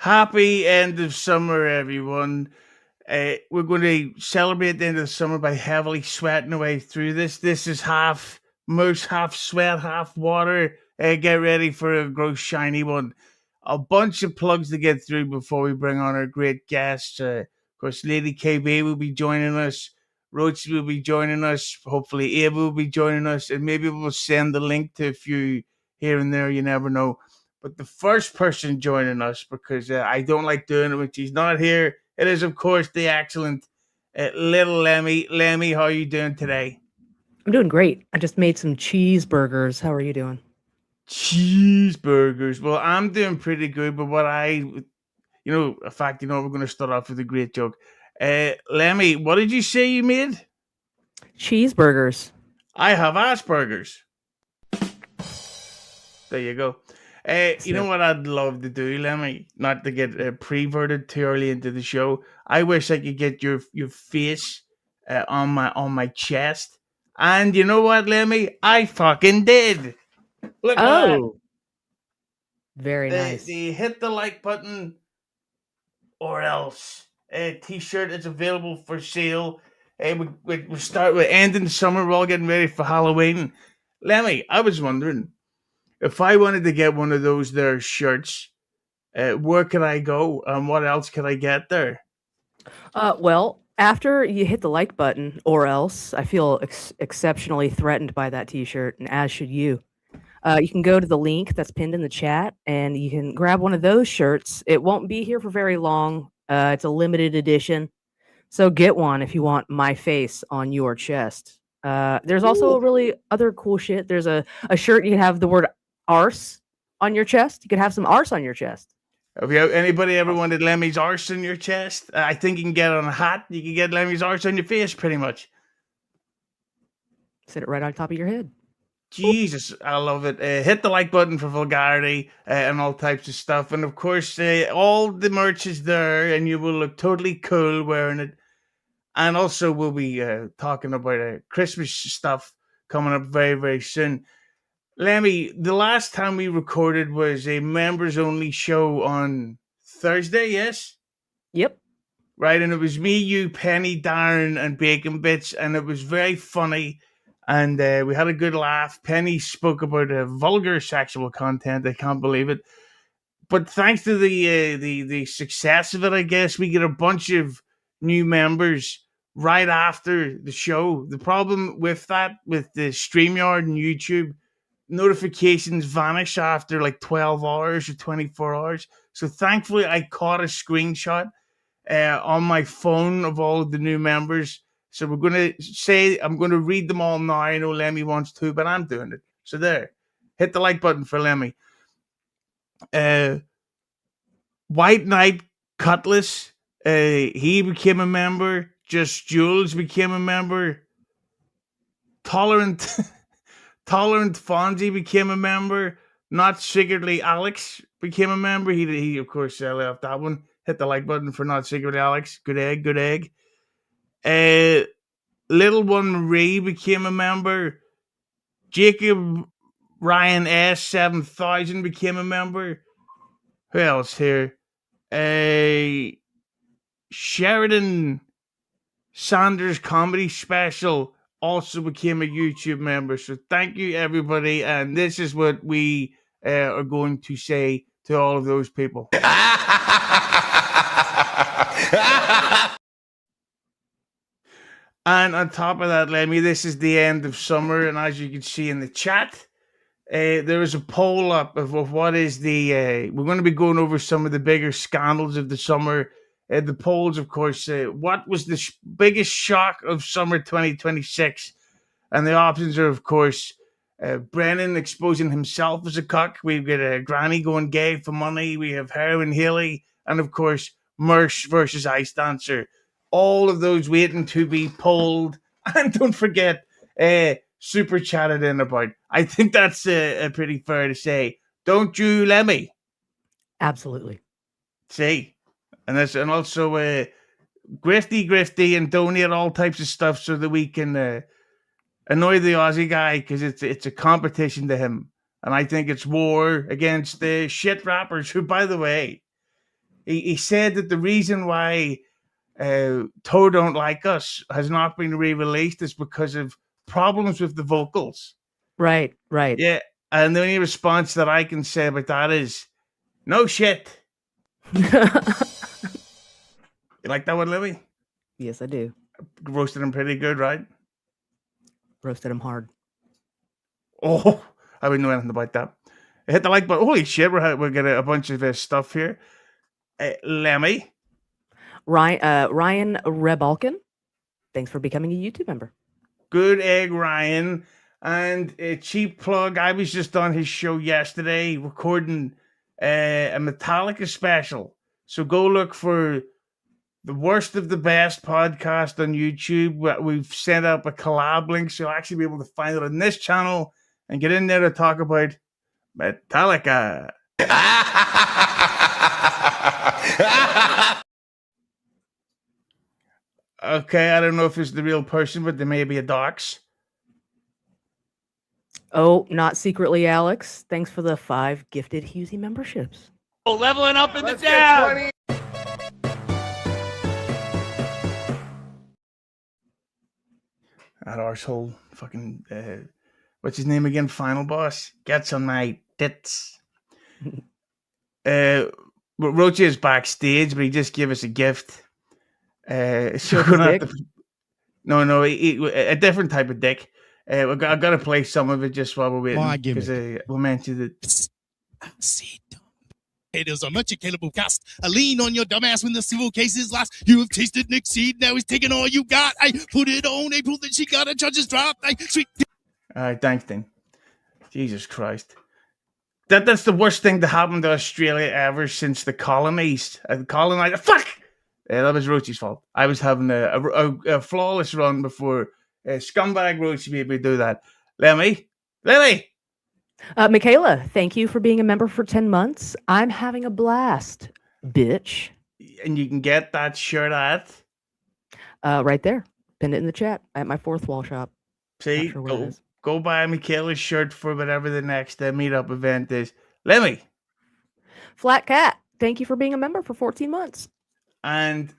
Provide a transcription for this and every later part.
Happy end of summer, everyone. We're going to celebrate the end of the summer by heavily sweating away through this. This is half moose, half sweat, half water. Get ready for a gross shiny one. A bunch of plugs to get through before we bring on our great guests. Of course, Lady KayBee will be joining us. Roachy will be joining us. Hopefully, Ava will be joining us. And maybe we'll send the link to a few here and there. You never know. But the first person joining us, because I don't like doing it when she's not here, it is, of course, the excellent little Lemmi. Lemmi, how are you doing today? I'm doing great. I just made some cheeseburgers. How are you doing? Cheeseburgers. Well, I'm doing pretty good, but in fact, we're going to start off with a great joke. Lemmi, what did you say you made? Cheeseburgers. I have Asperger's. There you go. You know what I'd love to do, Lemmi? Not to get preverted too early into the show. I wish I could get your face on my chest. And you know what, Lemmi? I fucking did. Look at that. Oh, very nice. The hit the like button or else t-shirt is available for sale. We start with ending summer. We're all getting ready for Halloween. Lemmi, I was wondering, if I wanted to get one of those there shirts, where could I go and what else could I get there? Well, after you hit the like button, or else, I feel exceptionally threatened by that T-shirt, and as should you. You can go to the link that's pinned in the chat, and you can grab one of those shirts. It won't be here for very long. It's a limited edition, so get one if you want my face on your chest. There's also really other cool shit. There's a shirt you can have the word arse on your chest. You could have some arse on your chest. Have anybody ever wanted Lemmy's arse on your chest? I think you can get it on a hat. You can get Lemmy's arse on your face, pretty much. Sit it right on top of your head. Jesus, I love it. Hit the like button for vulgarity and all types of stuff. And of course, all the merch is there, and you will look totally cool wearing it. And also, we'll be talking about Christmas stuff coming up very, very soon. Lemmi, the last time we recorded was a members only show on Thursday, yes? Yep. Right, and it was me, you, Penny, Darren, and Bacon Bits, and it was very funny. And we had a good laugh. Penny spoke about vulgar sexual content. I can't believe it. But thanks to the success of it, I guess, we get a bunch of new members right after the show. The problem with that, with the StreamYard and YouTube, notifications vanish after like 12 hours or 24 hours. So thankfully, I caught a screenshot on my phone of all of the new members. So we're going to say, I'm going to read them all now. I know Lemmi wants to, but I'm doing it. So there, hit the like button for Lemmi. White Knight Cutlass, he became a member. Just Jules became a member. Tolerant Fonzie became a member. Not Secretly Alex became a member. He of course left that one. Hit the like button for Not Secretly Alex. Good egg, good egg. Little One Marie became a member. Jacob Ryan S7000 became a member. Who else here? Sheridan Sanders Comedy Special also became a YouTube member. So thank you, everybody. And this is what we are going to say to all of those people. And on top of that, Lemmi, this is the end of summer. And as you can see in the chat, there is a poll up of what is the... we're going to be going over some of the bigger scandals of the summer. The polls, of course, what was the biggest shock of summer 2026? And the options are, of course, Brennan exposing himself as a cuck. We've got Granny going gay for money. We have Heroin Haley. And, of course, Mersh versus Ice Dancer. All of those waiting to be polled. And don't forget, super chatted in about. I think that's pretty fair to say. Don't you, Lemmi? Absolutely. See? And also grifty and donate all types of stuff so that we can annoy the Aussie guy, because it's a competition to him. And I think it's war against the shit rappers who, by the way, he said that the reason why Toe Don't Like Us has not been re-released is because of problems with the vocals. Right. Yeah, and the only response that I can say about that is, no shit. You like that one, Lemmi? Yes, I do. Roasted him pretty good, right? Roasted him hard. Oh, I wouldn't know anything about that. Hit the like button. Holy shit, we're getting a bunch of stuff here. Lemmi. Ryan Rebalkin, thanks for becoming a YouTube member. Good egg, Ryan. And a cheap plug. I was just on his show yesterday recording a Metallica special. So go look for the Worst of the Best podcast on YouTube. We've set up a collab link, so you'll actually be able to find it on this channel and get in there to talk about Metallica. Okay, I don't know if it's the real person, but there may be a dox. Oh, not secretly, Alex. Thanks for the 5 gifted Husey memberships. Oh, leveling up in the dab. That arsehole fucking what's his name again? Final boss gets on my tits. Roachy is backstage, but he just gave us a gift. So we're gonna have to, no, a different type of dick. I've got to play some of it just while we're waiting because we'll mention it. It is a much incalculable cost. A lean on your dumbass when the civil case is lost. You have tasted Nick's seed, now he's taking all you got. I put it on April that she got a judge's drop. Sweet. All right, thanks, Dean. Jesus Christ. That's the worst thing to happen to Australia ever since the colonies. Fuck! That was Roachy's fault. I was having a flawless run before scumbag Roachy made me do that. Lemmi! Michaela, thank you for being a member for 10 months. I'm having a blast, bitch. And you can get that shirt at? Right there. Pinned it in the chat at my Fourth Wall shop. See? Sure go buy Michaela's shirt for whatever the next meetup event is. Lemmi! Flat Cat, thank you for being a member for 14 months. And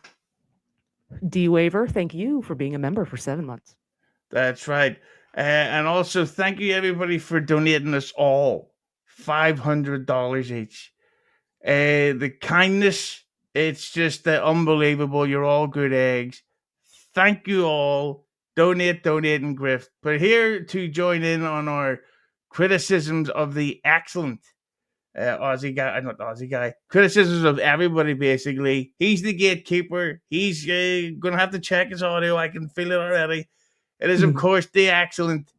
D-Waver, thank you for being a member for 7 months. That's right. And also, thank you, everybody, for donating us all $500 each. The kindness, it's just unbelievable. You're all good eggs. Thank you all. Donate, and grift. But here to join in on our criticisms of the excellent Aussie guy. Criticisms of everybody, basically. He's the gatekeeper. He's going to have to check his audio. I can feel it already. It is, of course, the excellent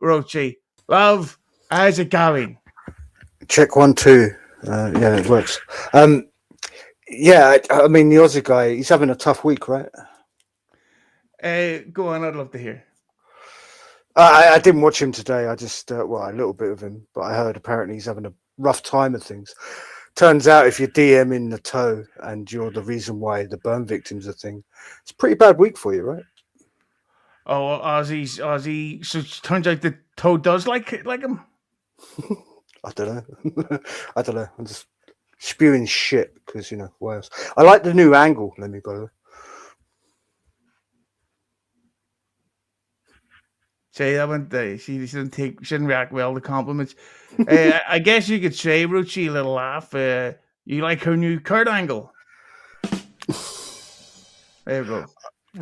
Roachy. Love, how's it going? Check 1, 2. Yeah, it works. Yeah, I mean, the Aussie guy, he's having a tough week, right? Go on, I'd love to hear. I didn't watch him today. I just, a little bit of him, but I heard apparently he's having a rough time of things. Turns out if you're DMing the toe and you're the reason why the burn victims are thing, it's a pretty bad week for you, right? Oh, Aussie. So it turns out the toe does like him. I don't know. I'm just spewing shit because what else? I like the new angle. Let me go. Say that one. She shouldn't react well to compliments. I guess you could say, Roachy, a little laugh. You like her new Kurt angle. There you go.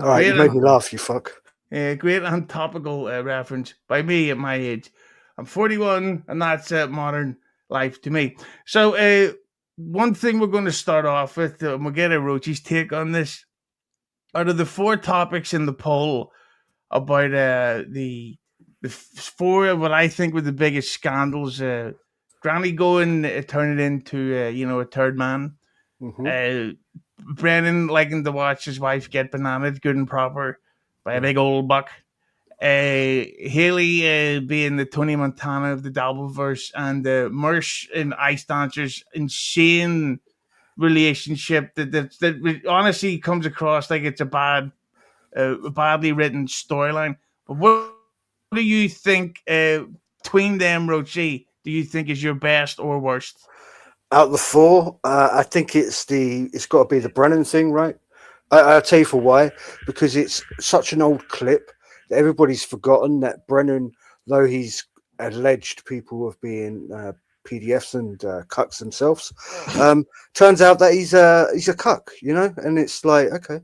All right, you made me laugh, you fuck. Great and topical reference by me at my age. I'm 41, and that's modern life to me. So, one thing we're going to start off with, and we'll get a Roachy's take on this. Out of the 4 topics in the poll about the 4 of what I think were the biggest scandals, Granny going turning into a third man. Mm-hmm. Brennan liking to watch his wife get bananaed good and proper by a big old buck. Haley being the Tony Montana of the DabbleVerse, and Mersh and Ice Dancer's insane relationship that honestly comes across like it's a badly written storyline. But what do you think between them, Roachy, do you think is your best or worst? Out of the four, I think it's got to be the Brennan thing, right? I'll tell you for why. Because it's such an old clip that everybody's forgotten that Brennan, though he's alleged people of being PDFs and cucks themselves, turns out that he's a cuck, and it's like, okay,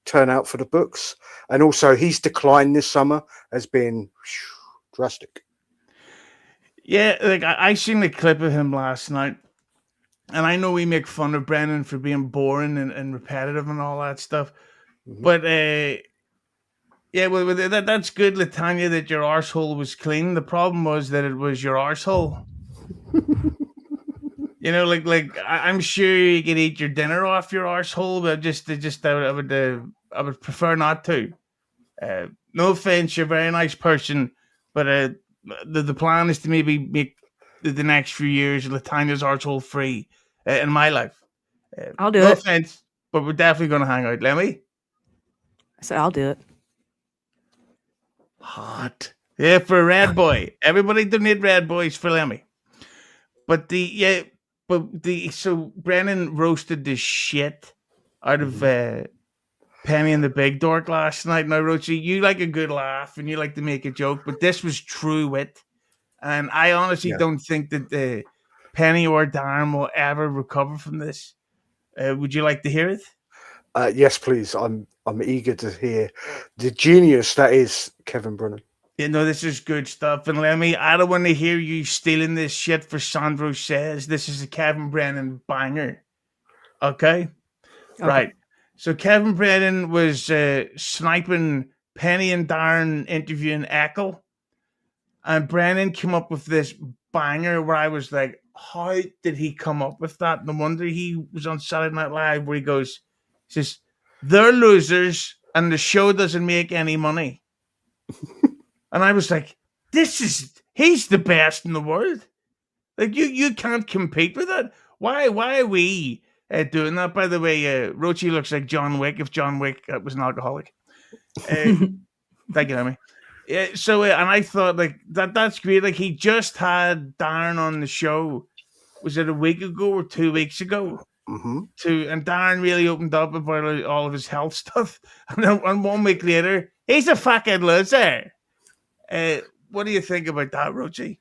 turn out for the books. And also he's declined this summer as being drastic. Yeah, like I seen the clip of him last night, and I know we make fun of Brennan for being boring and repetitive and all that stuff, but yeah, well, that's good, Latanya, that your arsehole was clean. The problem was that it was your arsehole. I'm sure you could eat your dinner off your arsehole, but I would prefer not to. No offense, you're a very nice person, but the plan is to maybe make the next few years Latanya's arsehole free in my life. I'll do no it. offense, but we're definitely going to hang out. Lemmi? I said I'll do it. Hot. Yeah, for a red boy. Everybody donate red boys for Lemmi. So Brennan roasted the shit out of Penny and the Big Dork last night. Now, Roachy, you like a good laugh and you like to make a joke, but this was true wit. And I honestly don't think that Penny or Darren will ever recover from this. Would you like to hear it? Yes, please. I'm eager to hear the genius that is Kevin Brennan. This is good stuff. And Lemmi, I don't want to hear you stealing this shit for Sandro Says. This is a Kevin Brennan banger. Okay? Right. So Kevin Brennan was sniping Penny and Darren interviewing Eccles. And Brennan came up with this banger where I was like, how did he come up with that? No wonder he was on Saturday Night Live where he says, they're losers and the show doesn't make any money. And I was like, he's the best in the world. Like, you can't compete with that. Why are we doing that? By the way, Roachy looks like John Wick if John Wick was an alcoholic. Thank you, Lemmi. Yeah, so and I thought like that's great. Like he just had Darren on the show. Was it a week ago or 2 weeks ago? Mm-hmm. And Darren really opened up about all of his health stuff. And then 1 week later, he's a fucking loser. What do you think about that, Roachy?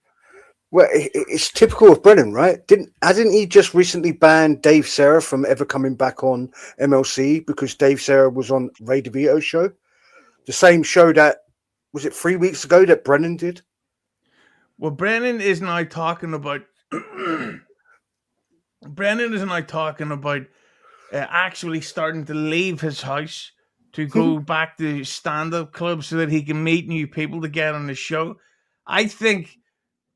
Well, it's typical of Brennan, right? Hasn't he just recently banned Dave Serra from ever coming back on MLC because Dave Serra was on Ray DeVito's show? The same show that, was it 3 weeks ago that Brennan did? Well, Brennan is now talking about actually starting to leave his house to go back to stand-up clubs so that he can meet new people to get on the show. I think,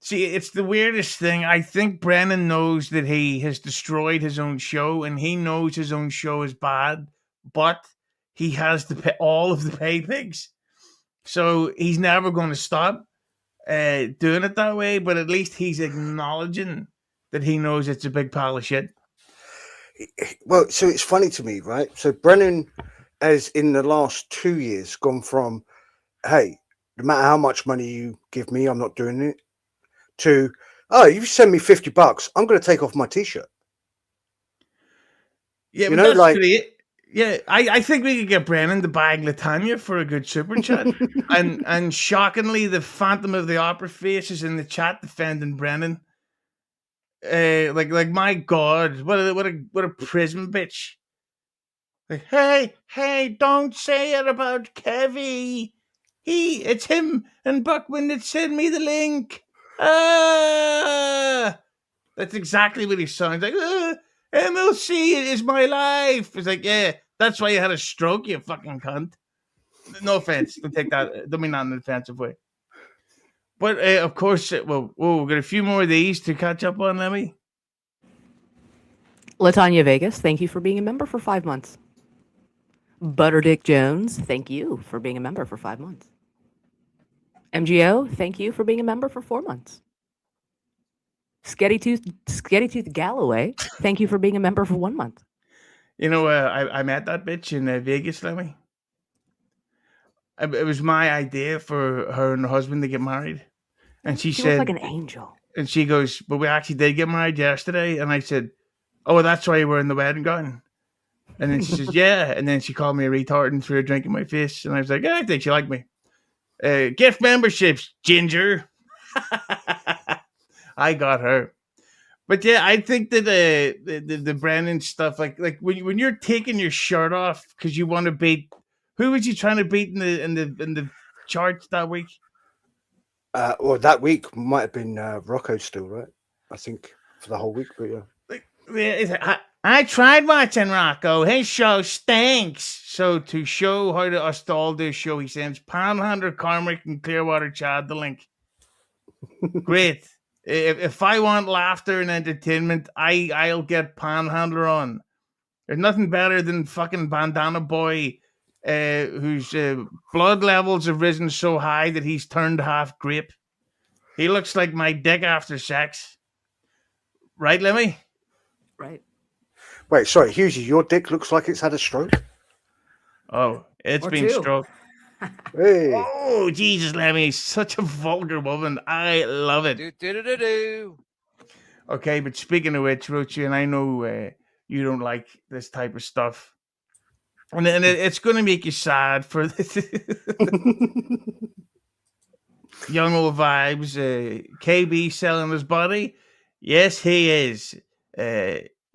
it's the weirdest thing. I think Brennan knows that he has destroyed his own show and he knows his own show is bad, but he has to pay all of the pay pigs. So he's never going to stop doing it that way, but at least he's acknowledging that he knows it's a big pile of shit. Well, so it's funny to me, right? So Brennan has in the last 2 years gone from, hey, no matter how much money you give me, I'm not doing it, to, oh, you send me $50, I'm going to take off my t-shirt. Yeah, but that's great. Yeah, I think we could get Brennan to bag Latanya for a good super chat. and shockingly, the Phantom of the Opera face is in the chat defending Brennan. Like my God, what a prism bitch. Like, hey, don't say it about Kevy. It's him and Buckman that sent me the link. That's exactly what he sounds like. MLC is my life. It's like, yeah, that's why you had a stroke, you fucking cunt. No offense. Don't take that. Don't mean that in an offensive way. But of course, we've got a few more of these to catch up on, Lemmi. Latanya Vegas, thank you for being a member for 5 months. Butterdick Jones, thank you for being a member for 5 months. MGO, thank you for being a member for 4 months. Sketty Tooth Galloway, thank you for being a member for 1 month. I met that bitch in Vegas, Lemmi. It was my idea for her and her husband to get married, and she said, "Looks like an angel." And she goes, but we actually did get married yesterday. And I said, oh, that's why you were in the wedding gown. And then she says, yeah. And then she called me a retard and threw a drink in my face. And I was like, yeah, I think she liked me. Gift memberships, Ginger. I got her. But yeah, I think that the Brennan stuff, like when you're taking your shirt off because you want to beat, who was you trying to beat in the charts that week? Well, that week might have been Rocco still, right? I think for the whole week, but yeah. I tried watching Rocco. His show stinks. So to show how to us to all do a show, he sends Panhandler, Cormac, and Clearwater Chad the link. Great. If I want laughter and entertainment, I'll get Panhandler on. There's nothing better than fucking Bandana Boy, whose blood levels have risen so high that he's turned half grape. He looks like my dick after sex. Right, Lemmi? Right. Wait, sorry, Hughesy, your dick looks like it's had a stroke? Oh, it's Or been two. stroked. Hey. Oh, Jesus, Lemmi, such a vulgar woman. I love it. Do. Okay, but speaking of which, Roachy, and I know you don't like this type of stuff, and it's going to make you sad for this. Young old vibes. KayBee selling his body. Yes, he is.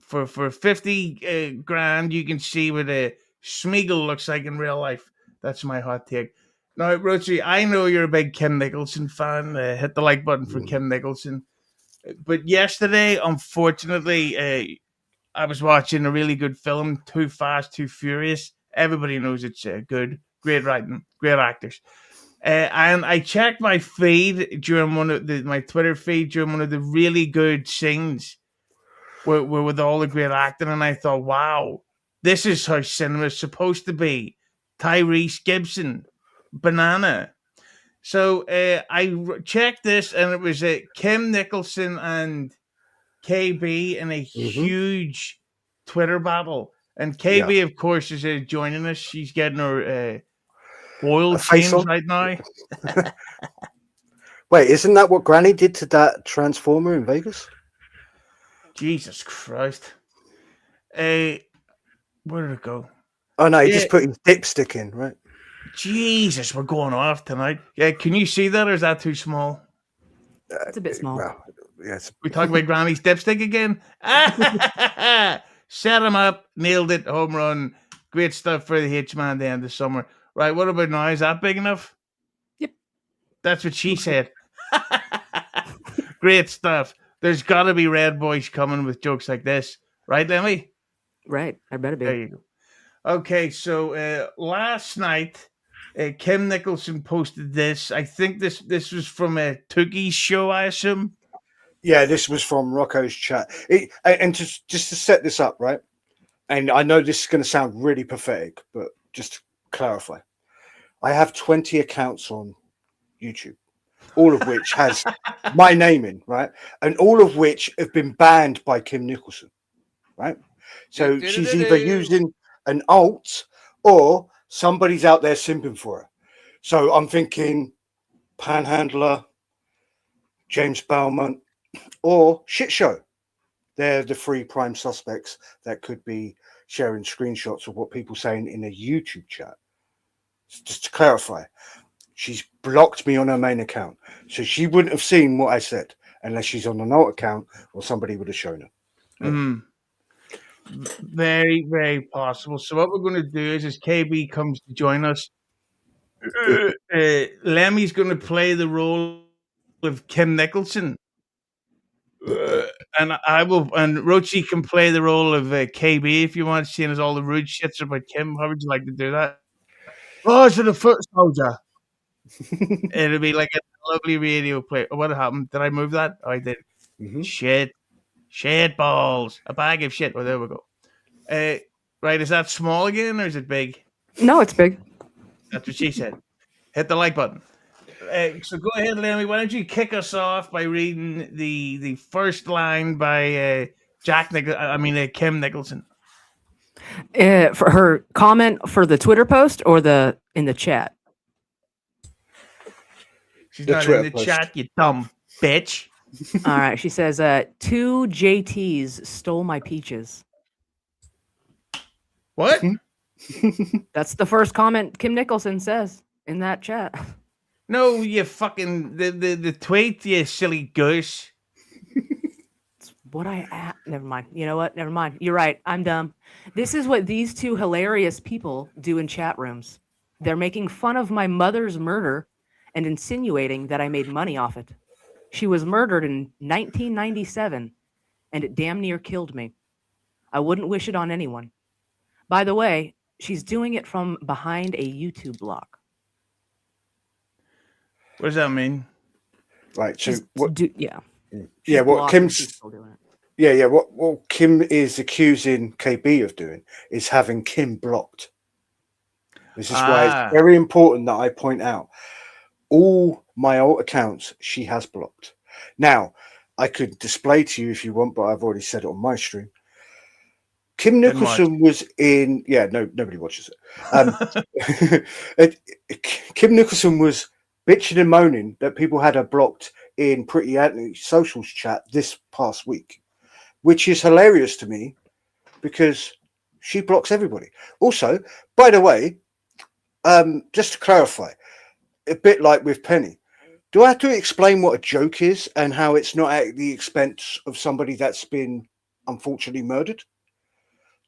For 50 grand, you can see what a Smeagol looks like in real life. That's my hot take. Now, Roachy, I know you're a big Kim Nicholson fan. Hit the like button for Kim Nicholson. But yesterday, unfortunately, I was watching a really good film, Too Fast, Too Furious. Everybody knows it's good. Great writing, great actors. And I checked my feed during my Twitter feed during one of the really good scenes with all the great acting, and I thought, wow, this is how cinema is supposed to be. Tyrese Gibson, Banana. So I checked this, and it was Kim Nicholson and KayBee in a huge Twitter battle. And KayBee, of course, is joining us. She's getting her oil changed right now. Wait, isn't that what Granny did to that Transformer in Vegas? Jesus Christ. Where did it go? Oh, no, he just put his dipstick in, right? Jesus, we're going off tonight. Yeah, can you see that, or is that too small? It's a bit small. Well, yes. We talk about Granny's dipstick again? Set him up, nailed it, home run. Great stuff for the H-Man at the end of summer. Right, what about now? Is that big enough? Yep. That's what she said. Great stuff. There's got to be Red Boys coming with jokes like this. Right, Lemmi? Right. I better be. There you go. Okay, so last night, Kim Nicholson posted this. I think this was from a Tookie's show, I assume. Yeah, this was from Rocco's chat. And just to set this up, right? And I know this is going to sound really pathetic, but just to clarify, I have 20 accounts on YouTube, all of which has my name in, right? And all of which have been banned by Kim Nicholson, right? So she's either using an alt or somebody's out there simping for her. So I'm thinking Panhandler, James Bowman, or Shit Show. They're the three prime suspects that could be sharing screenshots of what people saying in a YouTube chat. Just to clarify, she's blocked me on her main account. So she wouldn't have seen what I said unless she's on an alt account or somebody would have shown her. Mm. Very, very possible. So what we're going to do is KayBee comes to join us. Lemmy's going to play the role of Kim Nicholson. And I will, and Roachy can play the role of KayBee if you want, seeing as all the rude shits about Kim. How would you like to do that? Oh, it's the foot soldier. It'll be like a lovely radio play. What happened? Did I move that? Oh, I did. Shit balls. A bag of shit. Oh, there we go. Right, is that small again or is it big? No, it's big. That's what she said. Hit the like button. So go ahead, Lemmi. Why don't you kick us off by reading the first line by Kim Nicholson. For her comment for the Twitter post or in the chat? She's not in the chat, you dumb bitch. All right. She says, 2 JTs stole my peaches. What? That's the first comment Kim Nicholson says in that chat. No, you fucking the tweet, you silly goose. It's what never mind. You know what? Never mind. You're right. I'm dumb. This is what these two hilarious people do in chat rooms. They're making fun of my mother's murder and insinuating that I made money off it. She was murdered in 1997, and it damn near killed me. I wouldn't wish it on anyone. By the way, she's doing it from behind a YouTube block. What does that mean? Right. So She's what? yeah. Yeah. What blocked, Kim's? she's still doing it. Yeah. What Kim is accusing KayBee of doing is having Kim blocked. This is why it's very important that I point out all my alt accounts she has blocked. Now, I could display to you if you want, but I've already said it on my stream. Kim Nicholson was in. Yeah, no, nobody watches it. Kim Nicholson was bitching and moaning that people had her blocked in Pretty Anthony Socials chat this past week, which is hilarious to me because she blocks everybody. Also, by the way, just to clarify, a bit like with Penny, do I have to explain what a joke is and how it's not at the expense of somebody that's been unfortunately murdered?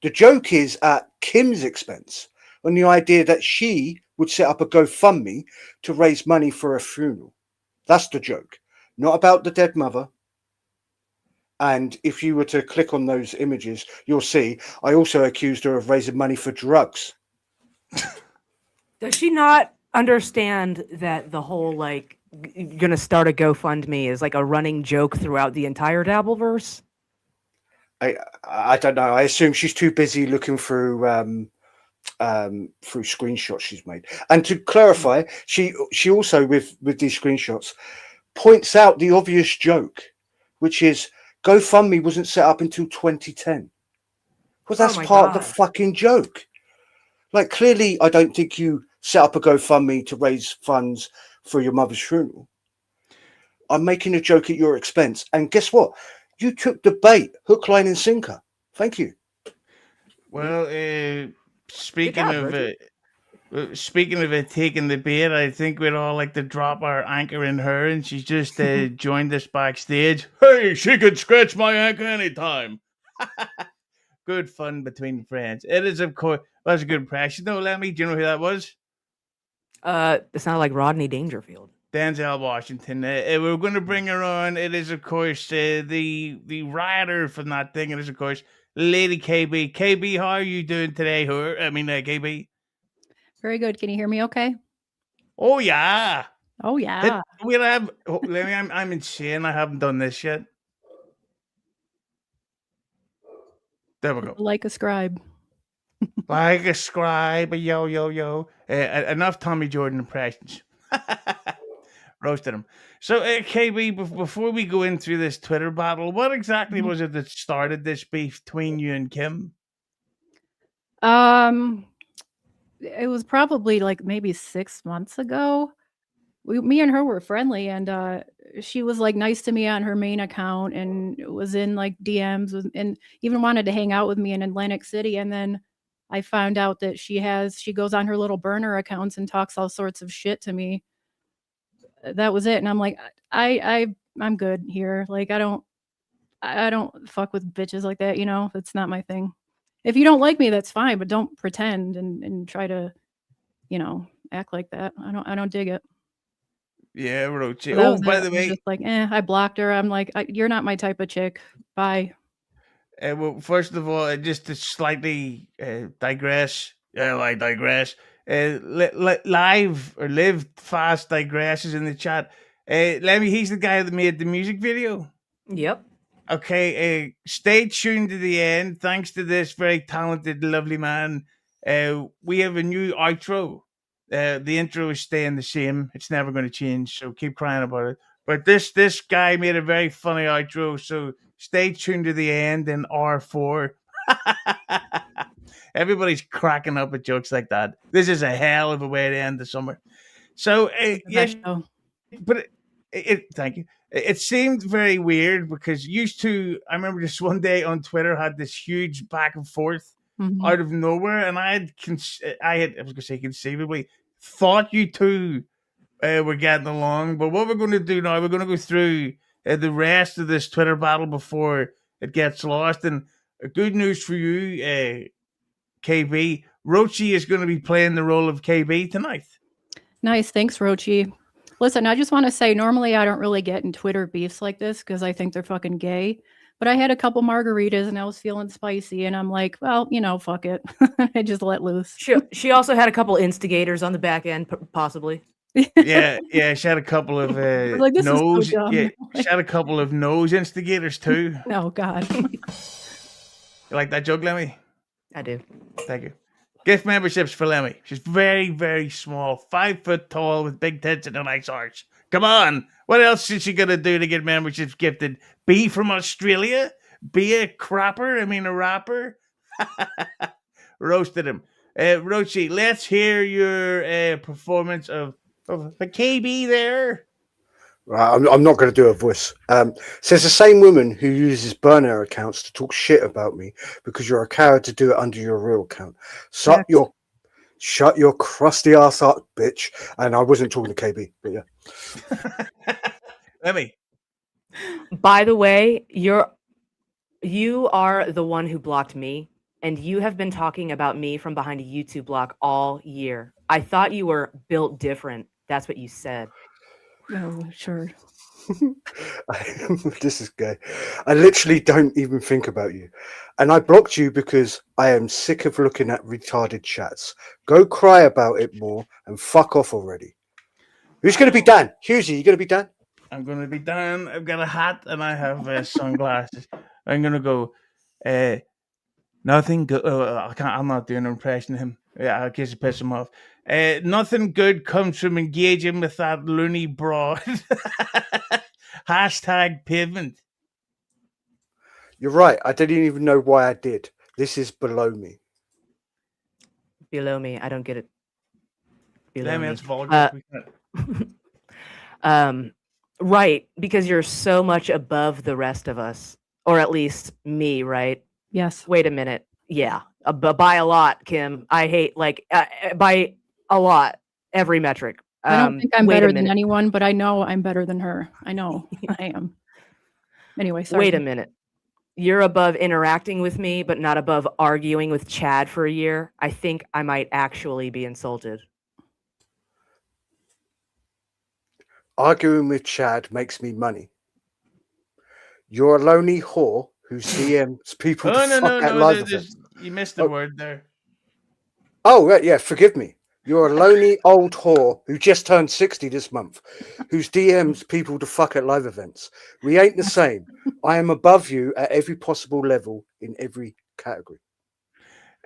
The joke is at Kim's expense on the idea that she would set up a GoFundMe to raise money for a funeral. That's the joke, not about the dead mother. And if you were to click on those images, you'll see I also accused her of raising money for drugs. Does she not understand that the whole like gonna start a GoFundMe is like a running joke throughout the entire DabbleVerse? I don't know. I assume she's too busy looking through screenshots she's made. And to clarify, she also with these screenshots points out the obvious joke, which is GoFundMe wasn't set up until 2010. Well, that's part of the fucking joke. Like, clearly, I don't think you set up a GoFundMe to raise funds for your mother's funeral. I'm making a joke at your expense. And guess what? You took the bait, hook, line, and sinker. Thank you. Well, speaking of it taking the bait, I think we'd all like to drop our anchor in her, and she's just joined us backstage. Hey, she could scratch my anchor anytime. Good fun between friends. It is, of course, that's a good impression, though, Lemmi. Do you know who that was? It sounded like Rodney Dangerfield. Denzel Washington. We're going to bring her on. It is, of course, the writer from that thing. It is, of course, Lady KayBee. KayBee, how are you doing today? KayBee. Very good. Can you hear me okay? Oh, yeah. Oh, yeah. I'm insane. I haven't done this yet. There we go. Like a scribe. Like a scribe. Yo, yo, yo. Enough Tommy Jordan impressions. Roasted him. So, KayBee, before we go into this Twitter battle, what exactly was it that started this beef between you and Kim? It was probably like maybe 6 months ago. Me and her were friendly, and she was like nice to me on her main account and was in like DMs and even wanted to hang out with me in Atlantic City. And then I found out that she goes on her little burner accounts and talks all sorts of shit to me. That was it. And I'm like, I'm good here. Like, I don't fuck with bitches like that. You know, that's not my thing. If you don't like me, that's fine, but don't pretend and try to, you know, act like that. I don't dig it. Yeah, Roachy. So By the way, just like, I blocked her. I'm like, you're not my type of chick. Bye. Well, first of all, just to slightly digress. I digress. Live fast digresses in the chat. Lemmi, he's the guy that made the music video. Yep. Okay, stay tuned to the end. Thanks to this very talented, lovely man, we have a new outro. The intro is staying the same. It's never going to change, so keep crying about it. But this guy made a very funny outro, so stay tuned to the end in R4. Everybody's cracking up at jokes like that. This is a hell of a way to end the summer. So, yes, but thank you. it seemed very weird because I remember this one day on Twitter had this huge back and forth Mhm. out of nowhere, and I was gonna say conceivably thought you two were getting along. But what we're going to do now, we're going to go through the rest of this Twitter battle before it gets lost. And good news for you, KayBee, Roachy is going to be playing the role of KayBee tonight. Nice. Thanks, Roachy. Listen, I just want to say, normally I don't really get in Twitter beefs like this because I think they're fucking gay. But I had a couple margaritas and I was feeling spicy, and I'm like, well, fuck it. I just let loose. She also had a couple instigators on the back end, possibly. Yeah, she had a couple of like, this nose. is so dumb. Yeah, she had a couple of nose instigators too. Oh God. You like that joke, Lemmi? I do. Thank you. Gift memberships for Lemmi. She's very, very small, 5 foot tall with big tits and a nice arch. Come on. What else is she going to do to get memberships gifted? Be from Australia? Be a rapper? Roasted him. Roachy, let's hear your performance of the KayBee there. Right, I'm not going to do a voice. Says the same woman who uses burner accounts to talk shit about me because you're a coward to do it under your real account. Shut your crusty ass up, bitch. And I wasn't talking to KayBee, but yeah. Lemmi. By the way, you are the one who blocked me, and you have been talking about me from behind a YouTube block all year. I thought you were built different. That's what you said. Oh, sure. This is gay. I literally don't even think about you. And I blocked you because I am sick of looking at retarded chats. Go cry about it more and fuck off already. Who's going to be Dan? Hughesy, you going to be Dan? I'm going to be Dan. I've got a hat and I have sunglasses. I'm going to go, nothing good. I'm not doing an impression of him. Yeah, I guess it piss him off. Nothing good comes from engaging with that loony broad. Hashtag pavement. You're right. I didn't even know why I did. This is below me. Below me. I don't get it. Below me. That's vulgar. Right, because you're so much above the rest of us, or at least me, right? Yes. Wait a minute. Yeah, by a lot, Kim. I hate by a lot every metric. I don't think I'm better than anyone, but I know I'm better than her. I know I am. Anyway, sorry. Wait a minute. You're above interacting with me, but not above arguing with Chad for a year. I think I might actually be insulted. Arguing with Chad makes me money. You're a lonely whore who DMs people to fuck at live events. You missed the word there. Oh, right, yeah, forgive me. You're a lonely old whore who just turned 60 this month, whose DMs people to fuck at live events. We ain't the same. I am above you at every possible level in every category.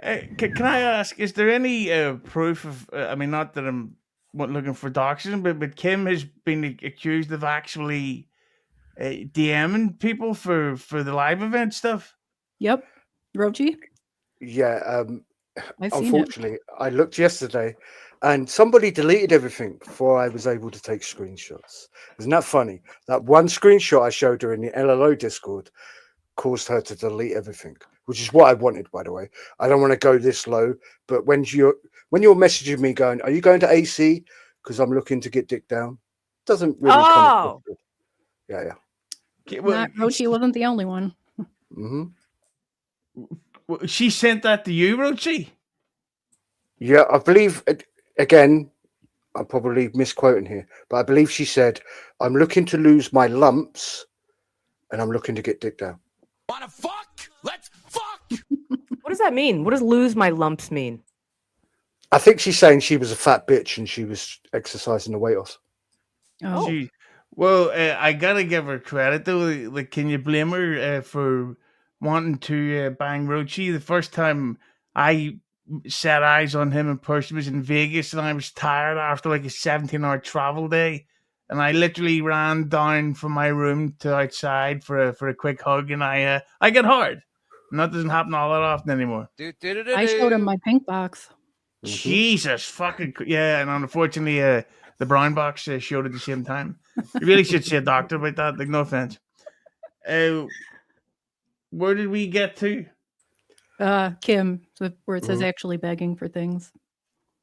Can I ask, is there any proof of, not that I'm looking for doxing, but Kim has been accused of actually DMing people for the live event stuff? Yep. Roachy? Yeah, unfortunately, I looked yesterday and somebody deleted everything before I was able to take screenshots. Isn't that funny? That one screenshot I showed her in the LLO Discord caused her to delete everything, which is what I wanted, by the way. I don't want to go this low, but when you're messaging me going, are you going to AC? Because I'm looking to get dick down. Doesn't really come across good. Yeah. Okay, well, Roachy wasn't the only one. Mm-hmm. She sent that to you, Roachy? Yeah, I believe, again, I'm probably misquoting here, but I believe she said, I'm looking to lose my lumps and I'm looking to get dick down. Wanna fuck? Let's fuck! What does that mean? What does lose my lumps mean? I think she's saying she was a fat bitch and she was exercising the weight off. Oh. Well, I gotta give her credit though. Like, can you blame her for wanting to bang Roachy? The first time I set eyes on him in person was in Vegas, and I was tired after like a 17-hour travel day, and I literally ran down from my room to outside for a quick hug, and I get hard. And that doesn't happen all that often anymore. I showed him my pink box. Jesus fucking yeah, and unfortunately the brown box showed at the same time. You really should see a doctor about that. Like, no offense. Where did we get to? Kim, where it says Mhm. actually begging for things.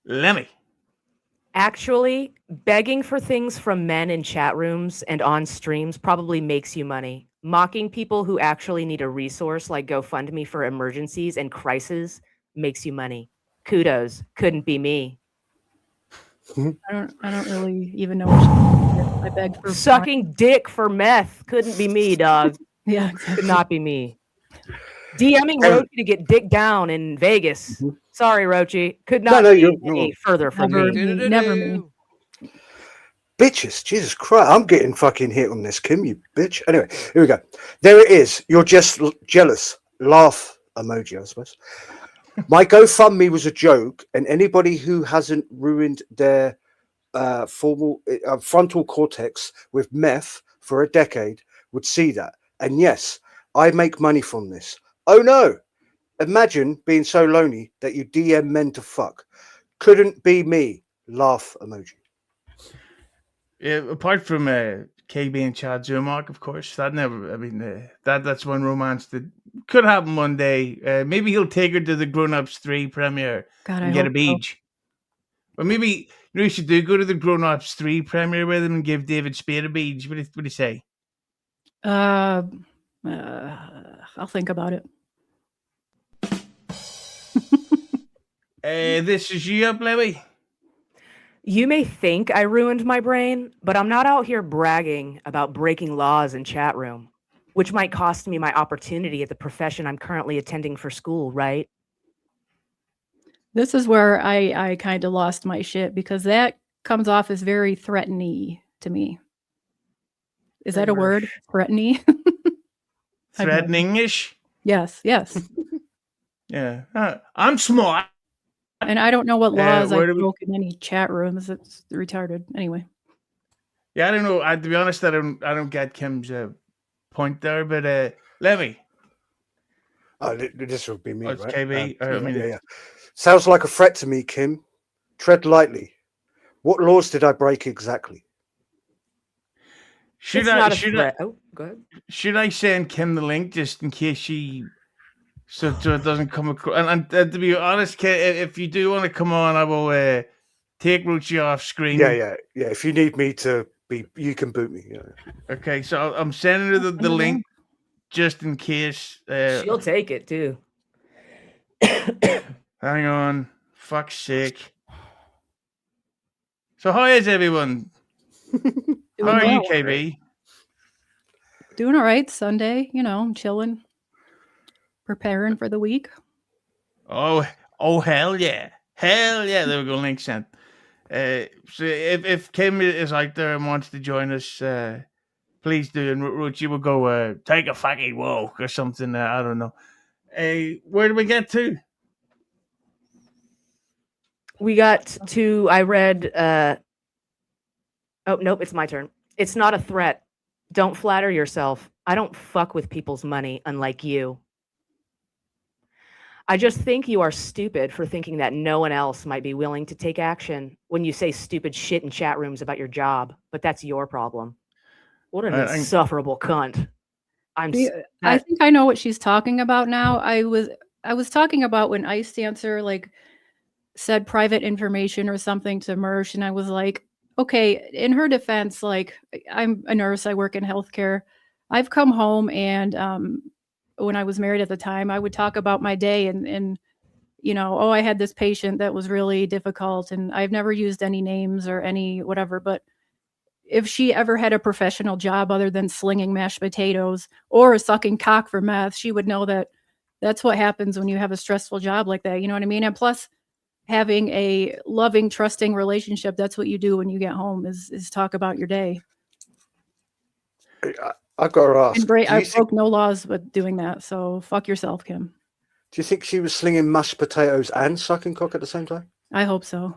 Lemmi. Actually, begging for things from men in chat rooms and on streams probably makes you money. Mocking people who actually need a resource like GoFundMe for emergencies and crises makes you money. Kudos. Couldn't be me. I don't really even know what I begged for. Sucking dick for meth couldn't be me, dog. Yeah, Could exactly. not be me. DMing Roachy to get dick down in Vegas. Mhm. Sorry, Roachy. Could No, not no, be you're any further from Never me. me. Never me. Bitches, Jesus Christ, I'm getting fucking hit on this, Kim, you bitch. Anyway, here we go. There it is. You're just jealous. Laugh emoji, I suppose. My GoFundMe was a joke, and anybody who hasn't ruined their frontal cortex with meth for a decade would see that. And yes, I make money from this. Oh no! Imagine being so lonely that you DM men to fuck. Couldn't be me. Laugh emoji. Apart from KayBee and Chad Zumach, of course, that never. I mean, that's one romance that could happen one day. Maybe he'll take her to the Grown Ups 3 premiere God, I and get a hope so. beach. Or maybe you know you should do go to the Grown Ups 3 premiere with him and give David Spade a beach. What do you say? I'll think about it. This is you up, Lemmi. You may think I ruined my brain, but I'm not out here bragging about breaking laws in chat room, which might cost me my opportunity at the profession I'm currently attending for school, right? This is where I kind of lost my shit because that comes off as very threatening to me. Is that a word? Threatening? Threatening-ish. Yes, yes. Yeah. I'm smart. And I don't know what laws I where do we- broke in any chat rooms. It's retarded. Anyway. Yeah, I don't know. To be honest, I don't get Kim's point there, but Lemmi. Oh, this would be me, It's right? KayBee. I mean, yeah. Sounds like a threat to me, Kim. Tread lightly. What laws did I break exactly? Should It's I not a should threat. I Oh, go ahead. should I send Kim the link just in case she so it doesn't come across? And to be honest, Kim, if you do want to come on, I will take Roachy off screen. Yeah. If you need me to be, you can boot me. Yeah. Okay, so I'm sending her the link just in case. She'll take it too. Hang on, fuck's sake. So how is everyone? How are you, KayBee? Doing all right. Sunday, I'm chilling, preparing for the week. Oh hell yeah. There we go, link sent. So if Kim is out there and wants to join us, please do. And Roachy will go take a fucking walk or something. I don't know. Where do we get to? We got to, I read, oh, nope, it's my turn. It's not a threat. Don't flatter yourself. I don't fuck with people's money, unlike you. I just think you are stupid for thinking that no one else might be willing to take action when you say stupid shit in chat rooms about your job, but that's your problem. What an insufferable cunt. I think I know what she's talking about now. I was talking about when Ice Dancer said private information or something to Mersh, and I was like, okay, in her defense, I'm a nurse, I work in healthcare. I've come home and when I was married at the time, I would talk about my day and I had this patient that was really difficult, and I've never used any names or any whatever, but if she ever had a professional job other than slinging mashed potatoes or sucking cock for meth, she would know that that's what happens when you have a stressful job like that. You know what I mean? And plus, having a loving, trusting relationship, that's what you do when you get home is talk about your day. I got to ask. I broke no laws with doing that, so fuck yourself, Kim. Do you think she was slinging mashed potatoes and sucking cock at the same time? I hope so.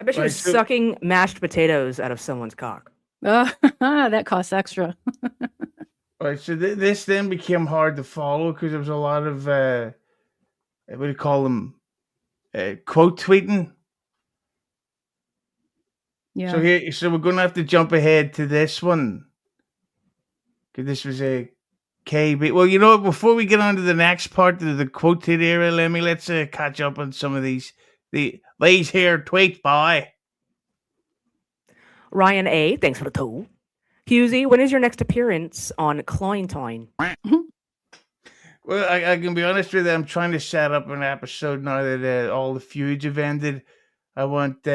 I bet she was sucking mashed potatoes out of someone's cock. That costs extra. All right, so this then became hard to follow because there was a lot of what do you call them? Quote tweeting. Yeah. So we're gonna have to jump ahead to this one because this was a KayBee. Well, you know what? Before we get on to the next part of the quoted era, Lemmy, let's catch up on some of these here tweets. Bye. Ryan A, thanks for the tool. Husey, when is your next appearance on Cloyntine? Well, I can be honest with you. I'm trying to set up an episode now that all the feuds have ended. I want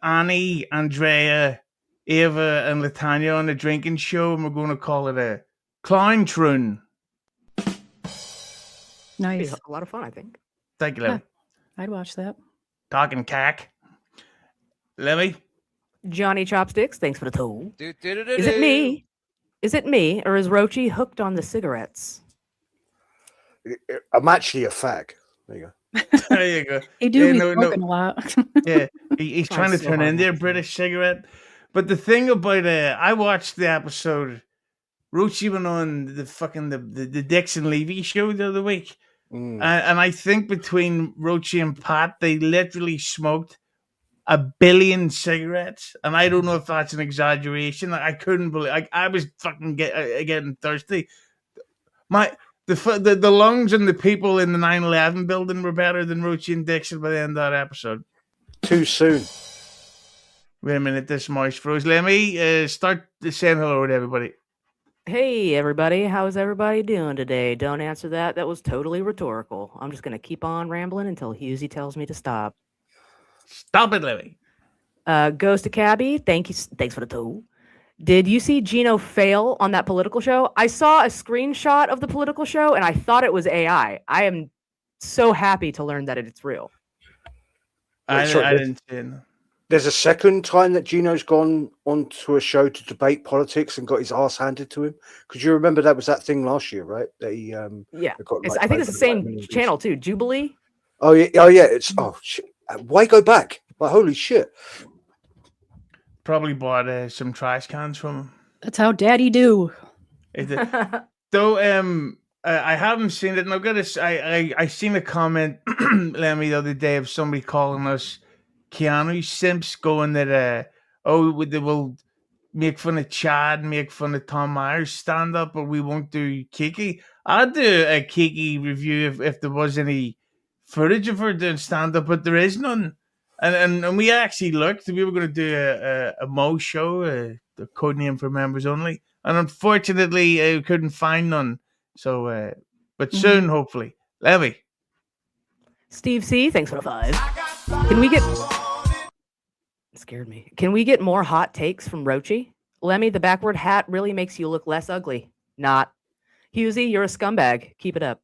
Annie, Andrea, Ava, and Latanya on the drinking show, and we're going to call it a Clowntrun. Nice. A lot of fun, I think. Thank you, Lemmy. I'd watch that. Talking cack. Lemmy? Johnny Chopsticks, thanks for the tool. Is it me? Is it me, or is Roachy hooked on the cigarettes? I'm actually a fag. There you go. There you go. He do be smoking a lot. Yeah, he's trying to turn into a British cigarette. But the thing about I watched the episode. Roachy went on the Dixon Levy show the other week, and I think between Roachy and Pat, they literally smoked 1 billion cigarettes, and I don't know if that's an exaggeration. I couldn't believe. I was fucking getting thirsty. The lungs and the people in the 9/11 building were better than Roachy and Dixon by the end of that episode. Too soon. Wait a minute, this mouse froze. Let me start saying hello to everybody. Hey, everybody. How's everybody doing today? Don't answer that. That was totally rhetorical. I'm just going to keep on rambling until Husey tells me to stop. Stop it, Lemmy. Goes to KayBee. Thanks for the tool. Did you see Gino fail on that political show? I saw a screenshot of the political show, and I thought it was AI. I am so happy to learn that it's real. I didn't see it. There's a second time that Gino's gone onto a show to debate politics and got his ass handed to him. Because you remember that was that thing last year, right? That he yeah. got, I think it's the same channel too. Jubilee. Oh yeah. It's shit. Why go back? Like, holy shit. Probably bought some trash cans from him. That's how Daddy do. Though I haven't seen it, and I've got I seen a comment, Lemmy, the other day of somebody calling us Keanu simps, going that they will make fun of Chad, make fun of Tom Myers stand up, but we won't do Kiki. I'd do a Kiki review if there was any footage of her doing stand up, but there is none. And we actually looked. We were going to do a Mo show, the code name for members only, and unfortunately, we couldn't find none. So, but soon, hopefully. Lemmy. Steve C, thanks for the 5. Can we get... Scared me. Can we get more hot takes from Roachy? Lemmy, the backward hat really makes you look less ugly. Not. Husey, you're a scumbag. Keep it up.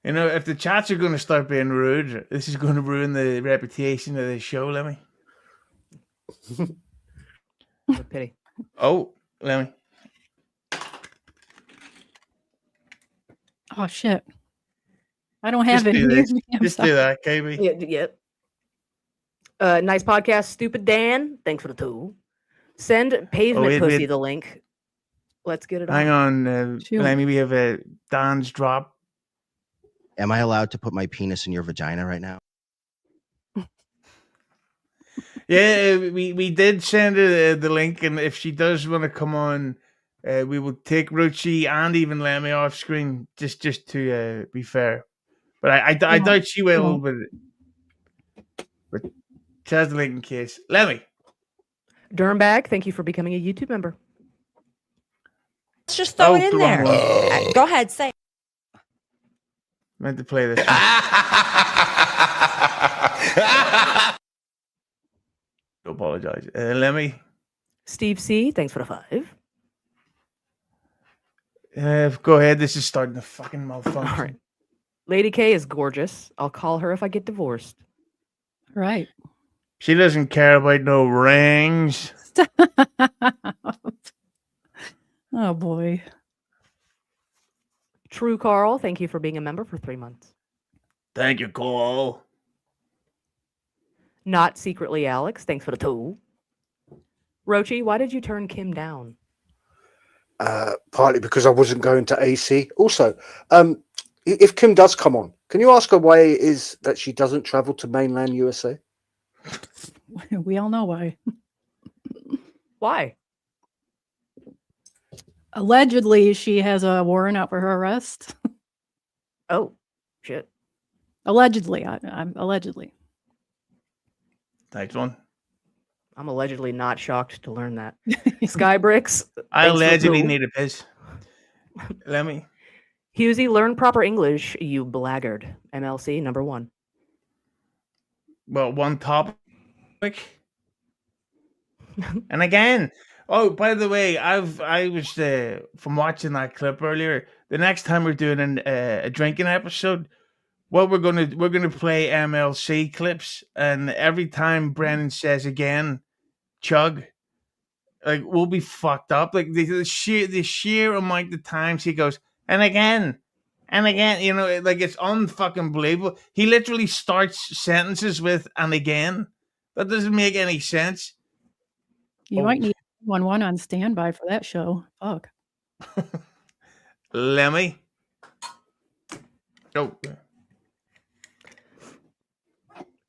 You know, if the chats are going to start being rude, this is going to ruin the reputation of the show, Lemmy. What pity. Oh, Lemmy. Oh shit! I don't have it. Just do that, KayBee. Yeah. Nice podcast, stupid Dan. Thanks for the tool. Send pavement pussy the link. Let's get it on. Hang on, Lemmy. We have Dan's drop. Am I allowed to put my penis in your vagina right now? Yeah, we did send her the link, and if she does want to come on, we will take Roachy and even Lemmy off screen, just to be fair. But I doubt she will. But she has the link in case. Lemmy. Durmbag, thank you for becoming a YouTube member. Let's just throw it in there. Go ahead, say. Meant to play this. Do apologize. Lemmy. Steve C, thanks for the 5. Go ahead. This is starting to fucking malfunction. All right. Lady K is gorgeous. I'll call her if I get divorced. Right. She doesn't care about no rings. Oh boy. True Carl, thank you for being a member for 3 months. Thank you, Cole. Not secretly Alex, thanks for the tool. Roachy, why did you turn Kim down? Partly because I wasn't going to AC. Also, if Kim does come on, can you ask her why it is that she doesn't travel to mainland USA? We all know why. Why? Allegedly, she has a warrant out for her arrest. Oh, shit. Allegedly, I'm allegedly. Next one. I'm allegedly not shocked to learn that. Skybricks. I thanks for the allegedly tool. need a piss. Lemmi. Husey, learn proper English, you blackguard. MLC number 1. Well, one topic. And again, oh, by the way, I was from watching that clip earlier. The next time we're doing a drinking episode, what we're gonna play MLC clips, and every time Brennan says again, chug, like we'll be fucked up. Like the sheer amount of times he goes and again. You know, like it's unfucking believable. He literally starts sentences with "and again." That doesn't make any sense. You might need 111 on standby for that show. Fuck. Lemmi. Oh.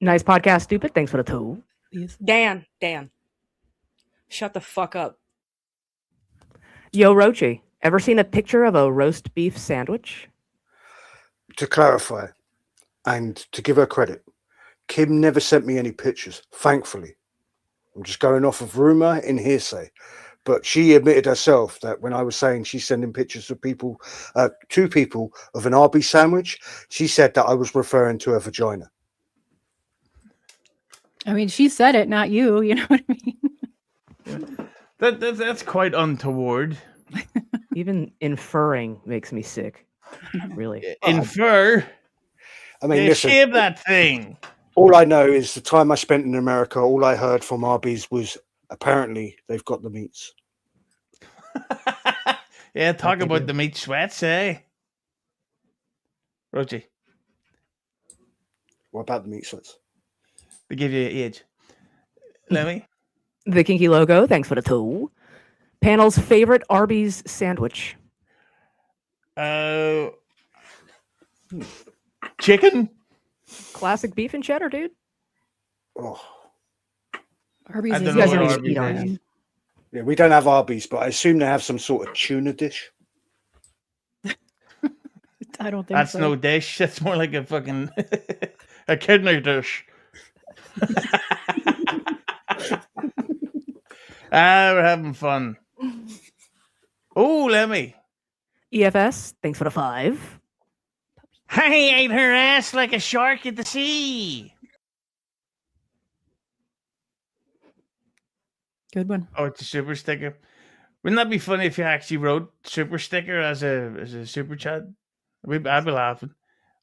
Nice podcast, stupid. Thanks for the tool. Dan. Shut the fuck up. Yo, Roachy, ever seen a picture of a roast beef sandwich? To clarify, and to give her credit, Kim never sent me any pictures, thankfully. I'm just going off of rumor and hearsay. But she admitted herself that when I was saying she's sending pictures of people, two people of an Arby's sandwich, she said that I was referring to her vagina. I mean, she said it, not you. You know what I mean? That's quite untoward. Even inferring makes me sick. Really. Infer. I mean, Yeah, listen, shave that thing. all I know is the time I spent in America, all I heard from Arby's was apparently they've got the meats. Yeah, talk about the meat sweats, eh? Roachy, What about the meat sweats? they give you age. Lemmi. The kinky logo. Thanks for the tool. Panel's favorite Arby's sandwich. Chicken. Classic beef and cheddar, dude. Oh, Arby's I is don't You guys know don't what even eat Arby's Arby's. is. yeah, we don't have Arby's, but I assume they have some sort of tuna dish. I don't think That's so. no dish. That's more like a fucking a kidney dish. We're having fun. Oh, Lemmi. EFS. Thanks for the 5. I ate her ass like a shark at the sea. Good one. Oh, it's a super sticker. Wouldn't that be funny if you actually wrote super sticker as a super chat? I'd be laughing.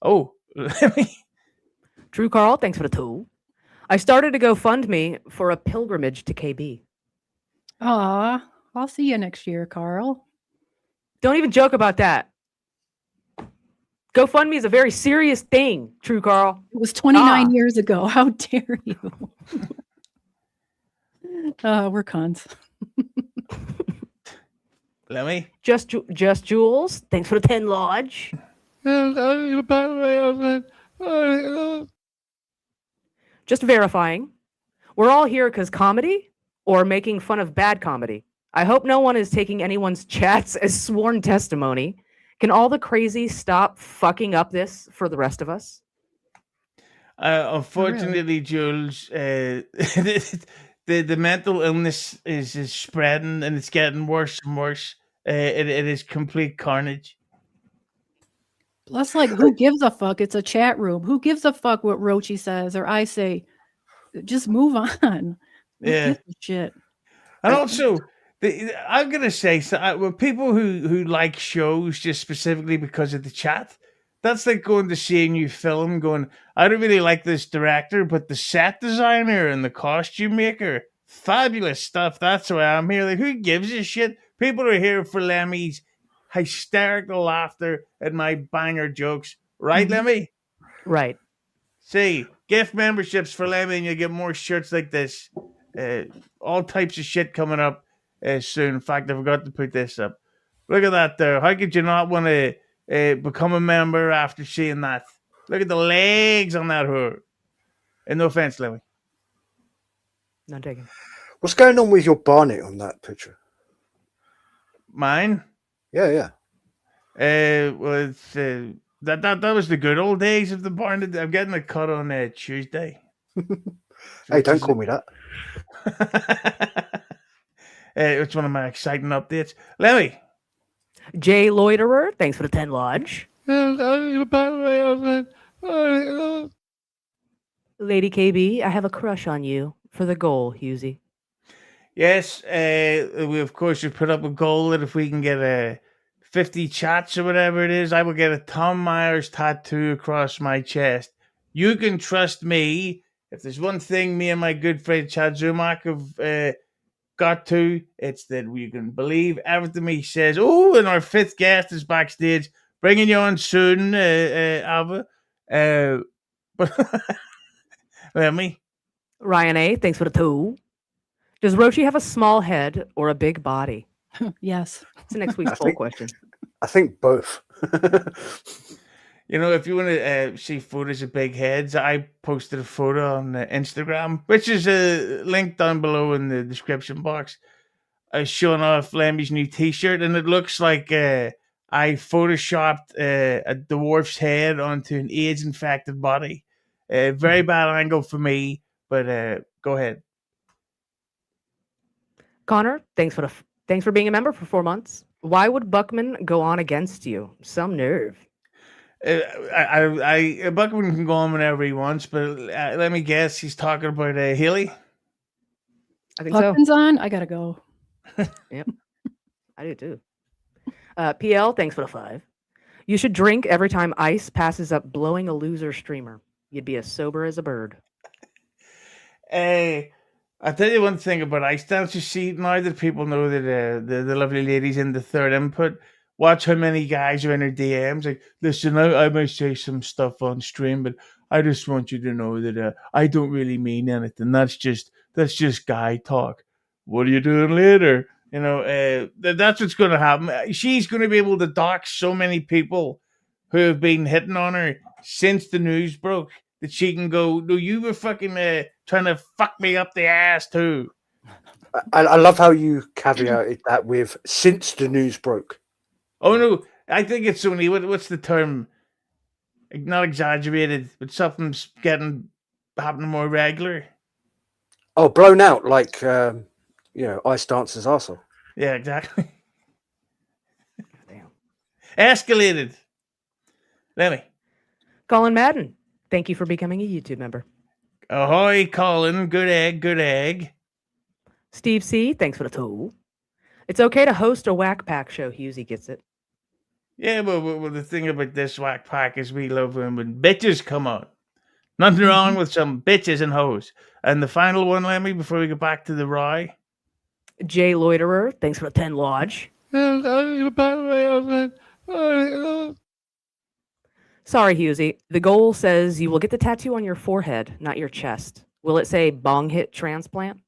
Oh, Lemmi. True Carl. Thanks for the tool. I started a GoFundMe for a pilgrimage to KayBee. Aw, I'll see you next year, Carl. Don't even joke about that. GoFundMe is a very serious thing, True Carl. It was 29 years ago. How dare you? We're cons. Lemmi. Just Jules. Thanks for the 10 lodge. Just verifying. We're all here because comedy or making fun of bad comedy. I hope no one is taking anyone's chats as sworn testimony. Can all the crazy stop fucking up this for the rest of us? Unfortunately, Jules, the mental illness is spreading and it's getting worse and worse. It is complete carnage. Plus, like, who gives a fuck? It's a chat room. Who gives a fuck what Roachy says or I say? Just move on. Who Yeah. gives a shit? And also, I'm gonna say, well, people who like shows just specifically because of the chat, that's like going to see a new film. Going, I don't really like this director, but the set designer and the costume maker, fabulous stuff. That's why I'm here. Like, who gives a shit? People are here for Lemmy's hysterical laughter at my banger jokes, right, Lemmi? Right. See, gift memberships for Lemmi, and you get more shirts like this. All types of shit coming up soon. In fact, I forgot to put this up. Look at that there. How could you not want to become a member after seeing that? Look at the legs on that whore. And no offense, Lemmi. None taken. What's going on with your barnet on that picture? Mine? Yeah. Well, it's, that was the good old days of the barn. I'm getting a cut on Tuesday. Hey, don't call me that. It's one of my exciting updates. Lemmi. Jay Loiterer, thanks for the 10 lodge. Lady KayBee, I have a crush on you for the goal, Husey. Yes, we of course have put up a goal that if we can get 50 chats or whatever it is, I will get a Tom Myers tattoo across my chest. You can trust me. If there's one thing me and my good friend Chad Zumak have got to, it's that we can believe everything he says. Oh, and our fifth guest is backstage, bringing you on soon, Ava. But let me. Ryan A, thanks for the 2. Does Roachy have a small head or a big body? Yes. It's the next week's poll question. I think both. You know, if you want to see photos of big heads, I posted a photo on Instagram, which is linked down below in the description box, showing off Lemmi's new T-shirt, and it looks like I photoshopped a dwarf's head onto an AIDS-infected body. Very bad angle for me, but go ahead. Connor, thanks for being a member for 4 months. Why would Buckman go on against you? Some nerve. Buckman can go on whenever he wants, but let me guess, he's talking about Haley. I think Buckman's on. I gotta go. Yep, I do too. PL, thanks for the 5. You should drink every time Ice passes up blowing a loser streamer. You'd be as sober as a bird. I'll tell you one thing about Ice Dance. You see, now that people know that the lovely lady's in the third input, watch how many guys are in her DMs. Like, listen, I might say some stuff on stream, but I just want you to know that I don't really mean anything. That's just guy talk. What are you doing later? You know, that's what's going to happen. She's going to be able to dox so many people who have been hitting on her since the news broke that she can go, no, you were fucking trying to fuck me up the ass too. I love how you caveated that with since the news broke. Oh no, I think it's only what's the term? Not exaggerated, but something's happening more regular. Oh, blown out like Ice Dancer's arsehole. Yeah, exactly. Damn. Escalated. Lemmi. Colin Madden, thank you for becoming a YouTube member. Ahoy, Colin. Good egg. Steve C, thanks for the 2. It's okay to host a whack pack show. Husey gets it. Yeah, but the thing about this whack pack is we love when bitches come on. Nothing wrong with some bitches and hoes. And the final one, Lemmi, before we get back to the rye. Jay Loiterer, thanks for the 10 lodge. Sorry, Husey. The goal says you will get the tattoo on your forehead, not your chest. Will it say bong hit transplant?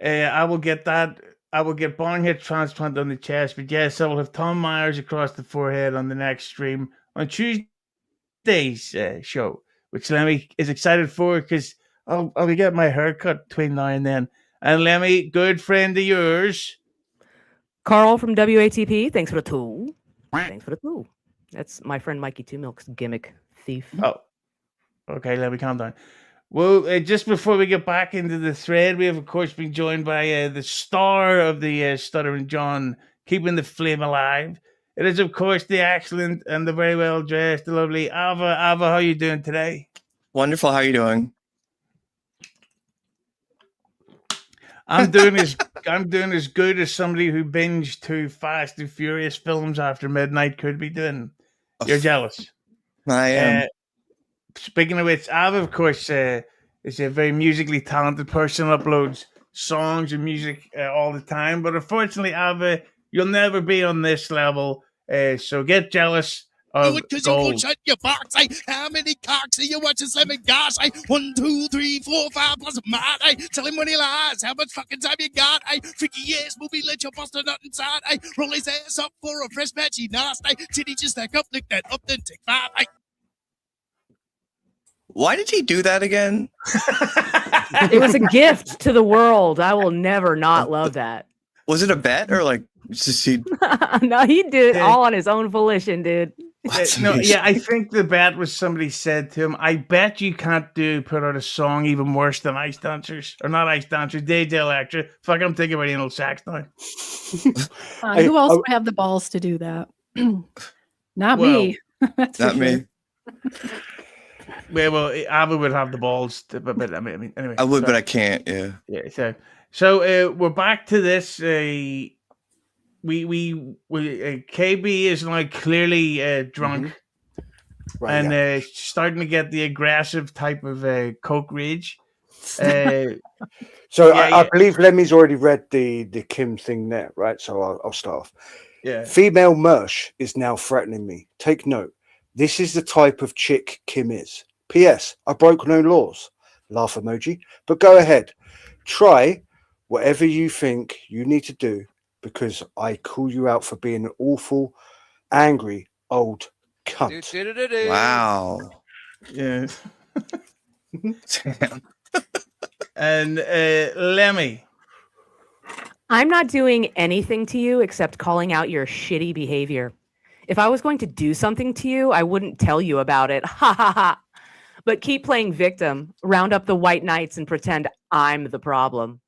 I will get that. I will get bong hit transplant on the chest, but yes, I will have Tom Myers across the forehead on the next stream on Tuesday's show, which Lemmi is excited for because I'll be getting my hair cut between now and then. And Lemmi, good friend of yours. Carl from WATP, thanks for the 2. Thanks for the 2. That's my friend Mikey Two Milk's gimmick thief. Oh, okay, Lemmi, calm down. Well, just before we get back into the thread, we have, of course, been joined by the star of the Stuttering John, keeping the flame alive. It is, of course, the excellent and the very well-dressed, the lovely Ava. Ava, how are you doing today? Wonderful. How are you doing? I'm doing as good as somebody who binged 2 Fast and Furious films after midnight could be doing. You're jealous. I am. Speaking of which, Ava, of course, is a very musically talented person, uploads songs and music all the time. But unfortunately, Ava, you'll never be on this level. So get jealous of Do it because gold. you won't shut your box. How many cocks are you watching slamming gosh? 1, 2, 3, 4, 5 plus a mod. Tell him when he lies. How much fucking time you got? Freaky ass movie, let your buster nut inside. Roll his ass up for a fresh match. He nice. Titty just stack up, lick that up, then take 5. Why did he do that again? It was a gift to the world. I will never not love that. Was it a bet or like just he? No, he did it all on his own volition, dude. I think the bet was somebody said to him, I bet you can't put out a song even worse than Ice Dancers. Or not Ice Dancers, DJ Electra. Fuck, I'm thinking about anal sax now. Who else would have the balls to do that? Not me. That's not me. Well, Ava would have the balls, but I mean, anyway. I would, but I can't. Yeah. Yeah. So we're back to this. KayBee is now clearly drunk, and starting to get the aggressive type of coke rage. I believe Lemmy's already read the Kim thing there, right? So I'll start off. Yeah. Female Mersh is now threatening me. Take note. This is the type of chick Kim is. P.S. I broke no laws. Laugh emoji. But go ahead. Try whatever you think you need to do, because I call you out for being an awful, angry, old cunt. Wow. Yeah. And Lemmi. I'm not doing anything to you except calling out your shitty behavior. If I was going to do something to you, I wouldn't tell you about it. Ha ha ha. But keep playing victim, round up the white knights and pretend I'm the problem.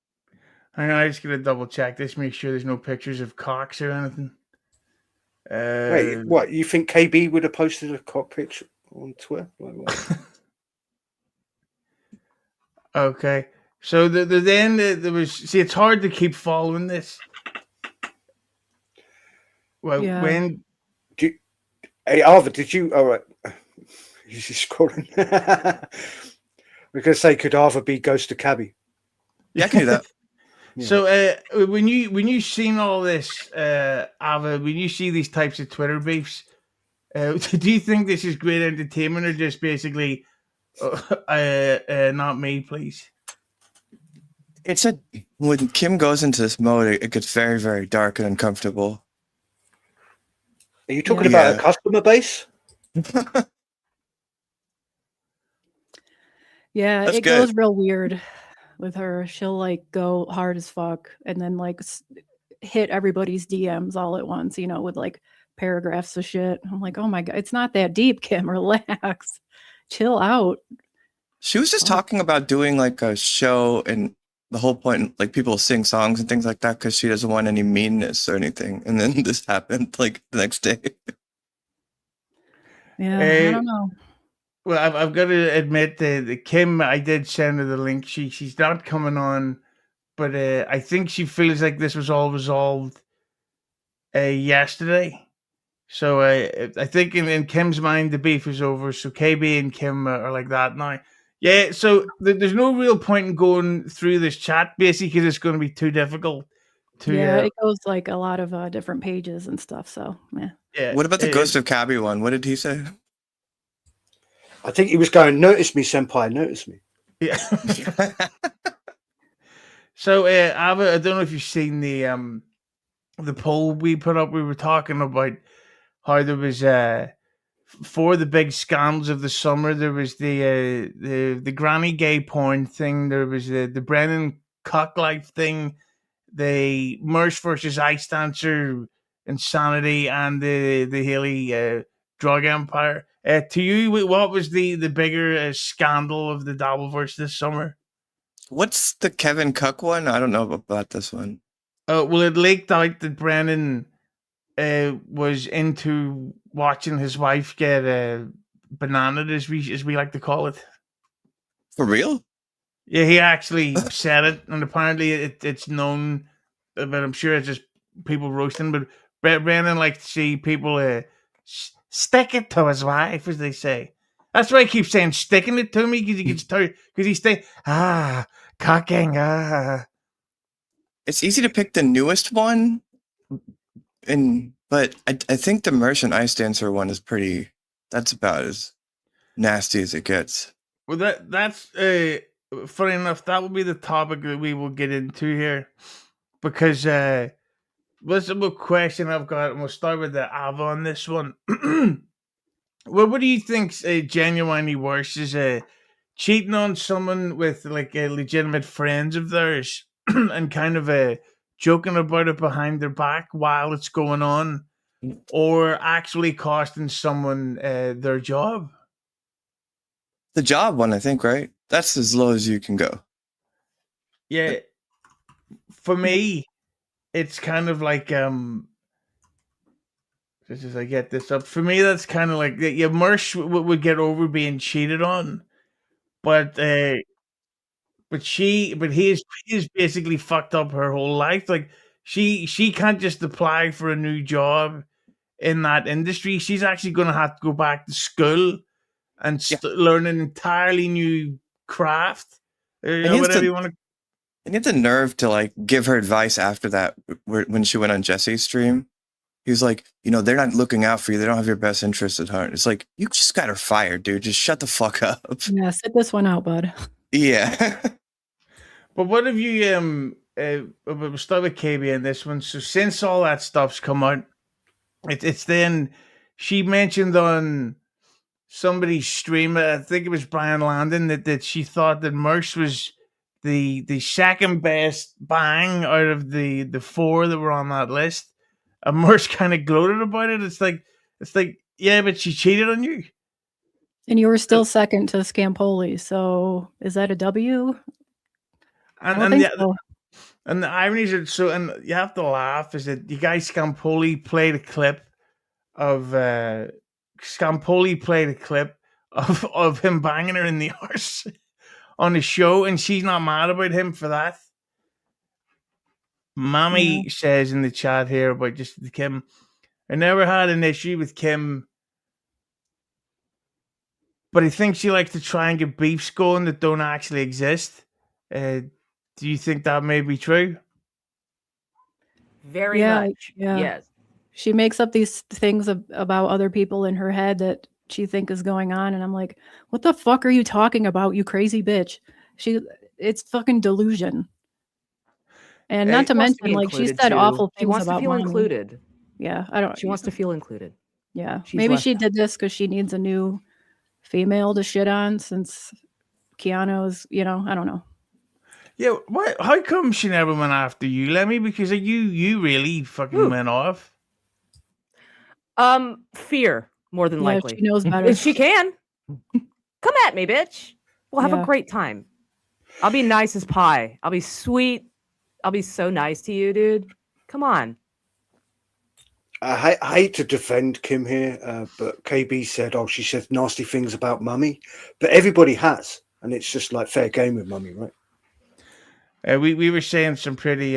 I'm just going to double check this, make sure there's no pictures of cocks or anything. Wait, what? You think KayBee would have posted a cock picture on Twitter? Like what? Okay. So then there was... See, it's hard to keep following this. Well, Yeah. when... Hey, Ava, did you... All right. You're just scrolling. We're going to say, could Ava be Ghost of Cabby? Yeah, I can do that. Yeah. So when you seen all this, Ava, when you see these types of Twitter beefs, do you think this is great entertainment or just basically, not me, please? It's when Kim goes into this mode, it gets very, very dark and uncomfortable. Are you talking about a customer base? Yeah, That's it good. goes real weird with her. She'll like go hard as fuck and then like hit everybody's DMs all at once, you know, with like paragraphs of shit. I'm like, oh my God, it's not that deep, Kim. Relax. Chill out. She was just talking about doing like a show, and the whole point, like people sing songs and things like that because she doesn't want any meanness or anything. And then this happened like the next day. Yeah, I don't know. Well, I've got to admit the Kim, I did send her the link. She's not coming on, but I think she feels like this was all resolved yesterday. So I think in Kim's mind the beef is over. So KayBee and Kim are like that now. Yeah. So there's no real point in going through this chat basically because it's going to be too difficult. It goes like a lot of different pages and stuff. So yeah. What about the Ghost of Cabby one? What did he say? I think he was going, notice me, senpai, notice me. Yeah. So, Ava, I don't know if you've seen the poll we put up. We were talking about how there was for the big scandals of the summer. There was the granny gay porn thing. There was the Brennan cock life thing. The Mersh versus Ice Dancer insanity, and the Haley drug empire. To you, what was the bigger scandal of the DabbleVerse this summer? What's the Kevin Cook one? I don't know about this one. Well, it leaked out that Brennan was into watching his wife get bananaed, as we like to call it. For real? Yeah, he actually said it, and apparently it's known, but I'm sure it's just people roasting. But Brennan likes to see people stick it to his wife, as they say. That's why I keep saying sticking it to me, because he gets tired, because he's cocking. It's easy to pick the newest one, but I think the Mersh and Ice Dancer one is that's about as nasty as it gets. Well, that's funny enough. That will be the topic that we will get into here, because what's a question I've got, and we'll start with the Ava on this one. Well, what do you think's genuinely worse? Is cheating on someone with like legitimate friends of theirs and kind of joking about it behind their back while it's going on, or actually costing someone their job. The job one, I think, right? That's as low as you can go. Yeah, for me, it's kind of like just as I get this up, for me that's kind of like yeah, Mersh would get over being cheated on, but he's basically fucked up her whole life. Like she can't just apply for a new job in that industry. She's actually going to have to go back to school and learn an entirely new craft. Whatever you want to. And he had the nerve to like give her advice after that when she went on Jesse's stream. He was like, they're not looking out for you. They don't have your best interests at heart. It's like, you just got her fired, dude. Just shut the fuck up. Yeah, sit this one out, bud. Yeah. But what have you we'll start with KayBee in this one. So since all that stuff's come out, it's then she mentioned on somebody's stream, I think it was Brian Landon, that she thought that Mersh was the second best bang out of the four that were on that list. And Mersh kind of gloated about it. It's like, yeah, but she cheated on you. And you were still second to Scampoli, so is that a W? And the ironies are so, and you have to laugh, is that you guys Scampoli played a clip of him banging her in the arse on the show, and she's not mad about him for that. Mommy says in the chat here about just Kim, I never had an issue with Kim, but I think she likes to try and get beefs going that don't actually exist. Do you think that may be true? Very much. Yeah. Yes. She makes up these things about other people in her head that she think is going on, and I'm like, what the fuck are you talking about, you crazy bitch? It's fucking delusion. And not to mention, like, she said awful things about She wants to feel Mommy. included. Yeah, She wants to feel included. Yeah, She's maybe left she out. did this because she needs a new female to shit on since Keanu's, I don't know. Yeah, why? How come she never went after you, Lemmy? Because you really fucking went off. Fear, more than likely. She knows better. If she can. Come at me, bitch. We'll have a great time. I'll be nice as pie. I'll be sweet. I'll be so nice to you, dude. Come on. I hate to defend Kim here, but KayBee said, she said nasty things about Mummy. But everybody has. And it's just like fair game with Mummy, right? We were saying some pretty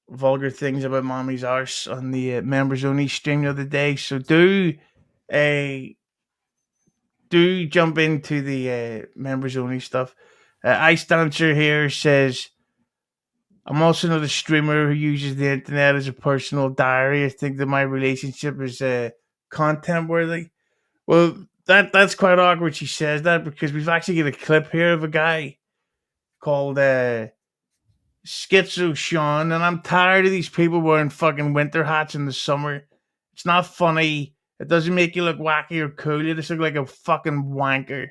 vulgar things about Mommy's arse on the members only stream the other day. So do jump into the members only stuff. Ice Dancer here says, I'm also not a streamer who uses the internet as a personal diary. I think that my relationship is content worthy. Well, that's quite awkward she says that, because we've actually got a clip here of a guy called Schizo Sean, and I'm tired of these people wearing fucking winter hats in the summer. It's not funny. It doesn't make you look wacky or cool. You just look like a fucking wanker.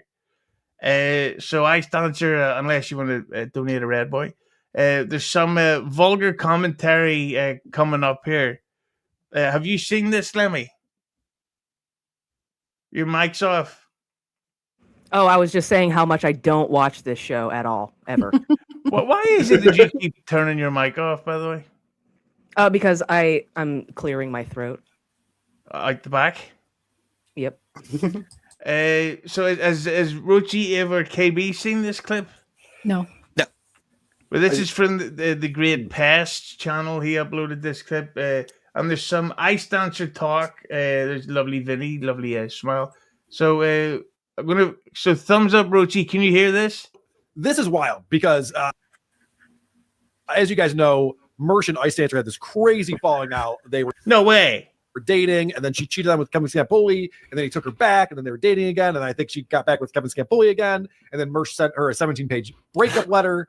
So Ice Dancer, unless you want to donate a Red Boy. There's some vulgar commentary coming up here. Have you seen this, Lemmy? Your mic's off. Oh, I was just saying how much I don't watch this show at all, ever. Well, why is it that you keep turning your mic off, by the way? Because I'm clearing my throat. Out the back? Yep. So has Roachy, Ava, or KayBee seen this clip? No. Well, this is from the Great Pest channel. He uploaded this clip. And there's some Ice Dancer talk. There's lovely Vinny, lovely smile. So so thumbs up, Roachy. Can you hear this? This is wild because, as you guys know, Mersh and Ice Dancer had this crazy falling out. They were dating, and then she cheated on with Kevin Scampoli, and then he took her back, and then they were dating again, and I think she got back with Kevin Scampoli again, and then Mersh sent her a 17-page breakup letter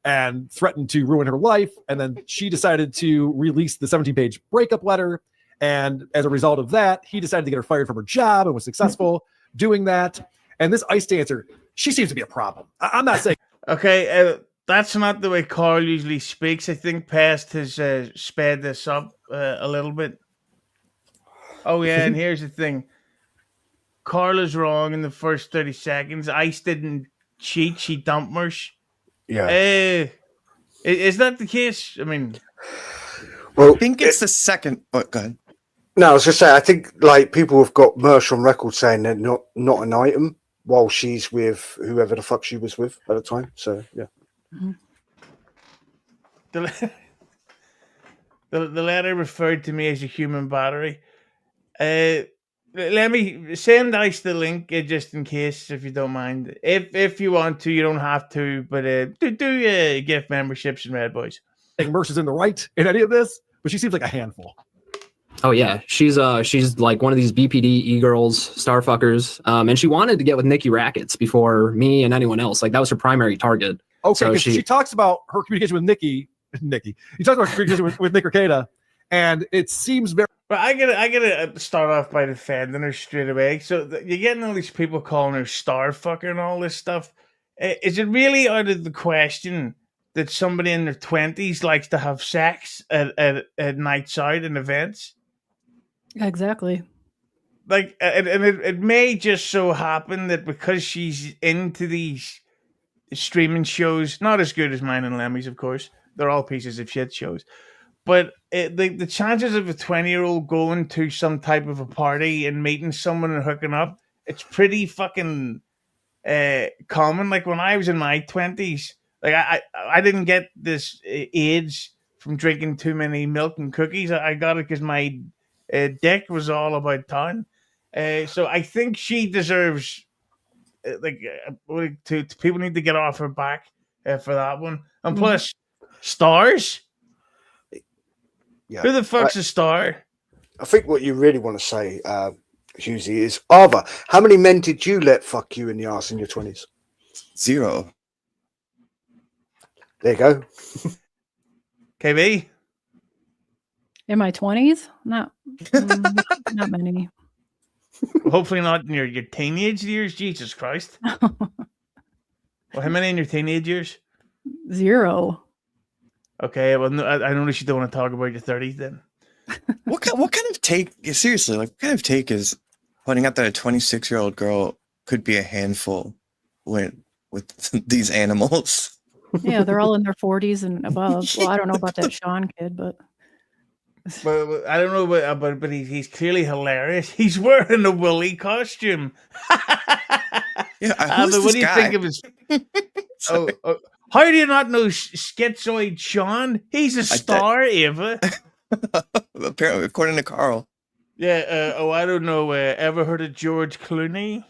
and threatened to ruin her life, and then she decided to release the 17-page breakup letter, and as a result of that, he decided to get her fired from her job and was successful doing that. And this ice dancer, she seems to be a problem. I'm not saying. Okay, that's not the way Carl usually speaks. I think Pest has sped this up a little bit. Oh, yeah, and here's the thing. Carl is wrong in the first 30 seconds. Ice didn't cheat. She dumped Mersh. Yeah. Is that the case? I mean... Well, I think it's the second... Oh, go ahead. No, I was going to say, I think like people have got Mersh on record saying they're not an item while she's with whoever the fuck she was with at the time. So, yeah. Mm-hmm. The letter referred to me as a human battery. Let me send Ice the link just in case, if you don't mind. If you want to, you don't have to, but do gift memberships and Red Boys. I think Mersh is in the right in any of this, but she seems like a handful. Oh yeah, she's like one of these BPD e-girls, starfuckers, and she wanted to get with Nikki Rackets before me and anyone else. Like that was her primary target. Okay, so she talks about her communication with Nikki. You talked about her communication with Nick Arcada, and it seems very. But I gotta start off by defending her straight away. So you're getting all these people calling her starfucker and all this stuff. Is it really out of the question that somebody in their 20s likes to have sex at nights out and events? Exactly. Like, and it may just so happen that because she's into these streaming shows, not as good as mine and Lemmy's, of course. They're all pieces of shit shows. But the chances of a 20-year-old going to some type of a party and meeting someone and hooking up, it's pretty fucking common. Like when I was in my 20s, like I didn't get this AIDS from drinking too many milk and cookies. I got it because my dick was all about town. So I think she deserves to people need to get off her back for that one. And plus, stars. Yeah. Who the fuck's a star? I think what you really want to say, Husey, is Ava, how many men did you let fuck you in the ass in your 20s? 0. There you go. KayBee? In my 20s? Not many. Hopefully not in your teenage years. Jesus Christ. Well, how many in your teenage years? 0. Okay, well, no, I noticed you don't want to talk about your 30s then. What kind of take, seriously, like what kind of take is pointing out that a 26-year-old girl could be a handful with these animals? Yeah, they're all in their 40s and above. Well, I don't know about that Sean kid, but I don't know but he's clearly hilarious. He's wearing a woolly costume. Yeah, what do you think of his? How do you not know Schizoid Sean? He's a star, Ava. Apparently, according to Carl. Yeah. I don't know. Ever heard of George Clooney?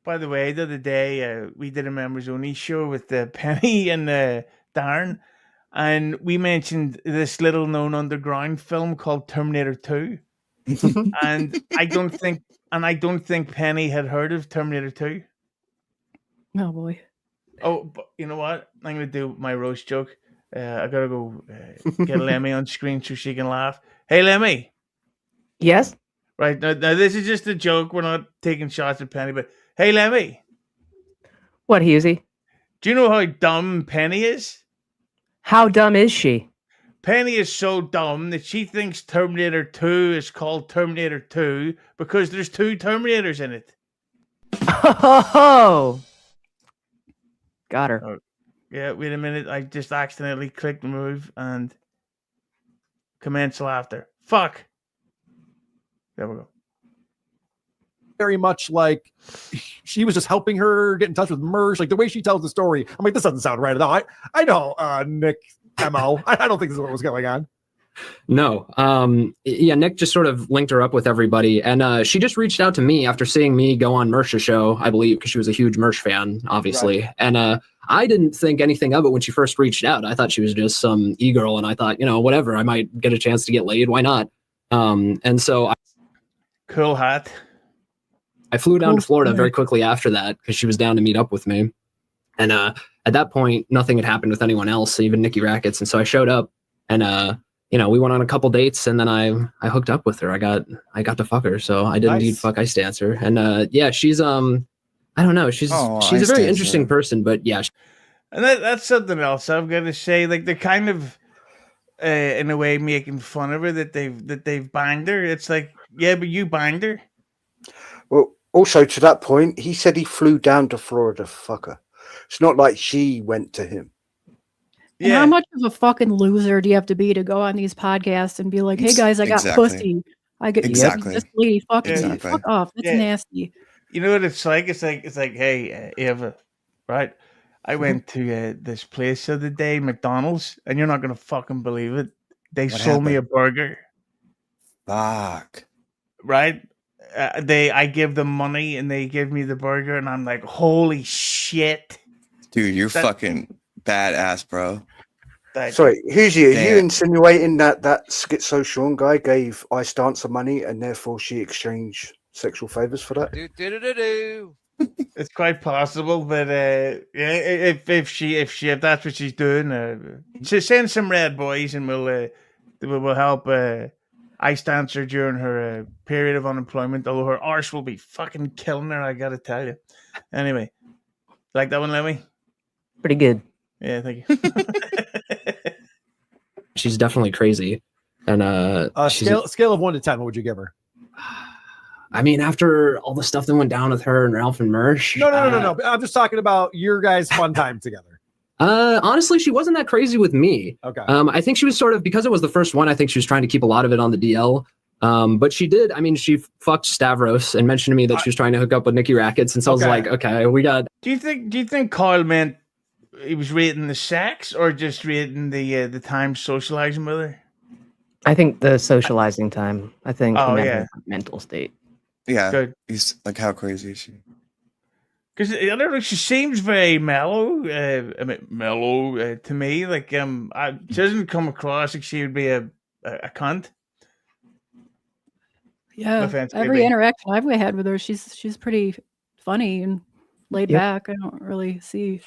By the way, the other day we did a members only show with Penny and Darren, and we mentioned this little known underground film called Terminator 2. and I don't think Penny had heard of Terminator 2. oh boy. Oh, but you know what? I'm gonna do my roast joke. I gotta go get Lemmi on screen so she can laugh. Hey, Lemmi. Yes. Right now, this is just a joke. We're not taking shots at Penny, but hey, Lemmi. What, Husey? Do you know how dumb Penny is? How dumb is she? Penny is so dumb that she thinks Terminator 2 is called Terminator 2 because there's 2 Terminators in it. Oh, got her. Oh, yeah, wait a minute. I just accidentally clicked move and commence laughter. Fuck. There we go. Very much like she was just helping her get in touch with Mersh. Like the way she tells the story, I'm like, this doesn't sound right at all. I know Nick MO. I don't think this is what was going on. No. Yeah, Nick just sort of linked her up with everybody. And she just reached out to me after seeing me go on Mersh's show, I believe, because she was a huge Mersh fan, obviously. Right. And I didn't think anything of it when she first reached out. I thought she was just some e-girl, and I thought, whatever, I might get a chance to get laid. Why not? And so cool hat. I flew down to Florida very quickly after that because she was down to meet up with me. And at that point, nothing had happened with anyone else, even Nikki Rackets. And so I showed up and we went on a couple dates, and then I hooked up with her. I got to fuck her, so I did indeed fuck Ice Dancer. And yeah, she's I don't know, she's a very interesting person, but yeah. And that's something else I've got to say. Like, they're kind of in a way making fun of her that they've banged her. It's like, yeah, but you banged her. Well, also to that point, he said he flew down to Florida to fuck her. It's not like she went to him. And how much of a fucking loser do you have to be to go on these podcasts and be like, "Hey guys, I got pussy. I get this lady fucking me. Fuck off. That's nasty." You know what it's like? It's like, hey, Ava, right? I went to this place the other day, McDonald's, and you're not gonna fucking believe it. They sold me a burger. Fuck. Right? I give them money and they give me the burger, and I'm like, holy shit, dude, you're fucking badass, bro. Sorry, who's you? Are you insinuating that Schizo Sean guy gave Ice Dancer money and therefore she exchanged sexual favors for that? It's quite possible, but yeah, if that's what she's doing, just send some red boys and we'll help Ice Dancer during her period of unemployment. Although her arse will be fucking killing her, I gotta tell you. Anyway, like that one, Lemmi? Pretty good. Yeah, thank you. She's definitely crazy. And scale of 1 to 10, what would you give her? I mean, after all the stuff that went down with her and Ralph and Mersh. No. I'm just talking about your guys' fun time together. Honestly, she wasn't that crazy with me. Okay. I think she was sort of, because it was the first one, I think she was trying to keep a lot of it on the DL. But she did. I mean, she fucked Stavros and mentioned to me that she was trying to hook up with Nikki Rackets, and so I was like, okay, we got. Do you think Kyle meant he was rating the sex or just rating the time socializing with her? I think the socializing time. I think Oh, he meant yeah. her mental state. Yeah. Good. He's like, how crazy is she? Because I don't know, she seems very mellow. Mellow to me. Like, she doesn't come across like she would be a cunt. Yeah, No offense, every KayBee. interaction I've had with her, she's pretty funny and laid back. I don't really see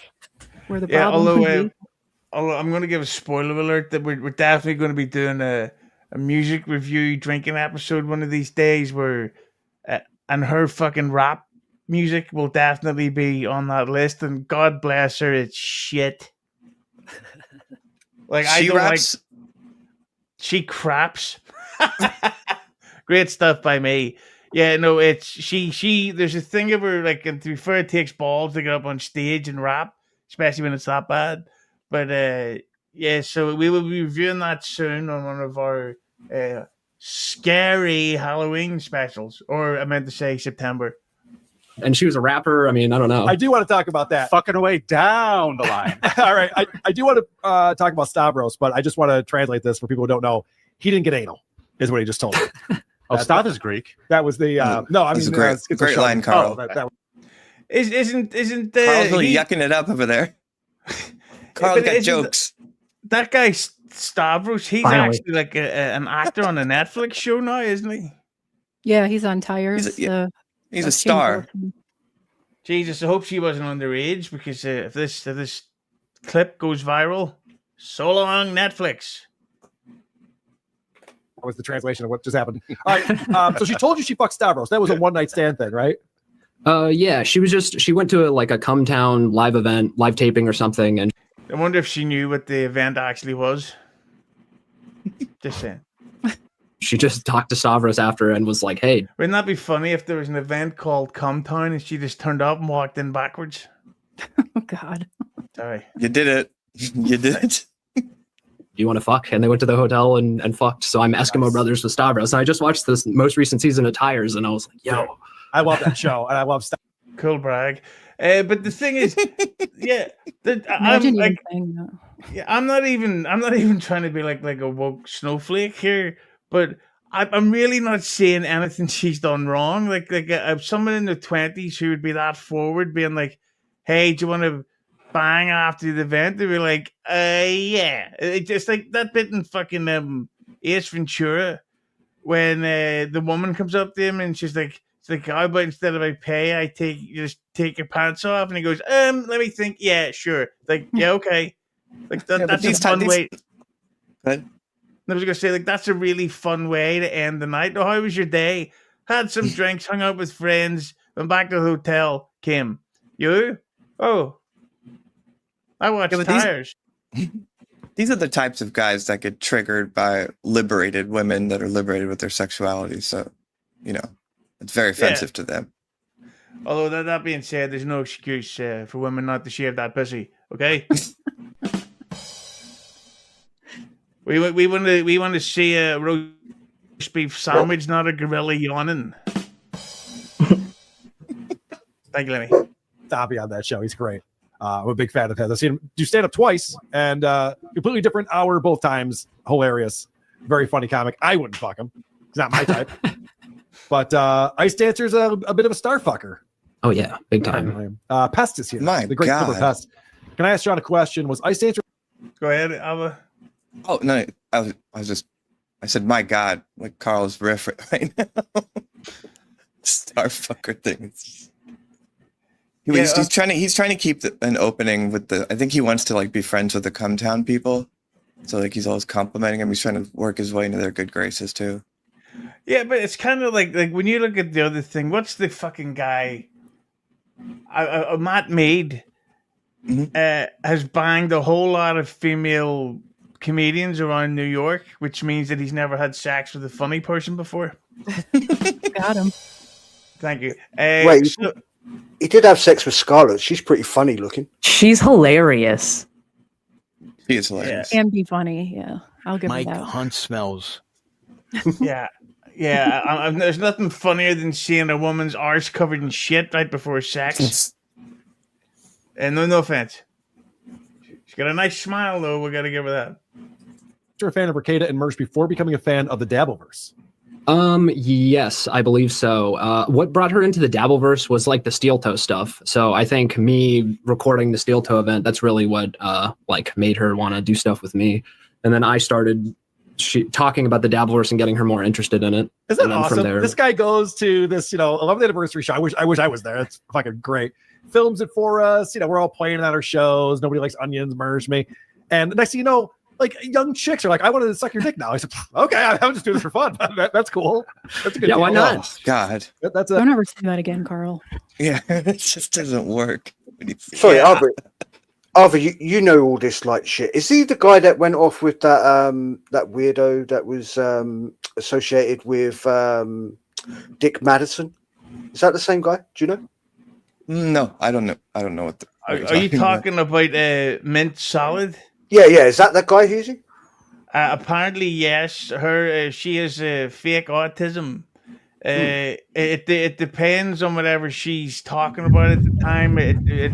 where the problem would be. Although I'm going to give a spoiler alert that we're definitely going to be doing a music review drinking episode one of these days where and her fucking rap music will definitely be on that list, and God bless her, it's shit. Like, She raps? She craps. Great stuff by me. Yeah, no, it's she there's a thing of her, like, and to be fair, it takes balls to get up on stage and rap, especially when it's that bad. But yeah, so we will be reviewing that soon on one of our scary Halloween specials, or I meant to say September. And she was a rapper. I mean, I don't know. I do want to talk about that. Fucking away down the line. All right. I do want to talk about Stavros, but I just want to translate this for people who don't know. He didn't get anal, is what he just told me. Stav is Greek. That was the no. I That's mean, a great line, Carl. Isn't Carl's really yucking it up over there. Carl's got jokes. That guy Stavros, he's Finally. actually like an actor on a Netflix show now, isn't he? Yeah, he's on Tires. He's a star. Jesus, I hope she wasn't underage, because if this clip goes viral, so long Netflix. That was the translation of what just happened. All right. So she told you she fucked Stavros. That was a one-night stand thing, right? Yeah, she went to a Come Town live event, live taping or something, and I wonder if she knew what the event actually was. Just saying. she just talked to Stavros after and was like, hey. Wouldn't that be funny if there was an event called Come Town and she just turned up and walked in backwards? Oh, God. Sorry. You did it. You did it. Do you want to fuck? And they went to the hotel and fucked. So I'm Eskimo Brothers with Stavros. And I just watched this most recent season of Tires, and I was like, yo. I love that show, and I love Stavros. Cool brag. But the thing is, yeah, I'm not even trying to be like a woke snowflake here, but I'm really not saying anything she's done wrong. Like someone in their 20s who would be that forward, being like, "Hey, do you want to bang after the event?" They'd be like, yeah." It's just like that bit in fucking Ace Ventura when the woman comes up to him and she's like. It's like, how about instead of I pay, you just take your pants off? And he goes, let me think. Yeah, sure. Like, yeah, okay. Like that's a fun way. Good. I was gonna say, like, that's a really fun way to end the night. Oh, how was your day? Had some drinks, hung out with friends, went back to the hotel. Kim, you? Oh, I watched Tires. These are the types of guys that get triggered by liberated women that are liberated with their sexuality. So, you know, it's very offensive to them. Although that being said, there's no excuse for women not to shave that pussy. Okay. we want to see a roast beef sandwich, not a gorilla yawning. Thank you, Lemmi. Dobby on that show. He's great. I'm a big fan of his. I've seen him do stand up twice and completely different hour both times. Hilarious. Very funny comic. I wouldn't fuck him. He's not my type. But Ice Dancer's a bit of a star fucker. Oh, yeah. Big time. Pest is here. My the great God. Pest. Can I ask John a question? Was Ice Dancer? Go ahead, Ava. Oh, no. I said, my God, like Carl's riff right now. Star fucker thing. He's trying to keep an opening with the. I think he wants to like be friends with the Cumtown people, so like he's always complimenting him. He's trying to work his way into their good graces too. Yeah, but it's kind of like when you look at the other thing. What's the fucking guy? Matt Mead has banged a whole lot of female comedians around New York, which means that he's never had sex with a funny person before. Got him. Thank you. Wait. He did have sex with Scarlett. She's pretty funny looking. She's hilarious. She is hilarious. Can be funny. Yeah, I'll give Mike it that. Hunt smells. Yeah. There's nothing funnier than seeing a woman's arse covered in shit right before sex. And no offense. She's got a nice smile, though. We got to give her that. You're a fan of Ricada and Merch before becoming a fan of the DabbleVerse. Yes, I believe so. What brought her into the DabbleVerse was like the Steel Toe stuff. So I think me recording the Steel Toe event, that's really what like made her want to do stuff with me. And then I started talking about the DabbleVerse and getting her more interested in it. Isn't that awesome? This guy goes to this, 11th anniversary show. I wish I was there. That's fucking great. Films it for us. We're all playing at our shows. Nobody likes onions, merge me. And next thing you know, like young chicks are like, I want to suck your dick now. I said, okay, I'm just doing this for fun. That's cool. That's a good deal. Why not? Oh, God. Don't ever say that again, Carl. Yeah, it just doesn't work. Sorry, Ava, you know all this like shit. Is he the guy that went off with that weirdo that was associated with Dick Madison? Is that the same guy? Do you know? No, I don't know. I don't know what. Are you talking about Mint Solid? Yeah. Is that guy, Husey? Apparently, yes. She has fake autism. It depends on whatever she's talking about at the time. It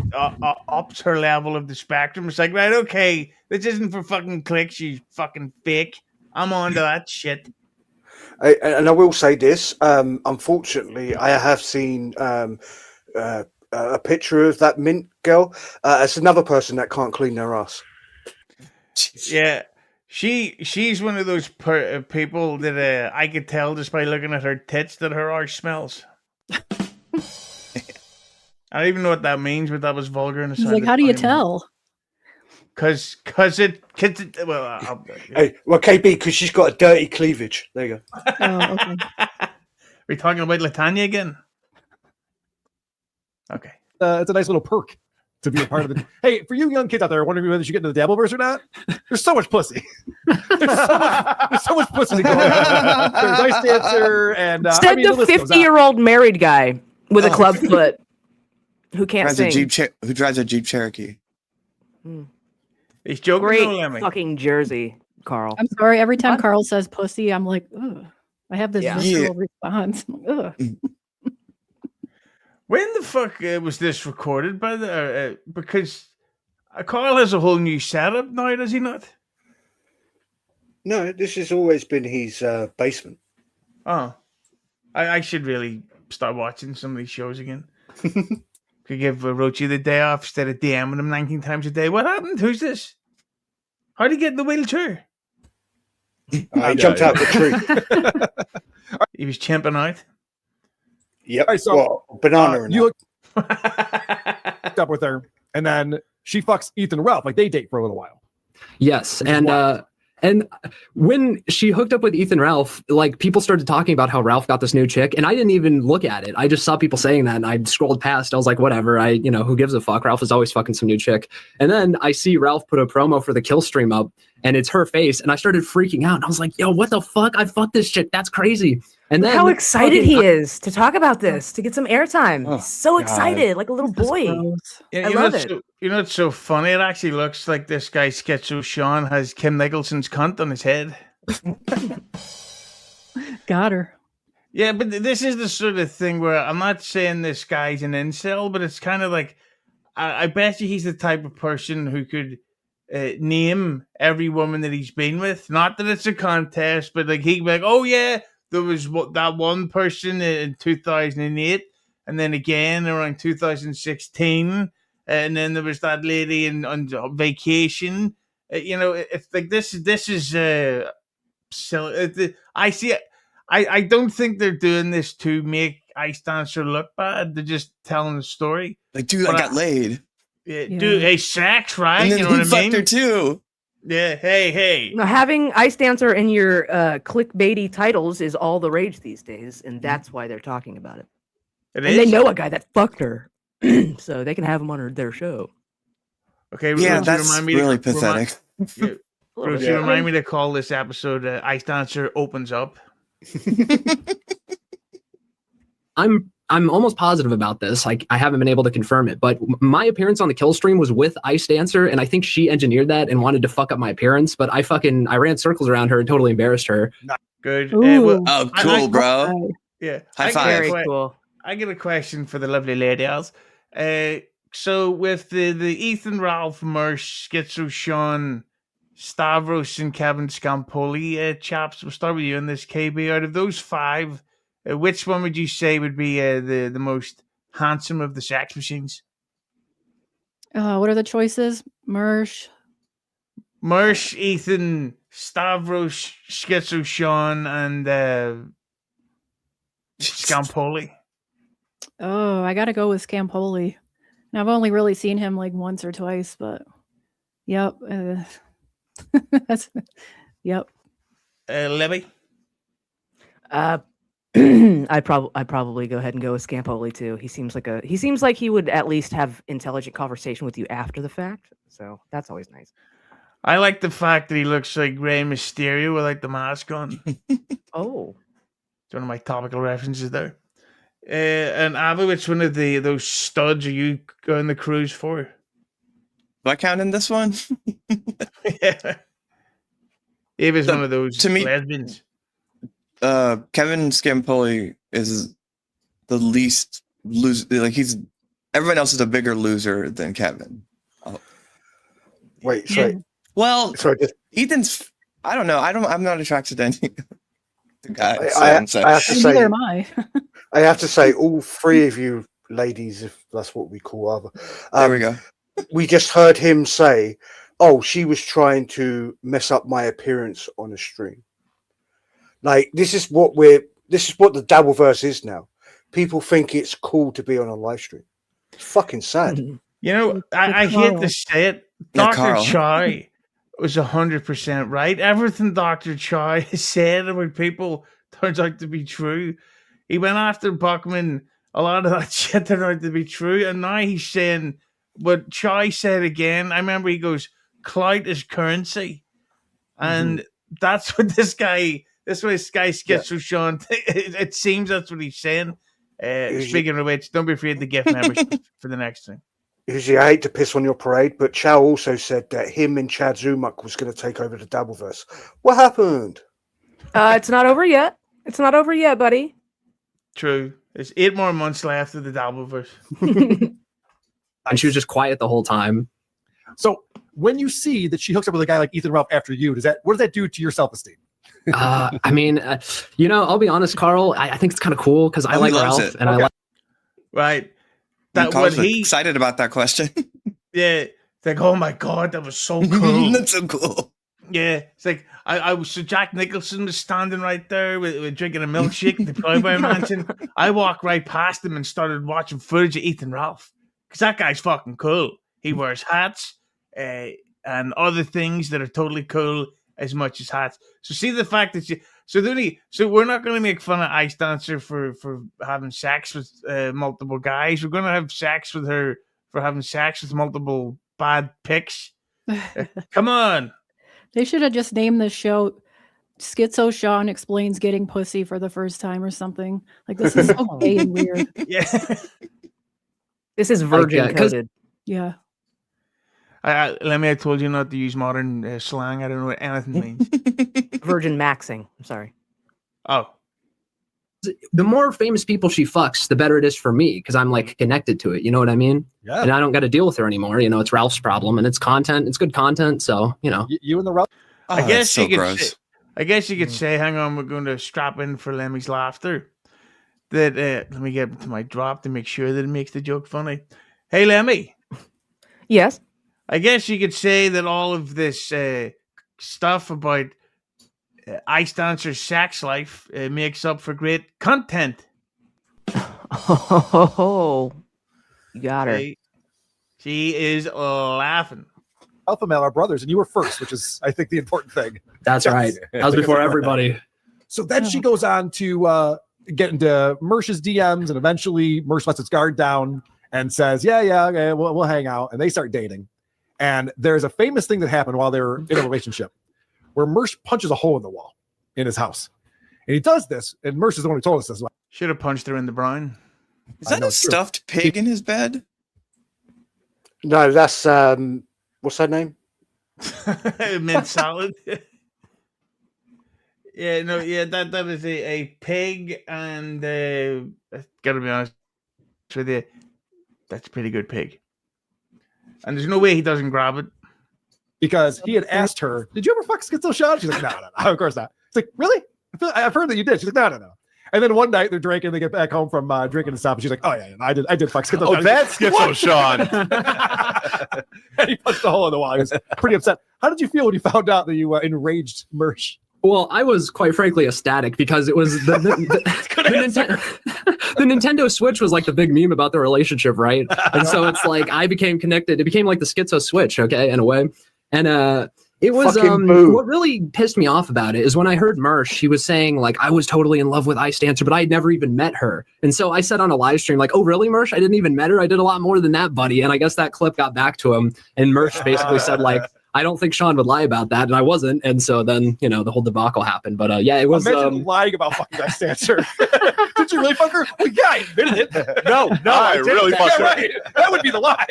ups her level of the spectrum. It's like, right, okay, this isn't for fucking clicks. She's fucking fake. I'm on to that shit. And I will say this. Unfortunately, I have seen a picture of that Mint girl. It's another person that can't clean their ass. Yeah, she's one of those people that I could tell just by looking at her tits that her arse smells. I don't even know what that means, but that was vulgar. And He's like, how do you tell? Because it well, KayBee, because she's got a dirty cleavage. There you go. Oh, okay. Are we talking about Latanya again? Okay. It's a nice little perk to be a part of it. Hey, for you young kids out there wondering whether you get into the DabbleVerse or not, there's so much pussy. there's so much pussy to go around. There's Ice Dancer and the 50-year-old married guy with a club foot who can't sing. Who drives a Jeep Cherokee. He's joking. Great fucking Jersey, Carl. I'm sorry. Every time Carl says pussy, I'm like, ugh. I have this visceral response. Ugh. When the fuck was this recorded? Because Carl has a whole new setup now, does he not? No, this has always been his basement. Oh, I should really start watching some of these shows again. Could give Roachy the day off instead of DMing him 19 times a day. What happened? Who's this? How'd he get in the wheelchair? He jumped out the tree. He was chimping out. Yep. Right, so, banana. You up with her, and then she fucks Ethan and Ralph. Like they date for a little while. Yes, and And when she hooked up with Ethan Ralph, like people started talking about how Ralph got this new chick, and I didn't even look at it. I just saw people saying that, and I scrolled past. I was like, whatever. Who gives a fuck? Ralph is always fucking some new chick. And then I see Ralph put a promo for the kill stream up, and it's her face, and I started freaking out. And I was like, yo, what the fuck? I fucked this chick. That's crazy. And Look then how excited he is to talk about this, to get some airtime. Oh, He's so God. excited, like a little boy. Yeah, I love it. It's so funny. It actually looks like this guy Schizo Sean has Kim Nicholson's cunt on his head. Got her. Yeah, but this is the sort of thing where I'm not saying this guy's an incel, but it's kind of like I bet you he's the type of person who could name every woman that he's been with. Not that it's a contest, but like he'd be like, oh yeah, there was that one person in 2008, and then again around 2016, and then there was that lady on vacation. It's like this is silly. I see it. I don't think they're doing this to make Ice Dancer look bad. They're just telling the story. Like, dude, I got laid. Yeah, dude, hey, sex, right? And then you know he what I mean? fucked her too. Yeah, hey. Now, having Ice Dancer in your clickbaity titles is all the rage these days, and that's why they're talking about it. They know a guy that fucked her, so they can have him on their show. Okay, yeah, that's really pathetic. Bruce, you remind me to call this episode Ice Dancer Opens Up. I'm almost positive about this. Like, I haven't been able to confirm it, but my appearance on the kill stream was with Ice Dancer, and I think she engineered that and wanted to fuck up my appearance, but I ran circles around her and totally embarrassed her. Good. Oh, cool, bro. Yeah. High five. Very cool. I get a question for the lovely ladies. So with the Ethan Ralph, Mersh, Schizo Sean, Stavros, and Kevin Scampoli chaps, we'll start with you in this, KayBee. Out of those five, which one would you say would be the most handsome of the sex machines? What are the choices? Mersh, Ethan, Stavros, Schizo Sean, and Scampoli. Oh, I gotta go with Scampoli. Now, I've only really seen him like once or twice, but yep. Yep. Lemmi? I'd probably go ahead and go with Scampoli too. He seems like he would at least have intelligent conversation with you after the fact. So that's always nice. I like the fact that he looks like Rey Mysterio with like the mask on. Oh, it's one of my topical references there. And Ava, which one of those studs are you going the cruise for? Do I count in this one? Yeah. Ava's one of those lesbians. Kevin Scampoli is the least loser. Like, everyone else is a bigger loser than Kevin. Wait, sorry. Well, Ethan's. I don't know. I'm not attracted to any guys. I have to say, neither am I. I have to say, all three of you ladies, if that's what we call Ava, there we go. We just heard him say, "Oh, she was trying to mess up my appearance on a stream." Like, this is what the DabbleVerse is now. People think it's cool to be on a live stream. It's fucking sad. You know, I hate to say it. Dr. Chai was 100% right. Everything Dr. Chai said about people turns out to be true. He went after Buckman. A lot of that shit turned out to be true. And now he's saying what Chai said again. I remember he goes, clout is currency. And that's what this guy Schizo Sean, it seems that's what he's saying. Speaking of which, don't be afraid to gift members for the next thing. Usually, I hate to piss on your parade, but Chow also said that him and Chad Zumuk was going to take over the DabbleVerse. What happened? It's not over yet. It's not over yet, buddy. True. There's 8 more months left of the DabbleVerse. And she was just quiet the whole time. So when you see that she hooks up with a guy like Ethan Ralph after you, what does that do to your self-esteem? I mean, I'll be honest, Carl. I think it's kind of cool because I like Ralph, and I like. Right. That was excited about that question. Yeah, it's like, oh my god, that was so cool. That's so cool. Yeah, it's like I was so Jack Nicholson was standing right there with drinking a milkshake at the Playboy Mansion. I walked right past him and started watching footage of Ethan Ralph because that guy's fucking cool. He wears hats and other things that are totally cool. as much as hats. So see the fact that so we're not going to make fun of Ice Dancer for having sex with multiple guys. We're going to have sex with her for having sex with multiple bad pics. Come on. They should have just named this show Schizo Sean Explains Getting Pussy for the First Time or something. Like, this is so gay and weird. Yeah. This is virgin coded. Yeah. Lemmi, I told you not to use modern slang. I don't know what anything means. Virgin maxing. I'm sorry. Oh. The more famous people she fucks, the better it is for me because I'm like connected to it. You know what I mean? Yeah. And I don't got to deal with her anymore. You know, it's Ralph's problem and it's content. It's good content. So, you know. You and the Ralph. I guess you could say, I guess you could say, hang on, we're going to strap in for Lemmy's laughter. That let me get to my drop to make sure that it makes the joke funny. Hey, Lemmi. Yes. I guess you could say that all of this stuff about Ice Dancer's sex life makes up for great content. Oh, you got her. She is laughing. Alpha male are brothers, and you were first, which is, I think, the important thing. That's right. That was before everybody. So then she goes on to get into Mersh's DMs, and eventually Mersh lets its guard down and says, yeah, okay, we'll hang out. And they start dating. And there's a famous thing that happened while they were in a relationship where Mersh punches a hole in the wall in his house. And he does this, and Mersh is the one who told us this. Should have punched her in the brown. Is that a stuffed pig in his bed? No, that's what's her name? Mint salad. Yeah, no, yeah, that is a pig, and gotta be honest with you, that's a pretty good pig. And there's no way he doesn't grab it. Because he had asked her, did you ever fuck Schizo Sean? She's like, no, of course not. It's like, really? I've heard that you did. She's like, no. And then one night they're drinking, they get back home from drinking and stuff, and she's like, oh yeah, I did fuck Schizo Sean. Oh, that's Schizo Sean. And he punched a hole in the wall. He was pretty upset. How did you feel when you found out that you enraged Mersh? Well, I was quite frankly ecstatic because it was the Nintendo Switch was like the big meme about the relationship, right? And so it's like I became connected. It became like the Schizo Switch, okay, in a way. And it was what really pissed me off about it is when I heard Mersh, he was saying like I was totally in love with Ice Dancer, but I had never even met her. And so I said on a live stream like, "Oh, really, Mersh? I didn't even met her. I did a lot more than that, buddy." And I guess that clip got back to him, and Mersh basically said like, I don't think Sean would lie about that, and I wasn't. And so then, you know, the whole debacle happened. But yeah, it was imagine lying about fucking Ice Dancer. Did you really fuck her? Well, yeah, I admitted it. No, I really fucked her. Right. That would be the lie.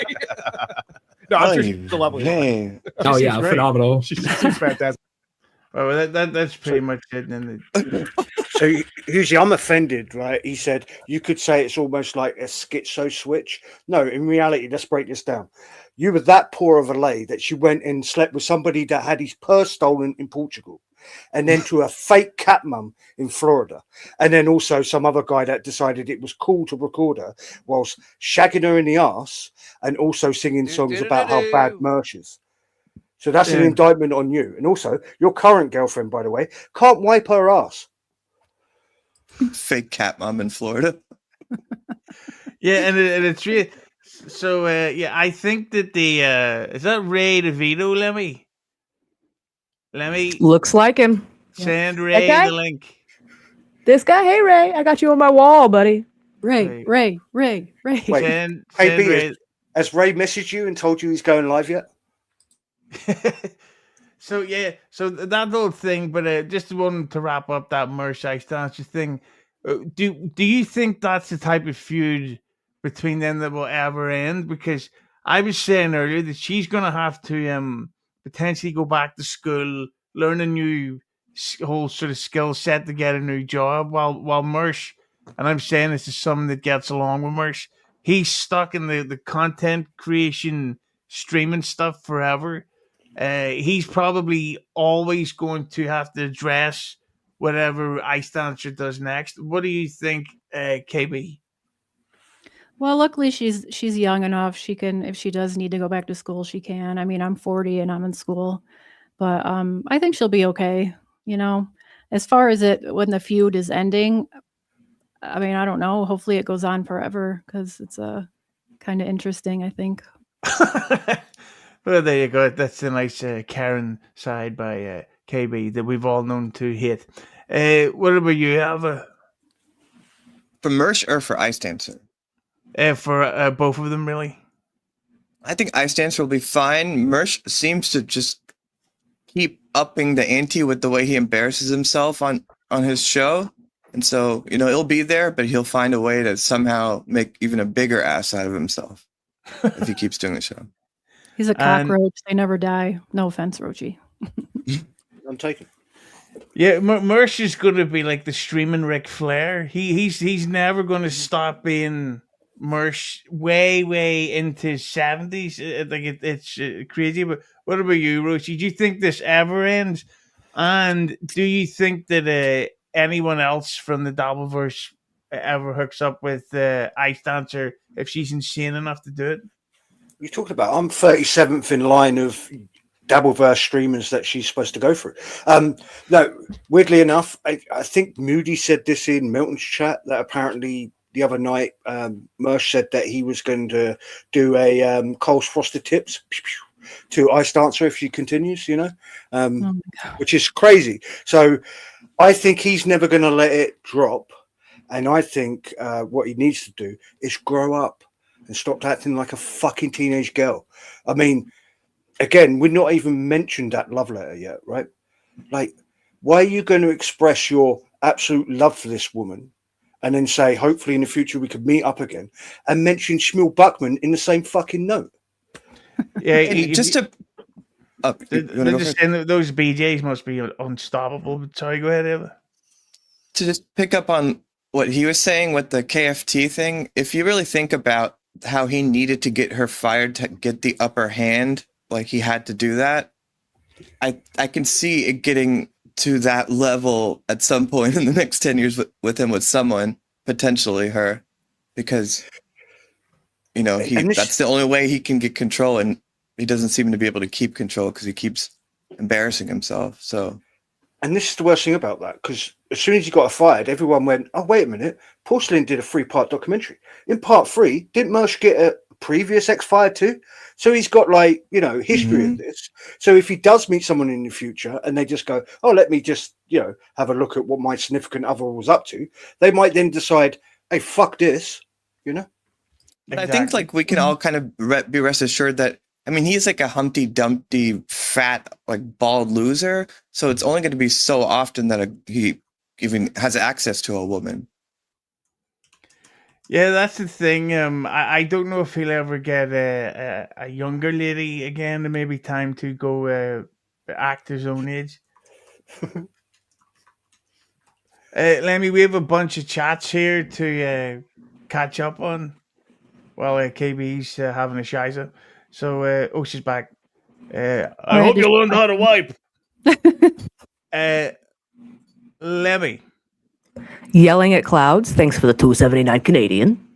No, I'm sure she's a lovely woman. Oh yeah, great. phenomenal. She's fantastic. Well, that's pretty much it. So usually I'm offended, right? He said you could say it's almost like a schizo switch. No, in reality, let's break this down. You were that poor of a lay that she went and slept with somebody that had his purse stolen in Portugal, and then to a fake cat mum in Florida, and then also some other guy that decided it was cool to record her whilst shagging her in the arse and also singing songs about how bad Mersh is. So that's an indictment on you. And also, your current girlfriend, by the way, can't wipe her ass. Fake cat mom in Florida. Yeah, and it's really... So, yeah, I think that the... is that Ray DeVito, Lemmi? Lemmi? Looks like him. Send Ray Okay. the link. This guy, hey, Ray, I got you on my wall, buddy. Ray. Wait, Send KayBee, Ray... has Ray messaged you and told you he's going live yet? So yeah, so that whole thing, but just wanted to wrap up that Mersh Ice Dancer thing. Do you think that's the type of feud between them that will ever end? Because I was saying earlier that she's gonna have to potentially go back to school, learn a new whole sort of skill set to get a new job, while Mersh, and I'm saying this is someone that gets along with Mersh, he's stuck in the content creation streaming stuff forever. He's probably always going to have to address whatever Ice Dancer does next. What do you think, KayBee? Well, luckily she's young enough. She can, if she does need to go back to school, she can. I mean, I'm 40 and I'm in school, but I think she'll be okay. You know, as far as it when the feud is ending, I mean, I don't know. Hopefully it goes on forever because it's kind of interesting, I think. Well, there you go. That's a nice Karen side by KayBee that we've all known to hate. What about you, Ava? For Mersh or for Ice Dancer? For both of them, really. I think Ice Dancer will be fine. Mersh seems to just keep upping the ante with the way he embarrasses himself on his show. And so, it'll be there, but he'll find a way to somehow make even a bigger ass out of himself if he keeps doing the show. He's a cockroach. They never die. No offense, Roachy. I'm taking. Yeah, Mersh is going to be like the streaming Ric Flair. He's never going to stop being Mersh way into his 70s. It's crazy. But what about you, Roachy? Do you think this ever ends? And do you think that anyone else from the DabbleVerse ever hooks up with Ice Dancer if she's insane enough to do it? You talked about I'm 37th in line of DabbleVerse streamers that she's supposed to go through. No, weirdly enough, I think Moody said this in Milton's chat that apparently the other night Mersh said that he was going to do a Cole's Frosted Tips to Ice Dancer if she continues, which is crazy. So I think he's never going to let it drop. And I think what he needs to do is grow up and stop acting like a fucking teenage girl. I mean, again, we're not even mentioned that love letter yet, right? Like, why are you going to express your absolute love for this woman and then say, hopefully in the future we could meet up again, and mention Shmuel Buckman in the same fucking note? Yeah, just to... those BJs must be unstoppable. But sorry, go ahead, Ava. To just pick up on what he was saying with the KFT thing, if you really think about how he needed to get her fired to get the upper hand, like he had to do that, I can see it getting to that level at some point in the next 10 years with him, with someone, potentially her, because that's the only way he can get control, and he doesn't seem to be able to keep control because he keeps embarrassing himself. So, and this is the worst thing about that, because as soon as he got fired, everyone went, oh, wait a minute, Porcelain did a 3-part documentary. In part 3, didn't Mersh get a previous X-Fired too? So he's got history of this. So if he does meet someone in the future and they just go, oh, let me just, have a look at what my significant other was up to, they might then decide, hey, fuck this, But I think we can all kind of be rest assured that, I mean, he's like a Humpty Dumpty fat, bald loser. So it's only going to be so often that he even has access to a woman. Yeah, that's the thing. I don't know if he'll ever get a younger lady again. There may be time to go act his own age. Lemmi, we have a bunch of chats here to catch up on while KayBee's having a shiza. So, she's back. I hope you learned how to wipe. Lemmi. Yelling at clouds, thanks for the 279 Canadian.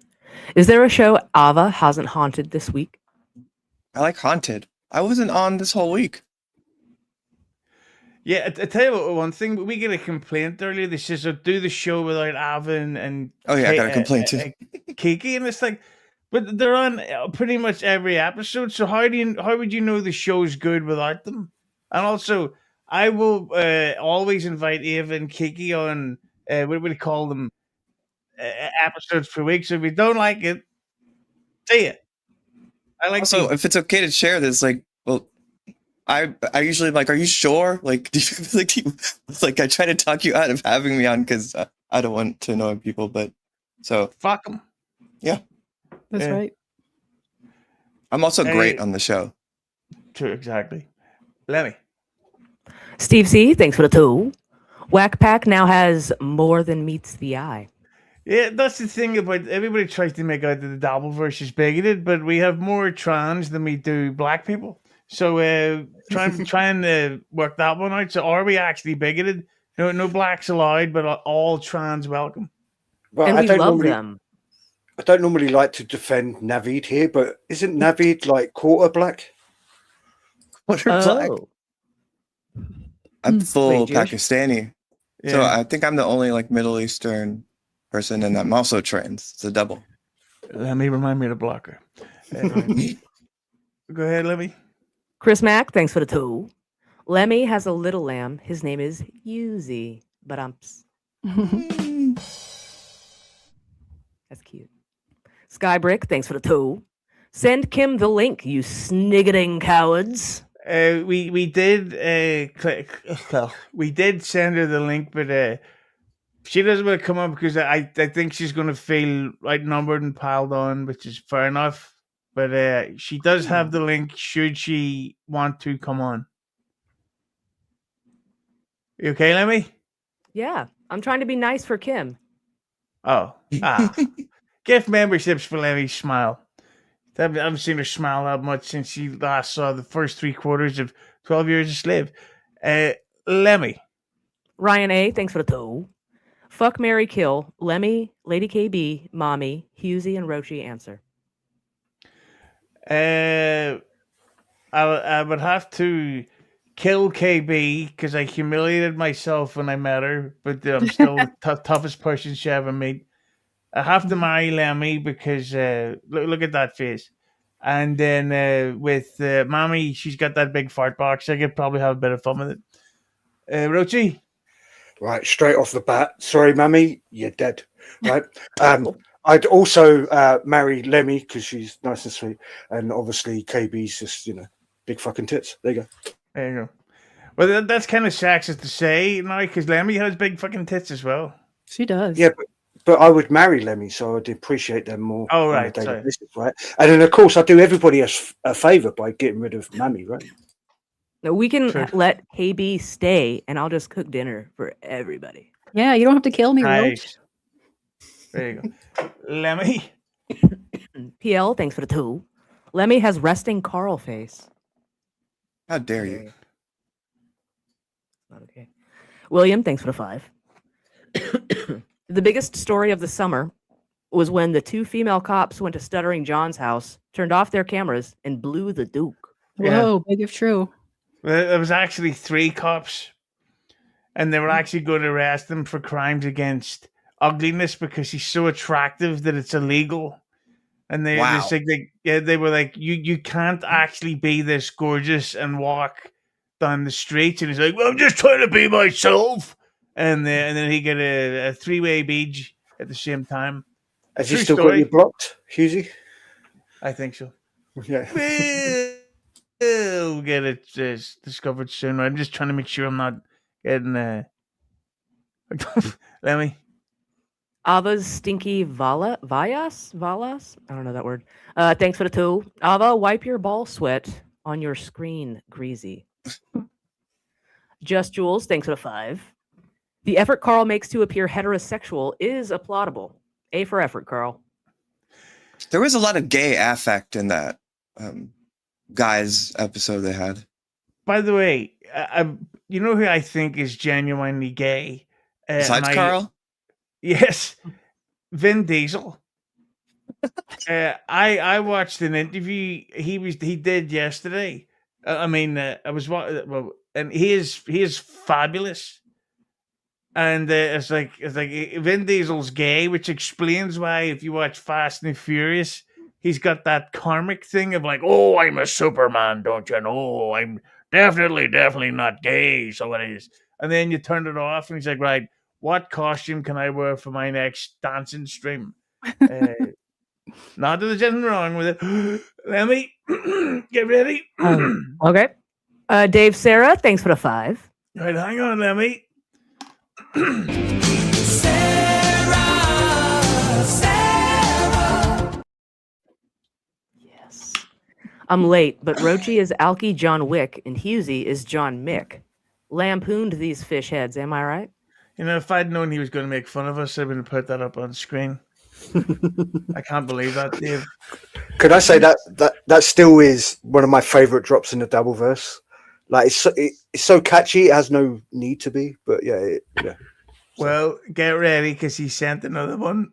Is there a show Ava hasn't haunted this week? I like Haunted. I wasn't on this whole week. Yeah, I tell you what, one thing, we get a complaint earlier that says, do the show without Ava and oh yeah, I got a complaint too. Kiki, and it's like, but they're on pretty much every episode, so how would you know the show's good without them? And also, I will always invite Ava and Kiki on, what do we call them, episodes per week, so if you don't like it, say it. I like also, if it's okay to share this, I usually are you sure? Do you I try to talk you out of having me on because I don't want to annoy people, but so fuck them. Yeah, that's right. I'm also great on the show. True, exactly. Lemmi. Steve C, thanks for the 2. Whack Pack now has more than meets the eye. Yeah, that's the thing about everybody tries to make out that the DabbleVerse is bigoted, but we have more trans than we do black people. So try and work that one out. So are we actually bigoted? No blacks allowed, but all trans welcome. Well, and we love them. I don't normally like to defend Naveed here, but isn't Naveed quarter black? Quarter black? I'm full Pakistani. Yeah. So I think I'm the only Middle Eastern person, and I'm also trans. It's a double. Let me remind me to block her. Go ahead, Lemmi. Chris Mack, thanks for the 2. Lemmi has a little lamb. His name is Yuzi. Badumps. That's cute. Skybrick, thanks for the toe. Send Kim the link, you sniggeting cowards. We did we did send her the link, but she doesn't want to come on because I think she's going to feel outnumbered and piled on, which is fair enough. But she does have the link should she want to come on. You okay, Lemmi? Yeah, I'm trying to be nice for Kim. Oh, gift memberships for Lemmi. Smile. I haven't seen her smile that much since she last saw the first 3 quarters of 12 Years a Slave. Lemmi. Ryan A, thanks for the toe. Fuck, marry, kill. Lemmi, Lady KayBee, Mommy, Husey, and Roachy answer. I would have to kill KayBee because I humiliated myself when I met her, but I'm still the toughest person she ever met. I have to marry Lemmi because look at that face. And then with Mommy, she's got that big fart box. I could probably have a bit of fun with it. Roachy? Right, straight off the bat. Sorry, Mammy, you're dead. Right. I'd also marry Lemmi because she's nice and sweet. And obviously, KayBee's just, big fucking tits. There you go. There you go. Well, that's kind of sexist to say, now, because Lemmi has big fucking tits as well. She does. Yeah, but I would marry Lemmi, so I'd appreciate them more. Oh, right. On a daily basis, right? And then, of course, I do everybody a favour by getting rid of Mammy, right? No, we can let KayBee stay, and I'll just cook dinner for everybody. Yeah, you don't have to kill me, Roach. There you go. Lemmi. PL, thanks for the 2. Lemmi has resting Carl face. How dare you? Not okay. William, thanks for the 5. The biggest story of the summer was when the 2 female cops went to Stuttering John's house, turned off their cameras, and blew the Duke. Whoa, big if true. There was actually 3 cops, and they were actually going to arrest him for crimes against ugliness because he's so attractive that it's illegal. And they were like, you can't actually be this gorgeous and walk down the streets. And he's like, well, I'm just trying to be myself. And then he get a 3-way beach at the same time. Has he still got you blocked, Husey? I think so. Yeah. We'll get it discovered soon. I'm just trying to make sure I'm not getting Lemmi. Ava's stinky Valas? I don't know that word. Thanks for the 2. Ava, wipe your ball sweat on your screen, greasy. Just Jules, thanks for the 5. The effort Carl makes to appear heterosexual is applaudable. A for effort, Carl. There was a lot of gay affect in that guys episode they had. By the way, you know who I think is genuinely gay? Besides Carl? Yes, Vin Diesel. I watched an interview he did yesterday. I was and he is fabulous. And it's like Vin Diesel's gay, which explains why if you watch Fast and Furious, he's got that karmic thing of like, oh, I'm a Superman, don't you know? I'm definitely not gay, so it is. And then you turn it off, and he's like, right, what costume can I wear for my next dancing stream? Not that there's anything wrong with it. Lemmi, get ready. Okay. Dave, Sarah, thanks for the 5. Right, hang on, Lemmi. Sarah. Yes. I'm late, but Roachy is Alky John Wick, and Husey is John Mick. Lampooned these fish heads, am I right? You know, if I'd known he was going to make fun of us, I would have put that up on screen. I can't believe that, Dave. Could I say that still is one of my favorite drops in the DabbleVerse? Like it's so catchy, it has no need to be, but yeah. Well, get ready because he sent another one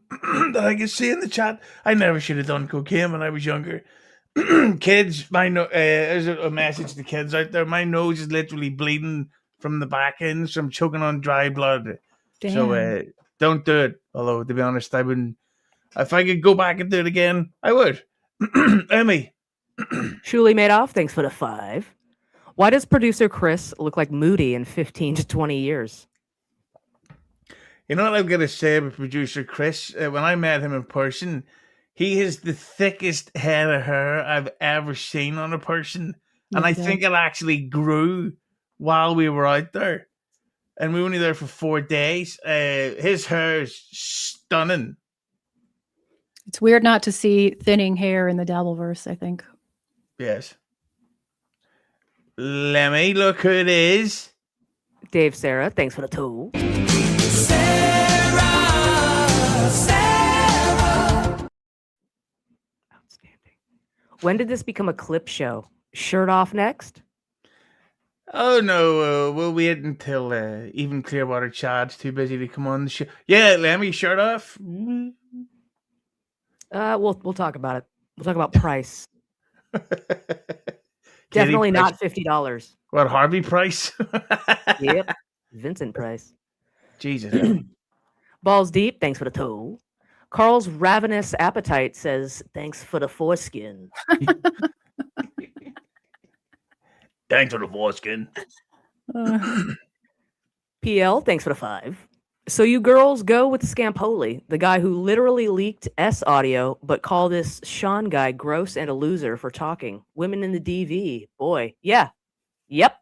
that I can see in the chat. I never should have done cocaine when I was younger. Kids, there's a message to kids out there. My nose is literally bleeding from the back end, so I'm choking on dry blood. Damn. So don't do it. Although, to be honest, I wouldn't. If I could go back and do it again, I would. Lemmi. Shuli Madoff, thanks for the 5. Why does producer Chris look like Moody in 15 to 20 years? You know what I'm going to say about producer Chris? When I met him in person, he has the thickest head of hair I've ever seen on a person. And I think it actually grew while we were out there. And we were only there for 4 days. His hair is stunning. It's weird not to see thinning hair in the DabbleVerse, I think. Yes. Lemmi, look who it is. Dave Sarah, thanks for the tool. Outstanding. When did this become a clip show? Shirt off next? Oh no, we'll wait until even Clearwater Chad's too busy to come on the show. Yeah, Lemmi, shirt off. We'll talk about it. We'll talk about price. Definitely not $50. What, Harvey Price? Yep, Vincent Price. Jesus. Balls deep. Thanks for the toe. Carl's ravenous appetite says, "Thanks for the foreskin." Thanks for the foreskin. PL, thanks for the 5. So you girls go with Scampoli, the guy who literally leaked S audio, but called this Sean guy gross and a loser for talking. Women in the DV. Boy. Yeah. Yep.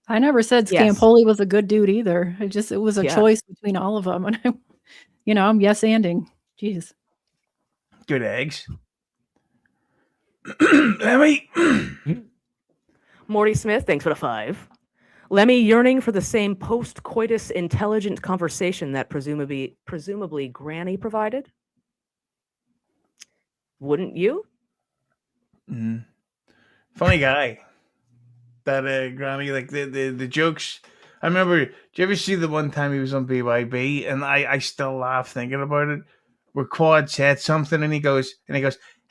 I never said Scampoli was a good dude either. It was a choice between all of them. And I'm yes-anding. Jeez. Good eggs. Lemmi. Morty Smith, thanks for the 5. Lemmi yearning for the same post-coitus intelligent conversation that presumably Granny provided. Wouldn't you? Funny guy. That Granny, like the jokes. I remember. Did you ever see the one time he was on BYB, and I still laugh thinking about it. Where Quad said something, and he goes,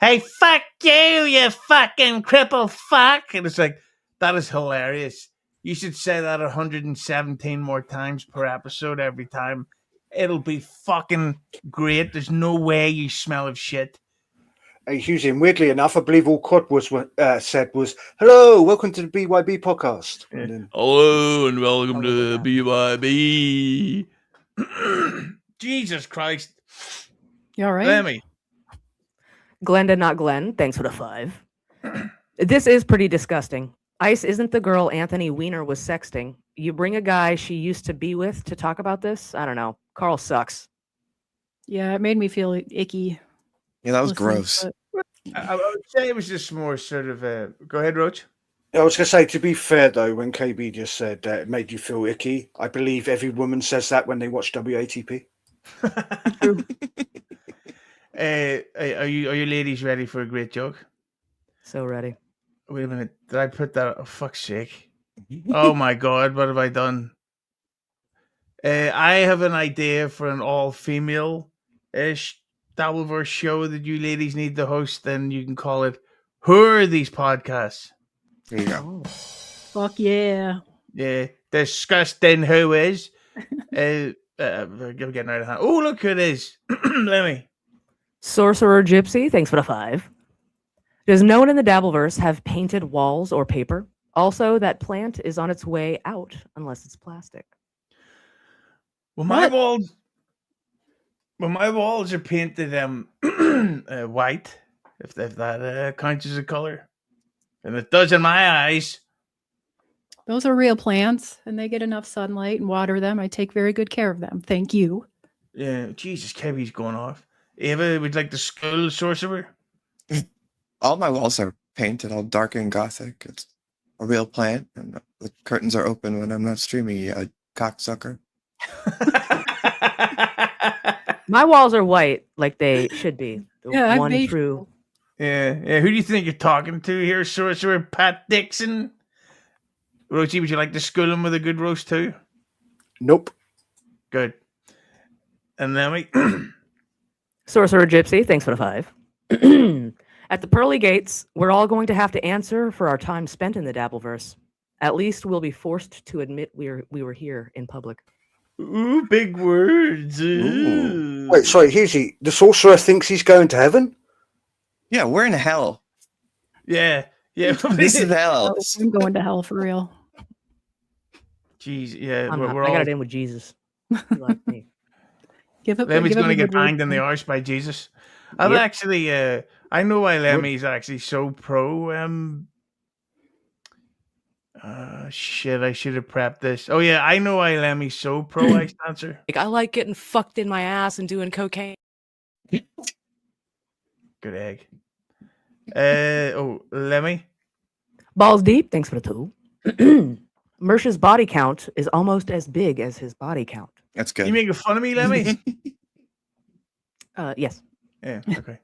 "Hey, fuck you, you fucking cripple fuck!" And it's like, that is hilarious. You should say that 117 more times per episode every time. It'll be fucking great. There's no way you smell of shit. Hey, Hussein, weirdly enough, I believe all Quad said was, "Hello, welcome to the BYB podcast." Yeah. And then, hello, and welcome to the BYB. Jesus Christ. You all right? Lemmi. Glenda, not Glenn, thanks for the 5. This is pretty disgusting. Ice isn't the girl Anthony Weiner was sexting. You bring a guy she used to be with to talk about this? I don't know. Carl sucks. Yeah, it made me feel icky. Yeah, that was gross. I would say it was just more sort of a... Go ahead, Roach. I was going to say, to be fair, though, when KayBee just said that it made you feel icky, I believe every woman says that when they watch WATP. True. Are you ladies ready for a great joke? So ready. Wait a minute. Did I put that? Oh, fuck's sake. Oh my God. What have I done? I have an idea for an all-female-ish DabbleVerse show that you ladies need to host. Then you can call it Who Are These Podcasts? There you go. Fuck yeah. Yeah. Disgusting who is. You're getting out of hand. Oh, look who it is. Lemmi. Sorcerer Gypsy, thanks for the 5. Does no one in the DabbleVerse have painted walls or paper? Also, that plant is on its way out unless it's plastic. Well, my walls are painted white, if that counts as a color, and it does in my eyes. Those are real plants, and they get enough sunlight and water them. I take very good care of them. Thank you. Yeah, Jesus, KayBee's going off. Ava, would you like the skull sorcerer? All my walls are painted all dark and gothic. It's a real plant, and the curtains are open when I'm not streaming, you cocksucker. My walls are white, like they should be. Yeah, one true. Yeah. Who do you think you're talking to here, sorcerer Pat Dixon? Roachy, would you like to school him with a good roast too? Nope. Good. And then we... Sorcerer Gypsy, thanks for the 5. At the pearly gates, we're all going to have to answer for our time spent in the DabbleVerse. At least we'll be forced to admit we were here in public. Ooh, big words. Ooh. Wait, sorry, Husey, the sorcerer thinks he's going to heaven? Yeah, we're in hell. Yeah, Yeah, this is hell. I'm going to hell for real. Jeez, yeah, I'm not. we're I got all. it in with Jesus. He liked me. Lemmy's going to get word banged in the thing. arse by Jesus. I've Yep. actually, I know why Lemmy's actually so pro. Shit, I should have prepped this. Oh yeah, I know why Lemmy's so pro ice dancer. Like I like getting fucked in my ass and doing cocaine. Good egg. Lemmy. Balls deep. Thanks for the tool. Mersh's body count is almost as big as his body count. That's good. You making fun of me, Lemmy? Yes. Yeah. Okay.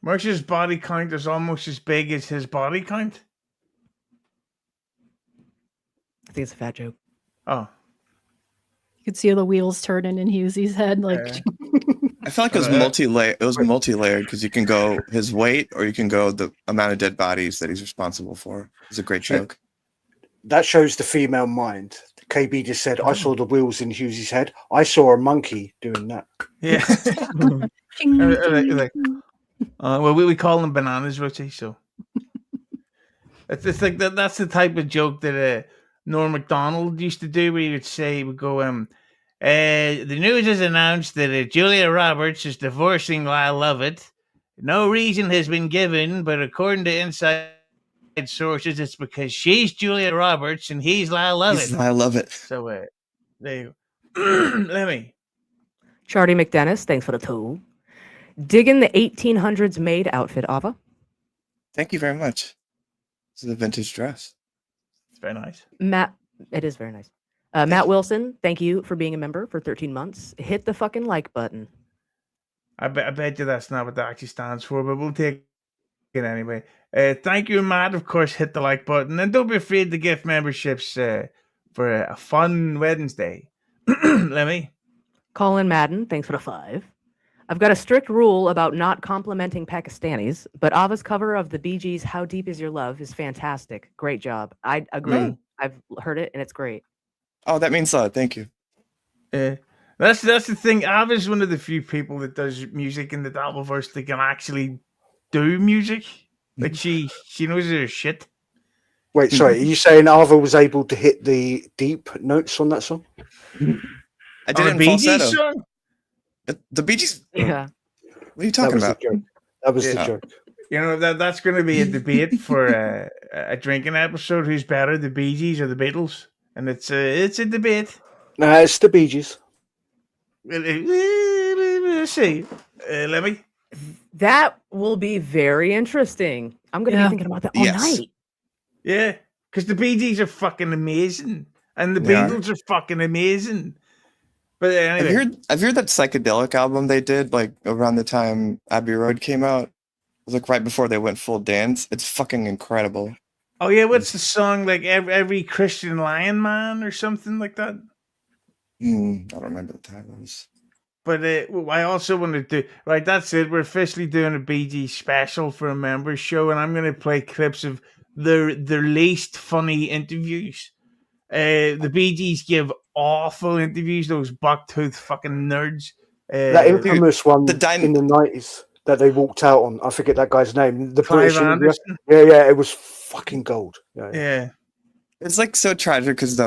Mersh's body count is almost as big as his body count. I think it's a fat joke. Oh. You could see the wheels turning in Hughesy's head. Like, I feel like it was multi-layered. It was multi-layered because you can go his weight, or you can go the amount of dead bodies that he's responsible for. It's a great joke. That shows the female mind. KayBee just said, "I saw the wheels in Hughesy's head. I saw a monkey doing that." Yeah. Well, we call them bananas, Roachy. So it's like that. That's the type of joke that Norm Macdonald used to do, where he would say, he would go, the news has announced that Julia Roberts is divorcing Lyle Lovett. No reason has been given, but according to inside sources, it's because she's Julia Roberts and he's Lyle Lovett. I love it. So there you go. Lemmy. Charlie McDennis, thanks for the tool. Digging the 1800s maid outfit, Ava. Thank you very much. This is a vintage dress. It's very nice. Matt, it is very nice. Matt Wilson, thank you for being a member for 13 months. Hit the fucking like button. I bet you that's not what that actually stands for, but we'll take it anyway. Thank you, Matt. Of course, hit the like button. And don't be afraid to gift memberships for a fun Wednesday. Lemmy. Colin Madden, thanks for the 5. I've got a strict rule about not complimenting Pakistanis, but Ava's cover of the Bee Gees' How Deep Is Your Love is fantastic. Great job. I agree. I've heard it, and it's great. Oh, that means thank you. That's the thing. Ava's one of the few people that does music in the DabbleVerse that can actually do music. Like she knows her shit. Wait, sorry, are you saying Ava was able to hit the deep notes on that song? I did it in Bee Gees falsetto. song? The Bee Gees. Yeah. What are you talking about? That was the joke. You know, that's going to be a debate for a drinking episode. Who's better, the Bee Gees or the Beatles? And it's a debate. No, it's the Bee Gees. Let's see. Lemmy? That will be very interesting. I'm going to be thinking about that all night. Yeah, because the Bee Gees are fucking amazing. And the Beatles are fucking amazing. But anyway. Have you heard that psychedelic album they did like around the time Abbey Road came out? It was like right before they went full dance. It's fucking incredible. Oh yeah, what's the song, like every Christian Lion Man or something like that? I don't remember the titles. But I also want to do right. That's it. We're officially doing a BG special for a members show, and I'm going to play clips of their least funny interviews. The Bee Gees give awful interviews. Those bucktooth fucking nerds. That infamous one in the 90s that they walked out on. I forget that guy's name. The Clive British Anderson. Yeah, it was fucking gold. Yeah. It's like so tragic because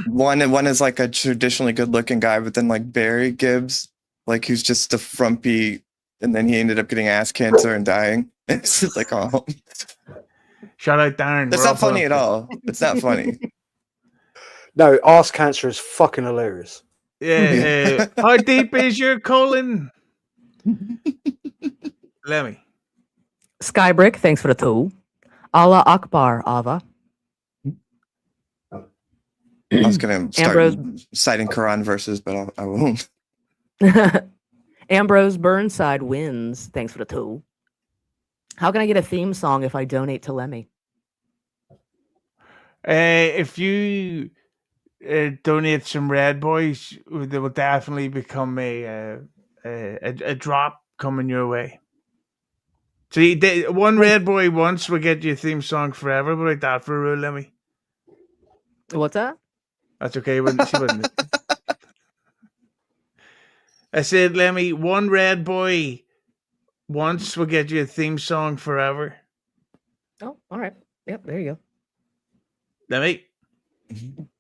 one is like a traditionally good looking guy, but then like Barry Gibbs, like who's just a frumpy, and then he ended up getting ass cancer and dying. It's just like, oh, shout out Darren. That's not funny at all. It's not funny. No, ass cancer is fucking hilarious. Yeah. How deep is your colon? Lemmy. Skybrick, thanks for the tool. Allah Akbar, Ava. I was going to start citing Quran verses, but I won't. Ambrose Burnside wins. Thanks for the tool. How can I get a theme song if I donate to Lemmy? If you donate some Red Boys, there will definitely become a drop coming your way. So one Red Boy once will get you a theme song forever, but like that for a rule, Lemmy. What's that? That's okay. She wouldn't. I said, Lemmy, one Red Boy once will get you a theme song forever. Oh, all right. Yep, there you go. Lemmi.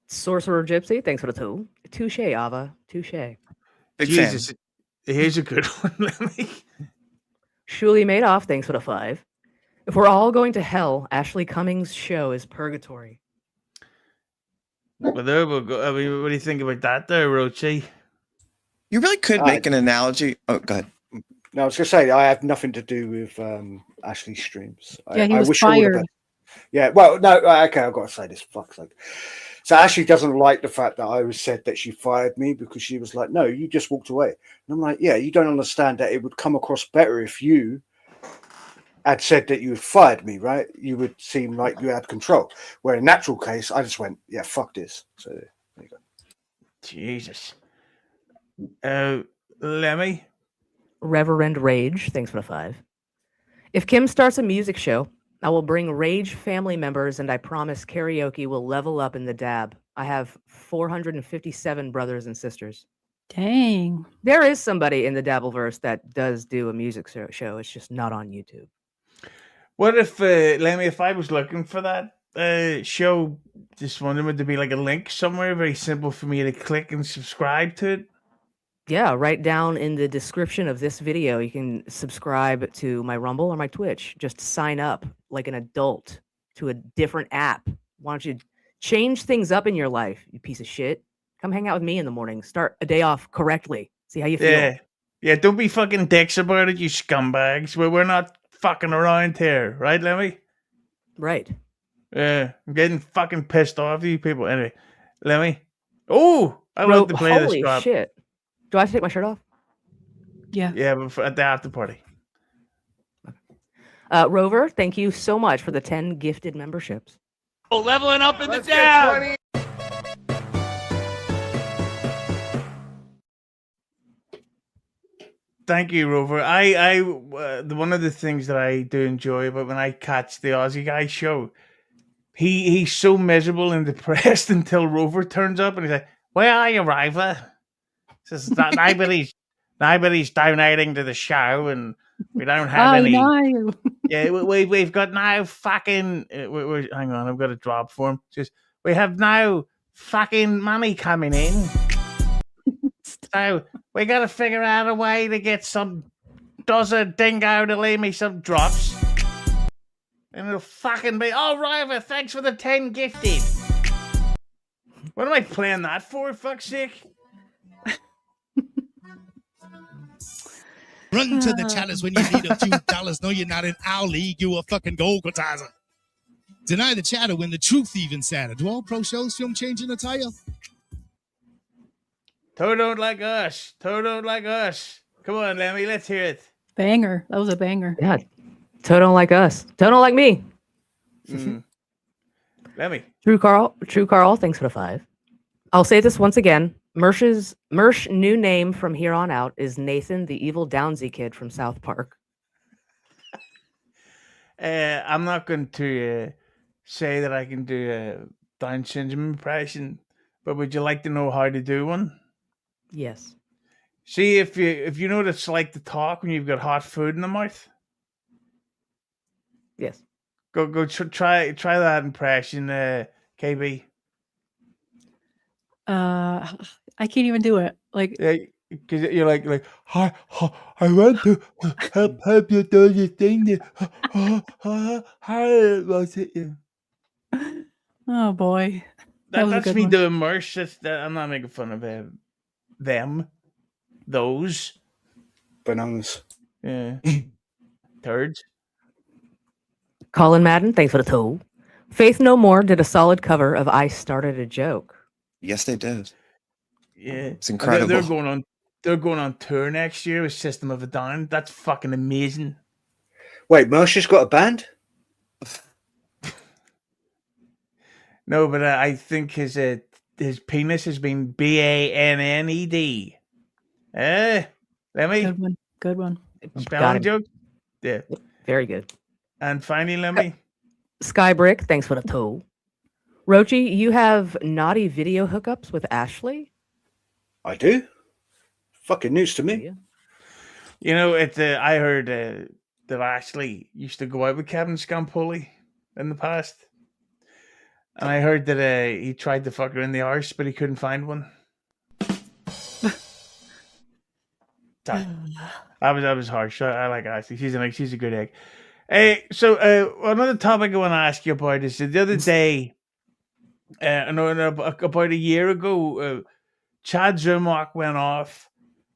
Sorcerer Gypsy, thanks for the two. Touche, Ava. Touche. Big Jesus, fan. here's a good one, Lemmi. Shuli Madoff, thanks for the 5. If we're all going to hell, Ashley Cummings' show is purgatory. Well, there we'll go. I mean, what do you think about that there, Roachy? You really could make an analogy. Oh, go ahead. No, I was going to say, I have nothing to do with Ashley's streams. Yeah, he I was wish her all the fired. best. Yeah, well, no, okay, I've got to say this. Fuck's sake. So Ashley doesn't like the fact that I said that she fired me because she was like, no, you just walked away. And I'm like, yeah, you don't understand that it would come across better if you had said that you had fired me, right? You would seem like you had control. Where in natural case, I just went, yeah, fuck this. So there you go. Jesus. Lemmi? Reverend Rage, thanks for the 5. If Kim starts a music show, I will bring Rage family members and I promise karaoke will level up in the dab. I have 457 brothers and sisters. Dang. There is somebody in the DabbleVerse that does do a music show. It's just not on YouTube. What if, Lemmi, if I was looking for that show, just wondering would there be like a link somewhere very simple for me to click and subscribe to it? Yeah, right down in the description of this video, you can subscribe to my Rumble or my Twitch. Just sign up like an adult to a different app. Why don't you change things up in your life, you piece of shit? Come hang out with me in the morning. Start a day off correctly. See how you feel. Yeah. Yeah, don't be fucking dicks about it, you scumbags. We're not fucking around here, right, Lemmi? Right. Yeah, I'm getting fucking pissed off at you people. Anyway, Lemmi. Oh, I love to play this Holy crap. shit. Do I have to take my shirt off? Yeah. Yeah, but at the after party. Rover, thank you so much for the 10 gifted memberships. Oh, leveling up in the dab. Thank you, Rover. One of the things that I do enjoy about when I catch the Aussie guy show, he's so miserable and depressed until Rover turns up and he's like, "Where are you, Rover?" Says nobody's donating to the show, and we don't have any. No. Yeah, we've got no fucking. Hang on, I've got a drop for him. Just we have no fucking money coming in, so we got to figure out a way to get some dozer dingo to leave me some drops, and it'll fucking be all right. Thanks for the 10 gifted. What am I playing that for? Fuck's sake. Run to the chalice when you need a few dollars. No, you're not in our league. You a fucking gold quantizer. Deny the chatter when the truth even sadder. Do all pro shows film changing attire? Toe don't like us. Toe don't like us. Come on, Lemmi, let's hear it. Banger. That was a banger. Yeah. Toe don't like us. Toe don't like me. Lemmi. True Carl, thanks for the 5. I'll say this once again. Mersh new name from here on out is Nathan, the evil Downsy kid from South Park. I'm not going to say that I can do a Down syndrome impression, but would you like to know how to do one? Yes. See if you know what it's like to talk when you've got hot food in the mouth. Yes. Go try that impression, KayBee. I can't even do it. Like, yeah, because you're like, I want to help you do this thing. How was it? Yeah. Oh boy, That's me doing Mersh. I'm not making fun of them, those bananas. Yeah, turds. Colin Madden, thanks for the toe. Faith No More did a solid cover of "I Started a Joke." Yes, they did. Yeah, it's incredible. They're going on tour next year with System of a Down. That's fucking amazing. Wait, Mersh's got a band? No, but I think his penis has been BANNED. Lemmi. Good one. Spelling joke. Yeah, very good. And finally, Lemmi. Skybrick, thanks for the toe. Roachy, you have naughty video hookups with Ashley? I do. Fucking news to me. Yeah. You know, I heard that Ashley used to go out with Kevin Scampoli. in the past. And I heard that he tried to fuck her in the arse, but he couldn't find one. Sorry. That was harsh. I like Ashley. She's a good egg. So another topic I want to ask you about is the other day, about a year ago, Chad Zumach went off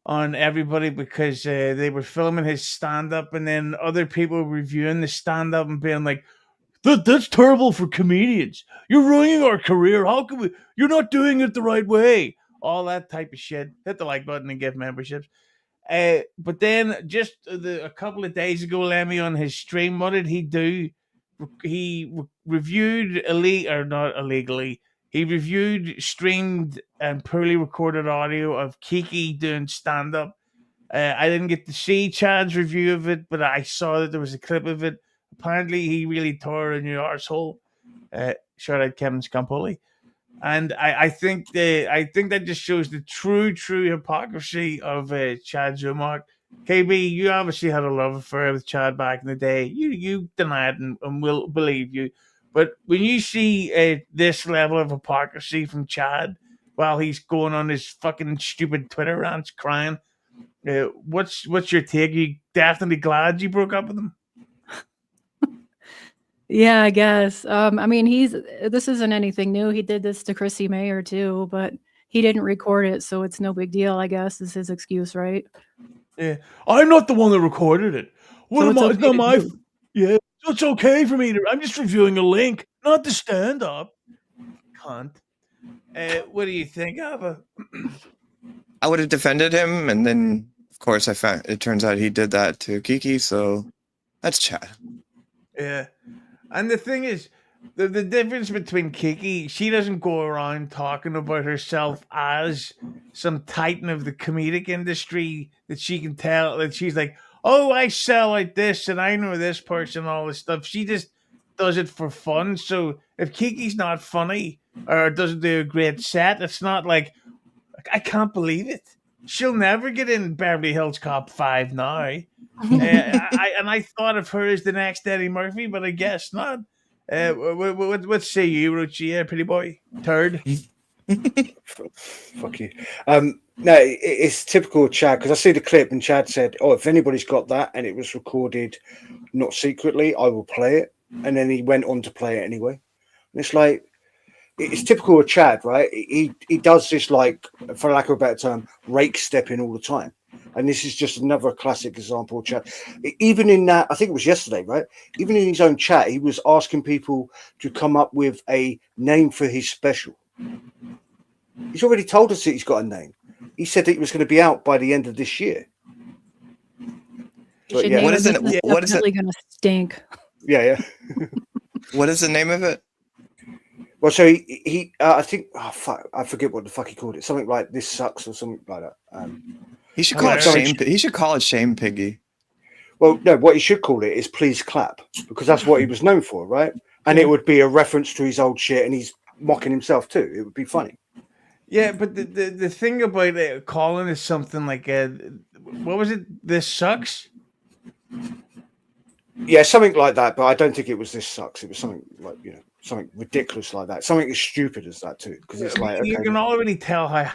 on everybody because they were filming his stand-up, and then other people reviewing the stand-up and being like, that's terrible for comedians. You're ruining our career. How can we? You're not doing it the right way. All that type of shit. Hit the like button and give memberships. But then just a couple of days ago, Lemmi on his stream, what did he do? He reviewed not illegally. He reviewed streamed and poorly recorded audio of Kiki doing stand-up. I didn't get to see Chad's review of it, but I saw that there was a clip of it. Apparently, he really tore a new arsehole. Shout out Kevin Scampoli. And I think that just shows the true hypocrisy of Chad Zumach. KayBee, you obviously had a love affair with Chad back in the day. You deny it and we'll believe you. But when you see this level of hypocrisy from Chad while he's going on his fucking stupid Twitter rants crying, what's your take? Are you definitely glad you broke up with him? Yeah, I guess. I mean, this isn't anything new. He did this to Chrissy Mayer too, but he didn't record it, so it's no big deal, I guess, is his excuse, right? Yeah. I'm not the one that recorded it. So It's not my yeah. So it's okay for me to. I'm just reviewing a link, not the stand-up. Cunt. What do you think, Ava? I would have defended him, and then of course it turns out he did that to Kiki, so that's Chad. Yeah. And the thing is, the difference between Kiki, she doesn't go around talking about herself as some titan of the comedic industry that she can tell that she's like, oh, I sell like this and I know this person, all this stuff. She just does it for fun. So if Kiki's not funny or doesn't do a great set, it's not like, I can't believe it. She'll never get in Beverly Hills Cop 5 now. I thought of her as the next Eddie Murphy, but I guess not. What say you, Roachy? Pretty boy, turd. Fuck you. No, it's typical of Chad, because I see the clip and Chad said, "Oh, if anybody's got that and it was recorded not secretly, I will play it." And then he went on to play it anyway. And it's like, it's typical of Chad, right? He does this, like, for lack of a better term, rake stepping all the time. And this is just another classic example of Chad. Even in that, I think it was yesterday, right? Even in his own chat, he was asking people to come up with a name for his special. He's already told us that he's got a name. He said that it was going to be out by the end of this year. But yeah. What is it? Definitely going to stink. Yeah. What is the name of it? Well, so he I think, oh fuck, I forget what the fuck he called it. Something like "This Sucks" or something like that. He should call it Shame. He should call it Shame Piggy. Well, no, what he should call it is "Please Clap," because that's what he was known for, right? And it would be a reference to his old shit, and he's mocking himself too. It would be funny. Yeah, but the thing about it, calling it something like what was it? "This Sucks." Yeah, something like that. But I don't think it was "This Sucks." It was something like, you know, something ridiculous like that. Something as stupid as that too, because it's like, you can already tell how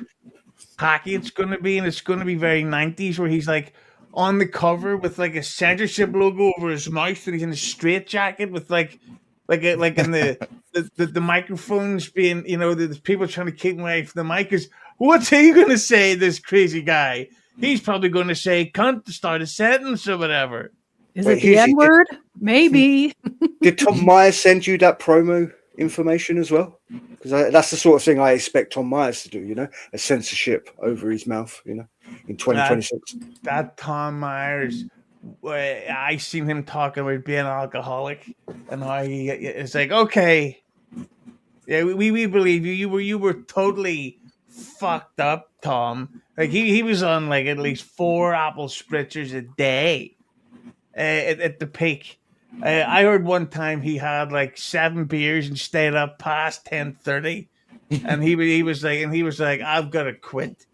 hacky it's going to be, and it's going to be very 90s, where he's like on the cover with like a censorship logo over his mouth, and he's in a straight jacket with like in the microphones being, you know, the people trying to keep him away from the mic. Because what's he going to say, this crazy guy? He's probably going to say "cunt" to start a sentence or whatever. Is it the N word? Maybe. Did Tom Myers send you that promo information as well? Because that's the sort of thing I expect Tom Myers to do, you know, a censorship over his mouth, you know, in 2026. That Tom Myers, I seen him talking about being an alcoholic and how it's like, okay, yeah, we believe you. You were totally fucked up, Tom. Like he was on like at least 4 apple spritzers a day at the peak. I heard one time he had like 7 beers and stayed up past 10:30, and he was like, I've got to quit.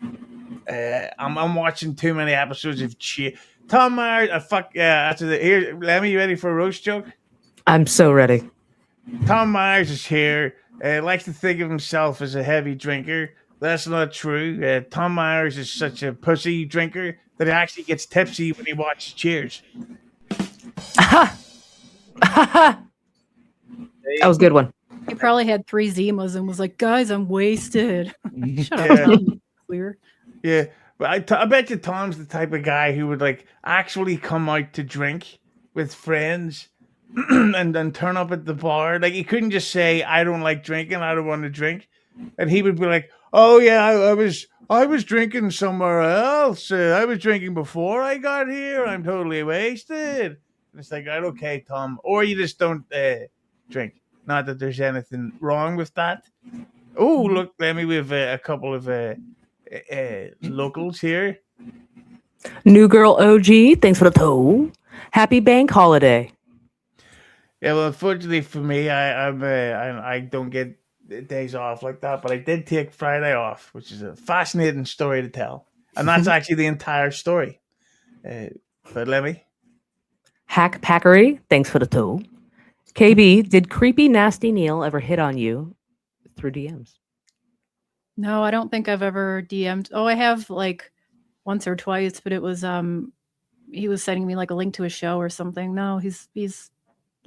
I'm watching too many episodes of Tom Myers. Here, Lemmi, you ready for a roast joke? I'm so ready. Tom Myers is here. Likes to think of himself as a heavy drinker. That's not true. Tom Myers is such a pussy drinker that he actually gets tipsy when he watches Cheers. That was a good one. He probably had 3 Zimas and was like, "Guys, I'm wasted." Shut up, Yeah. Tom. Clear. Yeah, but I bet you Tom's the type of guy who would like actually come out to drink with friends and then turn up at the bar. Like he couldn't just say, "I don't like drinking. I don't want to drink," and he would be like, "Oh yeah, I was drinking somewhere else. I was drinking before I got here. I'm totally wasted." And it's like, right, okay, Tom, or you just don't drink. Not that there's anything wrong with that. Oh, look, Lemmi, we have a couple of locals here. New Girl OG, thanks for the toe. Happy bank holiday. Yeah, well, unfortunately for me, I don't get days off like that, but I did take Friday off, which is a fascinating story to tell, and that's actually the entire story. But Lemmi, Hack Packery, thanks for the toe. KayBee, did creepy nasty Neil ever hit on you through DMs? No, I don't think I've ever DM'd. Oh, I have like once or twice, but it was he was sending me like a link to a show or something. No, he's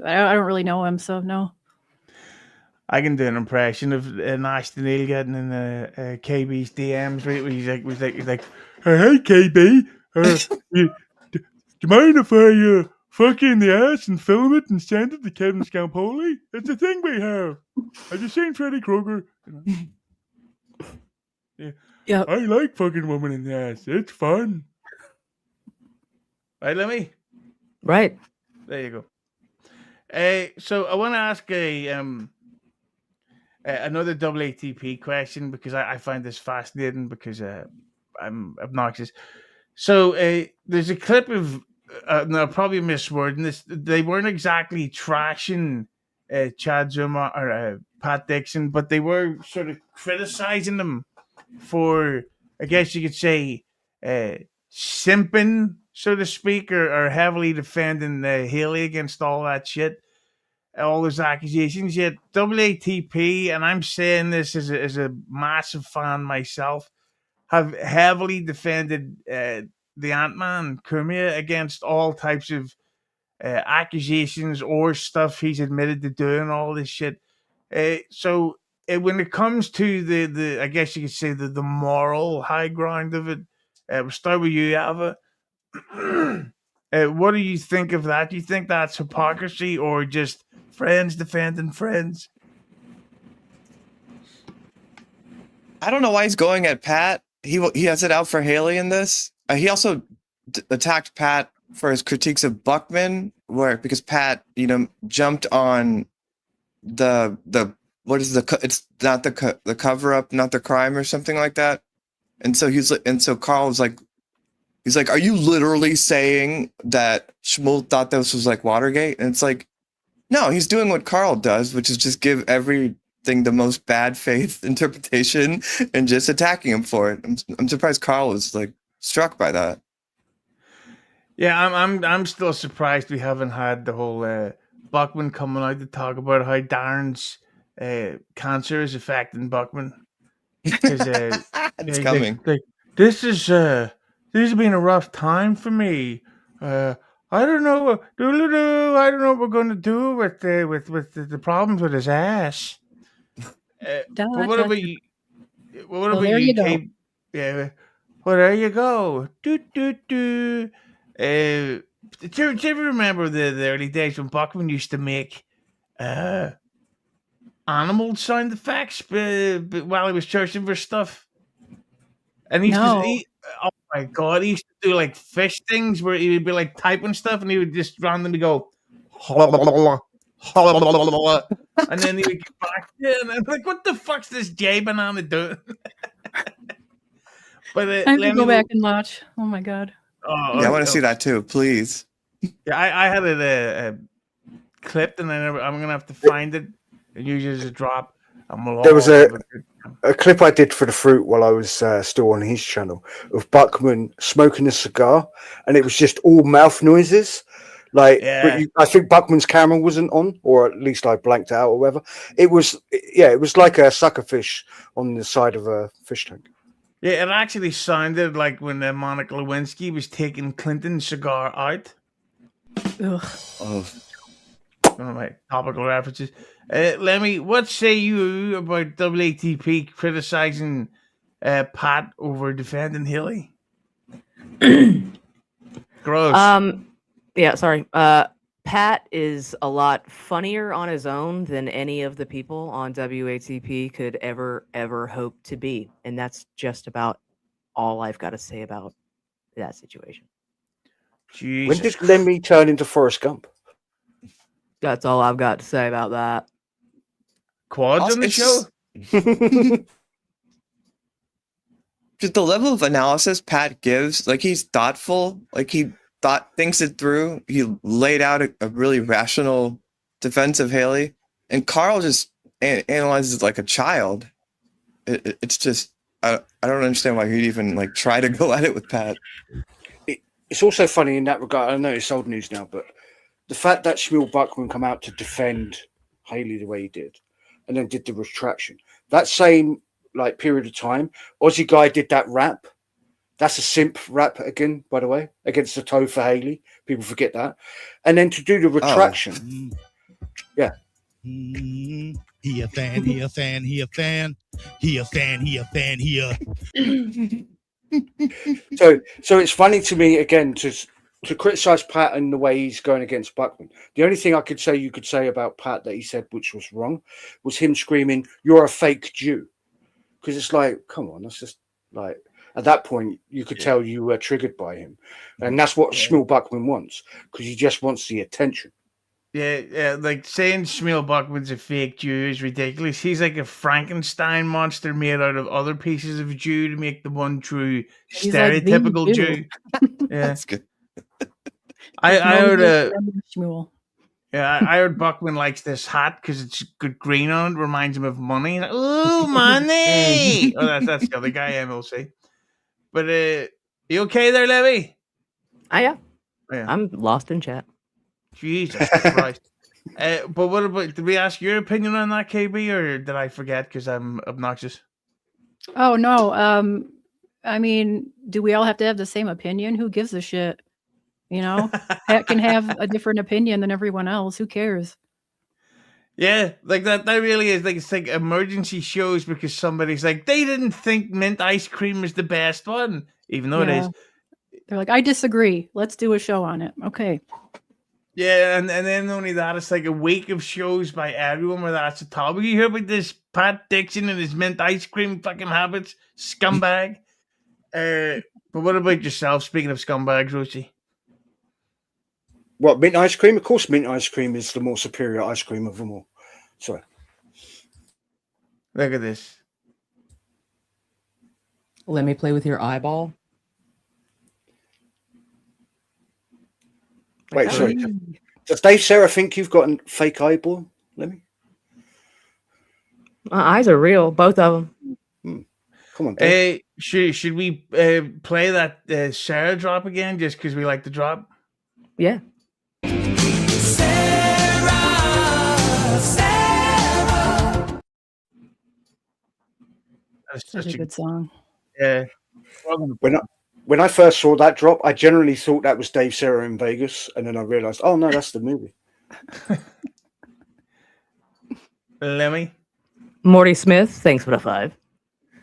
I don't really know him, so no. I can do an impression of nasty Neil getting in KayBee's DMs. Where he's like, "Hey KayBee, do you mind if I fuck you in the ass and film it and send it to Kevin Scampoli? It's a thing we have. Have you seen Freddy Krueger? Yeah, I like fucking women in the ass. It's fun." Right, Lemmi? Right. There you go. So I want to ask another double ATP question because I find this fascinating because I'm obnoxious. So there's a clip of no, probably miswording this. They weren't exactly trashing Chad Zuma or Pat Dixon, but they were sort of criticizing them for, I guess you could say, simping, so to speak, or heavily defending Haley against all that shit, all those accusations. Yet WATP, and I'm saying this as a massive fan myself, have heavily defended the Ant-Man, Cormier, against all types of accusations or stuff he's admitted to doing, all this shit. So when it comes to the I guess you could say the moral high ground of it, we'll start with you, Ava. What do you think of that? Do you think that's hypocrisy or just friends defending friends? I don't know why he's going at Pat. He has it out for Haley in this. He also attacked Pat for his critiques of Buckman, because Pat, jumped on the what is it's not the cover up, not the crime or something like that. And so Carl was like, he's like, "Are you literally saying that Shmuel thought this was like Watergate?" And it's like, no, he's doing what Carl does, which is just give everything the most bad faith interpretation and just attacking him for it. I'm surprised Carl was like struck by that. Yeah, I'm still surprised we haven't had the whole Buckman coming out to talk about how Darren's cancer is affecting Buckman. It's coming. This has been a rough time for me. I don't know. I don't know what we're going to do with the problems with his ass. What about you? What about you? Yeah. Well, there you go. Do. Do you ever remember the early days when Buckman used to make animal sound effects while he was searching for stuff? And oh my god, he used to do like fish things where he would be like typing stuff and he would just randomly go and then he would get back in and I'm like, what the fuck's this J Banana doing? But I have to go back and watch. Oh my god. Oh, yeah, I want to see that too, please. Yeah, I had it clipped, and I'm gonna have to find it and use it as a drop. There was a clip I did for the fruit while I was still on his channel of Buckman smoking a cigar, and it was just all mouth noises, Like, Yeah. I think Buckman's camera wasn't on, or at least I blanked it out or whatever. It was like a sucker fish on the side of a fish tank. Yeah, it actually sounded like when Monica Lewinsky was taking Clinton's cigar out. Ugh. Oh. One of my topical references. Lemmi, what say you about WATP criticizing Pat over defending Haley? Gross. Yeah, sorry. Pat is a lot funnier on his own than any of the people on WATP could ever hope to be. And that's just about all I've got to say about that situation. Jesus. When did Lemmy turn into Forrest Gump? That's all I've got to say about that. Quads on the show? Just the level of analysis Pat gives, like he's thoughtful, like he thinks it through. He laid out a really rational defense of Haley, and Carl just analyzes like a child. It's just I don't understand why he'd even like try to go at it with Pat. It's also funny in that regard. I know it's old news now, but the fact that Shmuel Buckman come out to defend Haley the way he did, and then did the retraction. That same like period of time, Aussie guy did that rap. That's a simp rap again, by the way, against the toe for Haley. People forget that. And then to do the retraction. Yeah. He a fan, he a fan, he a fan. He a fan, he a fan, he a... So it's funny to me, again, to criticize Pat and the way he's going against Buckman. The only thing you could say about Pat that he said, which was wrong, was him screaming, "You're a fake Jew." Because it's like, come on, that's just like... At that point, you could tell you were triggered by him. And that's what Shmuel Buckman wants, because he just wants the attention. Yeah, like saying Shmuel Buckman's a fake Jew is ridiculous. He's like a Frankenstein monster made out of other pieces of Jew to make the one true stereotypical like Jew. Yeah, that's good. I heard Shmuel. Yeah, I heard Buckman likes this hat because it's got green on it. Reminds him of money. Like, ooh, money! Oh, that's the other guy, MLC. But you okay there, Lemmi? Yeah. Yeah. I'm lost in chat. Jesus Christ. But what about, did we ask your opinion on that, KayBee, or did I forget because I'm obnoxious? Oh, no. I mean, do we all have to have the same opinion? Who gives a shit? You know, Pat can have a different opinion than everyone else. Who cares? Yeah, like that really is like, it's like emergency shows because somebody's like, they didn't think mint ice cream is the best one, even though it is. They're like, I disagree. Let's do a show on it. Okay. Yeah, and then only that, it's like a week of shows by everyone where that's the topic. You hear about this Pat Dixon and his mint ice cream fucking habits? Scumbag. But what about yourself, speaking of scumbags, Roachy? What, mint ice cream? Of course, mint ice cream is the more superior ice cream of them all. Sorry. Look at this. Let me play with your eyeball. Wait, sorry. Does Dave Sarah think you've got a fake eyeball, Lemmi? My eyes are real, both of them. Come on, Dave. Should we play that Sarah drop again just because we like the drop? Yeah. That's Such a good song. Yeah. When I first saw that drop, I generally thought that was Dave Sarah in Vegas, and then I realized, oh no, that's the movie. Lemmi? Morty Smith, thanks for the 5.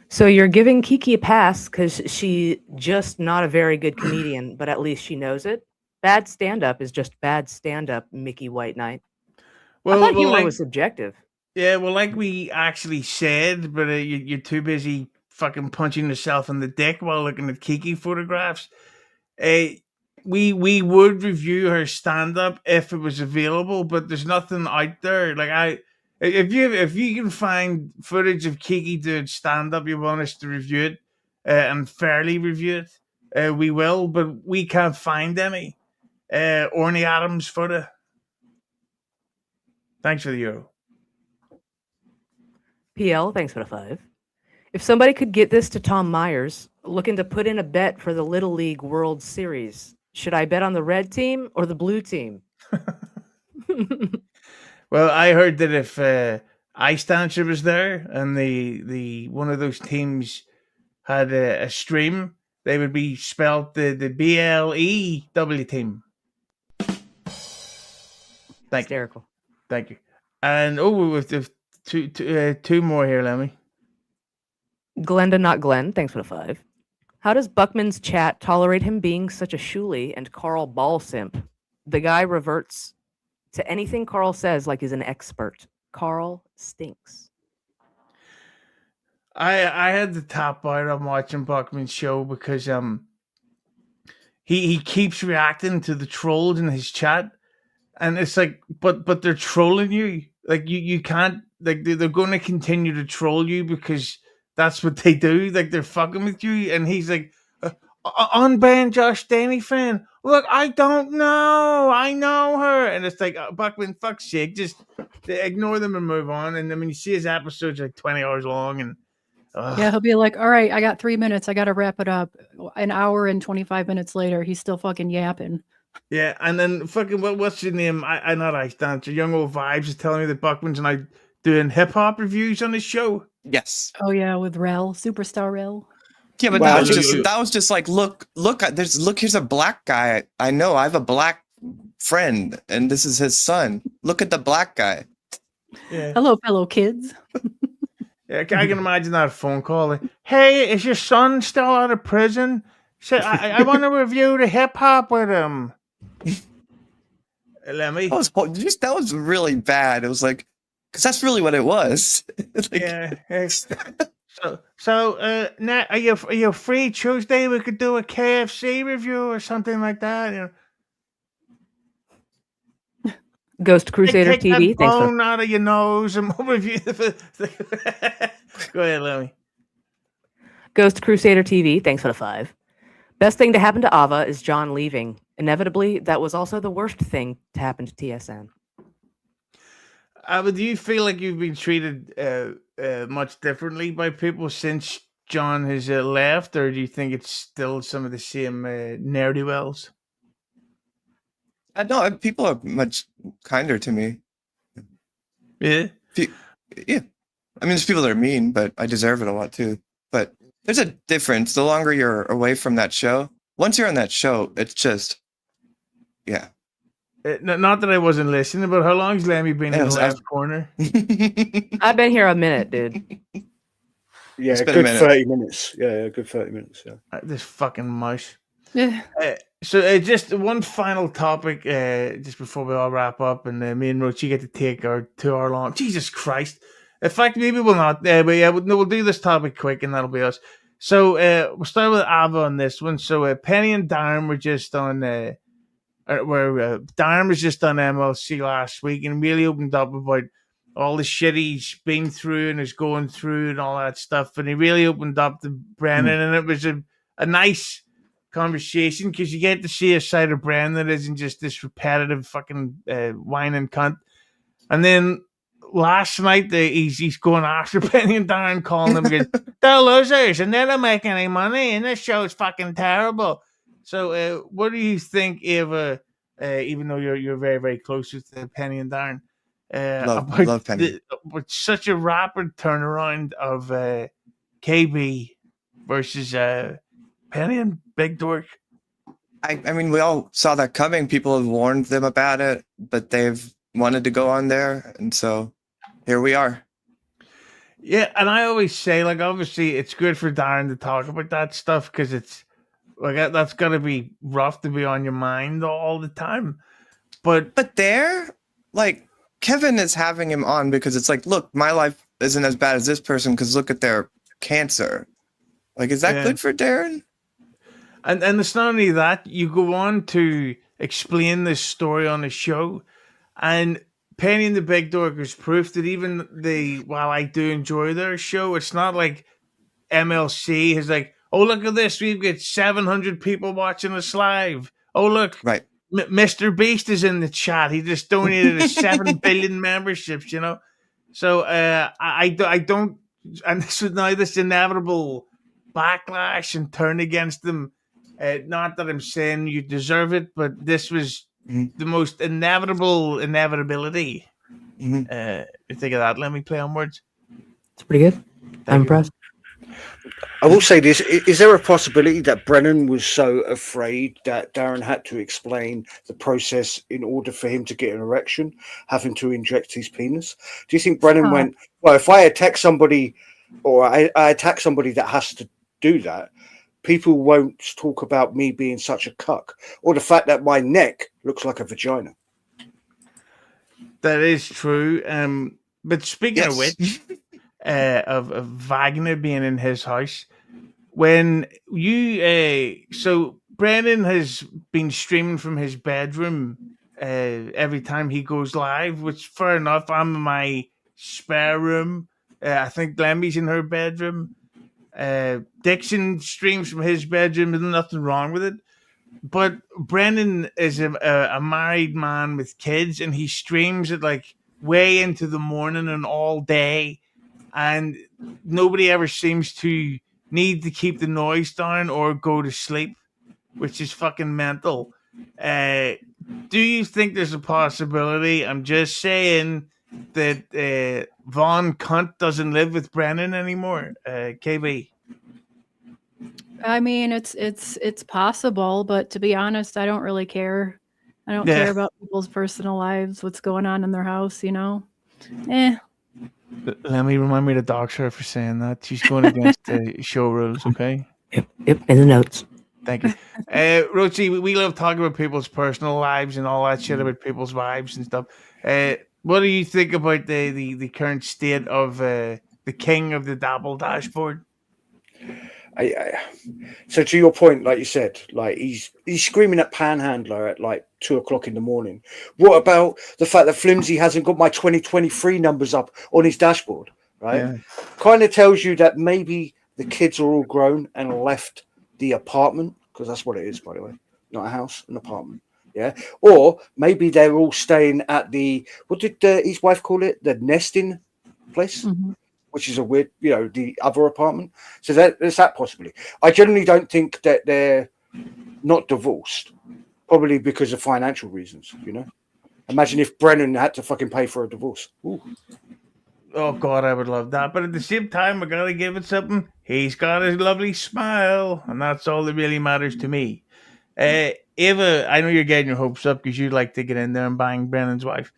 So you're giving Kiki a pass because she's just not a very good comedian, but at least she knows it. Bad stand-up is just bad stand-up, Mickey White Knight. I thought humor was subjective. Yeah, well, like we actually said, but you're too busy fucking punching yourself in the dick while looking at Kiki photographs. We would review her stand-up if it was available, but there's nothing out there. Like if you can find footage of Kiki doing stand-up, you want us to review it and fairly review it, we will, but we can't find any. Orny Adams photo. Thanks for the euro. PL, thanks for the 5. If somebody could get this to Tom Myers, looking to put in a bet for the Little League World Series, Should I bet on the red team or the blue team? Well, I heard that if Ice Dancer was there and the one of those teams had a stream, they would be spelled the BLEW team. Hysterical. Thank you. And with the two more here, Lemmi. Glenda, not Glenn. Thanks for the 5. How does Buckman's chat tolerate him being such a shooly and Carl ball simp? The guy reverts to anything Carl says like he's an expert. Carl stinks. I had to tap out on watching Buckman's show because he keeps reacting to the trolls in his chat, and it's like, but they're trolling you. Like you can't, like they're going to continue to troll you because that's what they do. Like they're fucking with you, and he's like, unban Josh Danny fan. Look, I don't know. I know her, and it's like, Buckman, fuck's sake, just ignore them and move on. And I mean, you see his episodes are like 20 hours long, and yeah, he'll be like, all right, I got 3 minutes. I got to wrap it up. An hour and 25 minutes later, he's still fucking yapping. Yeah, and then fucking what's your name? I not Ice Dancer. Young Old Vibes is telling me that Buckman's and I doing hip hop reviews on his show. Yes. Oh yeah, with Rel, Superstar Rel. Yeah, but that was just like, look, here's a black guy. I know I have a black friend, and this is his son. Look at the black guy. Yeah. Hello, fellow kids. Yeah, I can imagine that phone call. Like, hey, is your son still out of prison? So I want to review the hip hop with him. Lemmi. That was really bad. It was like, because that's really what it was. Like, yeah. So now are you free Tuesday? We could do a KFC review or something like that. You know. Ghost Crusader Take TV. That bone out of your nose and we'll review the. Go ahead, Lemmi. Ghost Crusader TV. Thanks for the 5. Best thing to happen to Ava is John leaving. Inevitably, that was also the worst thing to happen to TSN. Ava, do you feel like you've been treated much differently by people since John has left, or do you think it's still some of the same ne'er-do-wells? No, people are much kinder to me. Yeah? Yeah. I mean, there's people that are mean, but I deserve it a lot too. But there's a difference. The longer you're away from that show, once you're on that show, it's just, yeah. Not that I wasn't listening, but how long's Lemmi been in the left corner? I've been here a minute, dude. Yeah, a good 30 minutes. Yeah, a good 30 minutes. Yeah. This fucking mouse. Yeah. So just one final topic, just before we all wrap up, and me and Roachy get to take our 2-hour long. Jesus Christ! In fact, maybe we'll not. But yeah, we'll do this topic quick, and that'll be us. So we'll start with Ava on this one. So Penny and Darren were just on. Darren was just on MLC last week and really opened up about all the shit he's been through and is going through and all that stuff. And he really opened up to Brennan, and it was a nice conversation because you get to see a side of Brennan that isn't just this repetitive fucking whining cunt. And then last night he's going after Penny and Darren, calling them because they're losers and they don't make any money and this show's fucking terrible. So, what do you think, Ava? Even though you're very, very close with Penny and Darren, love Penny. With such a rapid turnaround of KayBee versus Penny and Big Dork. I mean, we all saw that coming. People have warned them about it, but they've wanted to go on there, and so here we are. Yeah, and I always say, like, obviously, it's good for Darren to talk about that stuff because it's. Like that's gotta be rough to be on your mind all the time, but there, like Kevin is having him on because it's like, look, my life isn't as bad as this person because look at their cancer. Like, is that good for Darren? And it's not only that, you go on to explain this story on the show, and Penny and the Big Dork is proof that even while I do enjoy their show, it's not like MLC is like, oh, look at this. We've got 700 people watching us live. Oh, look. Right. Mr. Beast is in the chat. He just donated us 7 billion memberships, you know? So I don't... And this is now this inevitable backlash and turn against them Not that I'm saying you deserve it, but this was the most inevitable inevitability. You think of that? Let me play on words. It's pretty good. I'm impressed. I will say this: is there a possibility that Brennan was so afraid that Darren had to explain the process in order for him to get an erection, having to inject his penis? Do you think Brennan went, well, if I attack somebody, or I attack somebody that has to do that, people won't talk about me being such a cuck, or the fact that my neck looks like a vagina? That is true. But speaking of which, of Wagner being in his house, when you so Brennan has been streaming from his bedroom every time he goes live, which fair enough. I'm in my spare room. I think Lemmy's in her bedroom. Dixon streams from his bedroom. There's nothing wrong with it. But Brennan is a married man with kids, and he streams it like way into the morning and all day. And nobody ever seems to need to keep the noise down or go to sleep, which is fucking mental. Do you think there's a possibility? I'm just saying that Von Cunt doesn't live with Brennan anymore. KayBee. I mean, it's possible, but to be honest, I don't really care. I don't care about people's personal lives, what's going on in their house, you know. Let me remind me to dox her for saying that. She's going against the show rules, okay? Yep, in the notes. Thank you. Roachy, we love talking about people's personal lives and all that shit about people's wives and stuff. What do you think about the current state of the king of the Dabble dashboard? So to your point, like you said, like he's screaming at Panhandler at like 2 o'clock in the morning. What about the fact that Flimsy hasn't got my 2023 numbers up on his dashboard? Right, kind of tells you that maybe the kids are all grown and left the apartment, because that's what it is, by the way, not a house, an apartment. Yeah, or maybe they're all staying at the, what did his wife call it, the nesting place? Which is a weird, you know, the other apartment. So there's that possibility. I generally don't think that they're not divorced, probably because of financial reasons, you know. Imagine if Brennan had to fucking pay for a divorce. Ooh. Oh, God, I would love that. But at the same time, I got to give it something. He's got a lovely smile, and that's all that really matters to me. Ava, I know you're getting your hopes up because you'd like to get in there and bang Brennan's wife.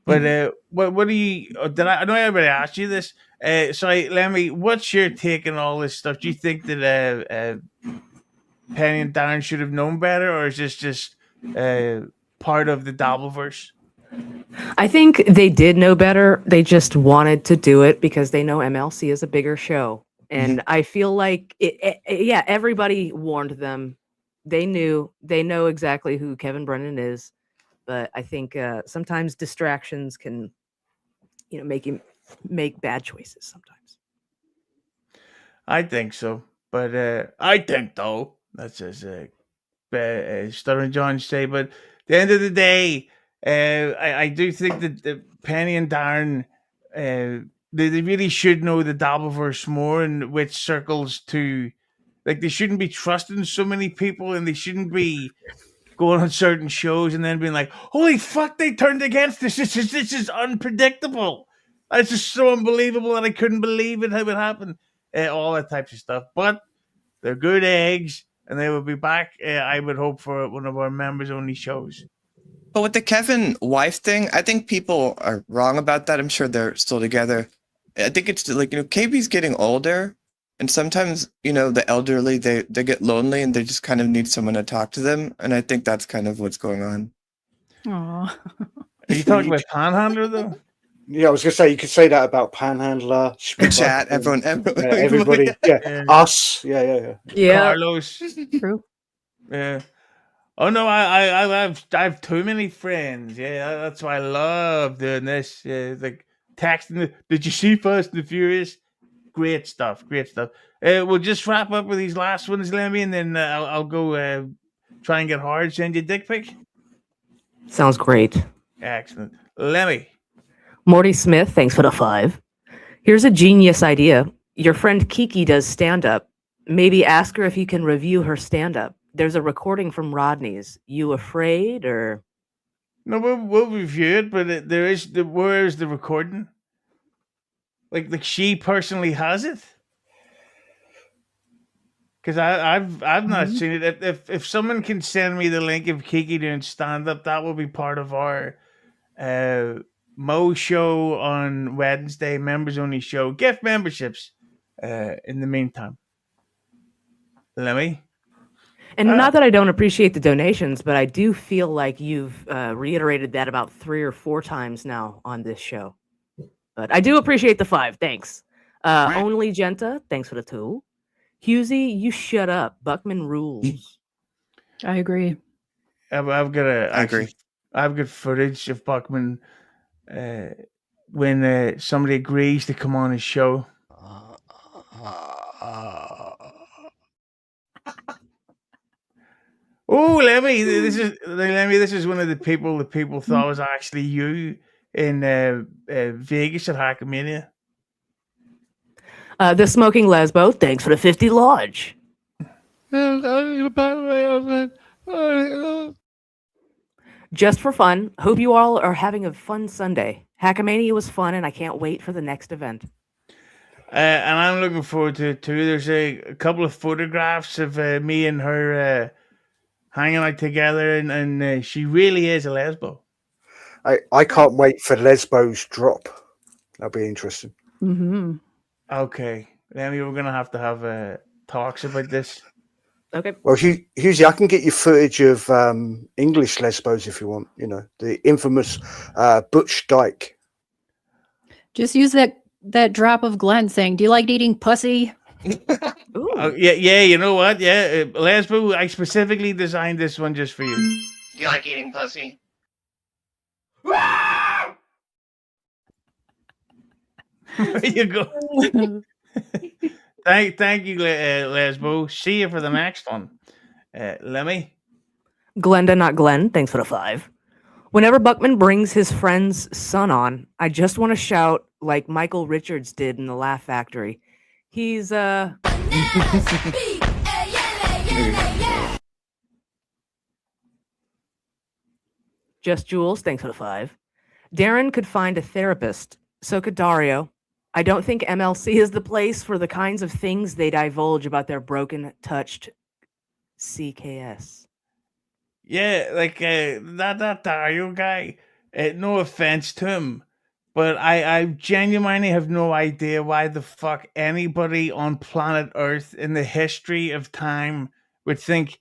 But what do you, I know I already asked you this. Sorry, Lemmi, what's your take on all this stuff? Do you think that Penny and Darren should have known better, or is this just part of the DabbleVerse? I think they did know better. They just wanted to do it because they know MLC is a bigger show. And I feel like, everybody warned them. They know exactly who Kevin Brennan is. But I think sometimes distractions can, make him make bad choices sometimes. I think so. But I think, though, that's as Stuttering John say. But at the end of the day, I do think that Penny and Darren, they really should know the DabbleVerse more and which circles to, like, they shouldn't be trusting so many people, and they shouldn't be going on certain shows and then being like, holy fuck, they turned against us. This is unpredictable. It's just so unbelievable that I couldn't believe it would happen. All that types of stuff. But they're good eggs, and they will be back, I would hope, for one of our members-only shows. But with the Kevin wife thing, I think people are wrong about that. I'm sure they're still together. I think it's like, KayBee's getting older, and sometimes, the elderly, they get lonely and they just kind of need someone to talk to them. And I think that's kind of what's going on. Aww. Are you talking about Panhandler, though? Yeah, I was going to say, you could say that about Panhandler, chat, everyone, everybody. Yeah, us. Yeah. Carlos. True. Yeah. Oh no, I have too many friends. Yeah, that's why I love doing this. Yeah, like texting. Did you see Fast and the Furious? Great stuff. We'll just wrap up with these last ones, Lemmi, and then I'll go try and get hard. Send you a dick pic. Sounds great. Excellent, Lemmi. Morty Smith, thanks for the 5. Here's a genius idea. Your friend Kiki does stand-up. Maybe ask her if you can review her stand-up. there's a recording from Rodney's. You afraid or? No, we'll review it, but where is the recording? Like she personally has it. Because I've not seen it. If someone can send me the link of Kiki doing stand up, that will be part of our Mo show on Wednesday, members only show, gift memberships. In the meantime, Lemmi. And not that I don't appreciate the donations, but I do feel like you've reiterated that about 3 or 4 times now on this show. But I do appreciate the 5. Thanks. Only Genta, thanks for the 2. Husey, you shut up. Buckman rules. I agree. I've got footage of Buckman when somebody agrees to come on his show. Oh, Lemmi, this is one of the people thought was actually you in Vegas at Hackamania. The Smoking Lesbo, thanks for the 50 lodge. Just for fun, hope you all are having a fun Sunday. Hackamania was fun, and I can't wait for the next event. And I'm looking forward to it too. There's a couple of photographs of me and her hanging out together, and she really is a lesbo. I can't wait for Lesbo's drop. That'll be interesting. Mm-hmm. Okay, Lemmi, we're gonna have to have talks about this. Okay. Well, Husey, I can get you footage of English lesbos if you want. You know, the infamous Butch Dyke. Just use that drop of Glenn saying, "Do you like eating pussy?" Yeah. You know what? Yeah, Lesbo, I specifically designed this one just for you. Do you like eating pussy? There you go. Thank you, Lesbo. See you for the next one. Lemmi? Glenda, not Glenn, thanks for the 5. Whenever Buckman brings his friend's son on, I just want to shout like Michael Richards did in the Laugh Factory. He's Just Jules, thanks for the 5. Darren could find a therapist, so could Dario. I don't think MLC is the place for the kinds of things they divulge about their broken, touched CKS. Yeah, like that Dario guy. No offense to him, but I genuinely have no idea why the fuck anybody on planet Earth in the history of time would think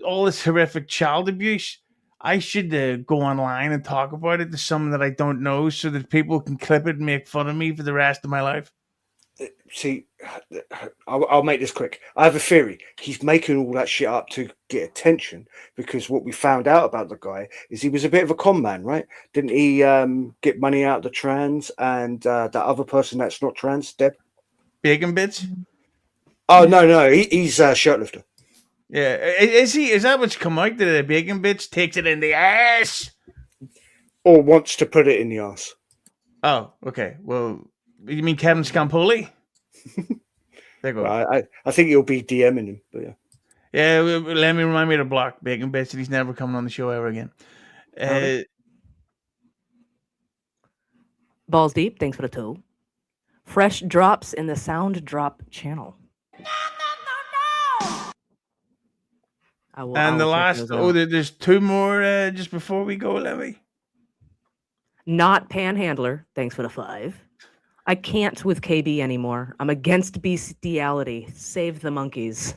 all this horrific child abuse. I should go online and talk about it to someone that I don't know so that people can clip it and make fun of me for the rest of my life. See, I'll make this quick. I have a theory. He's making all that shit up to get attention because what we found out about the guy is he was a bit of a con man, right? Didn't he get money out of the trans and that other person that's not trans, Deb? Bacon Bits? Oh, no. He's a shirtlifter. Yeah. Is he? Is that what's come out? That the Bacon Bits takes it in the ass? Or wants to put it in the ass. Oh, okay. Well, you mean Kevin Scampoli? There you go. Well, I think you'll be DMing him, but yeah. Yeah, let me remind me to block Bacon Bits and he's never coming on the show ever again. Balls Deep, thanks for the 2. Fresh drops in the Sound Drop channel. And the last, there's 2 more just before we go, Lemmi. Not Panhandler, thanks for the 5. I can't with KayBee anymore. I'm against bestiality. Save the monkeys.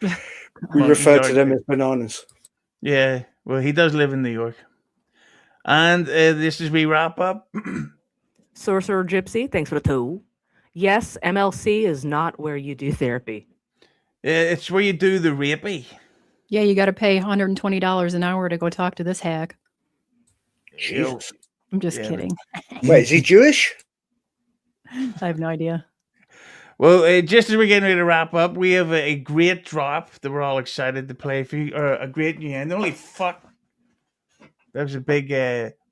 We refer to them as bananas. Yeah, well, he does live in New York. And this is we wrap up. Sorcerer Gypsy, thanks for the 2. Yes, MLC is not where you do therapy. It's where you do the rapey. Yeah, you got to pay $120 an hour to go talk to this hack. Jesus. I'm just kidding. Wait, is he Jewish? I have no idea. Well, just as we're getting ready to wrap up, we have a great drop that we're all excited to play for you, or a great new end. Holy fuck. There was a big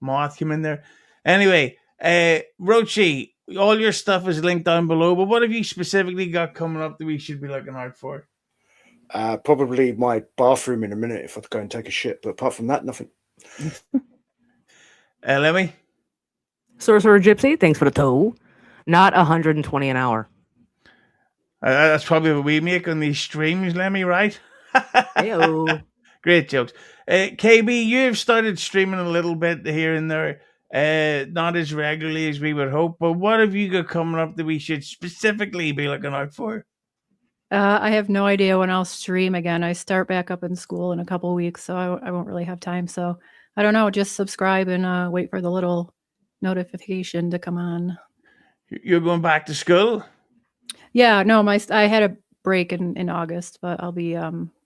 moth came in there. Anyway, Roachy, all your stuff is linked down below, but what have you specifically got coming up that we should be looking out for? Probably my bathroom in a minute if I go and take a shit. But apart from that, nothing. Lemmi? Sorcerer Gypsy, thanks for the toe. Not 120 an hour. That's probably what we make on these streams, Lemmi, right? Heyo. Great jokes. KayBee, you've started streaming a little bit here and there. Not as regularly as we would hope, but what have you got coming up that we should specifically be looking out for? I have no idea when I'll stream again. I start back up in school in a couple weeks, so I won't really have time. So I don't know. Just subscribe and wait for the little notification to come on. You're going back to school? Yeah, no, I had a break in August, but I'll be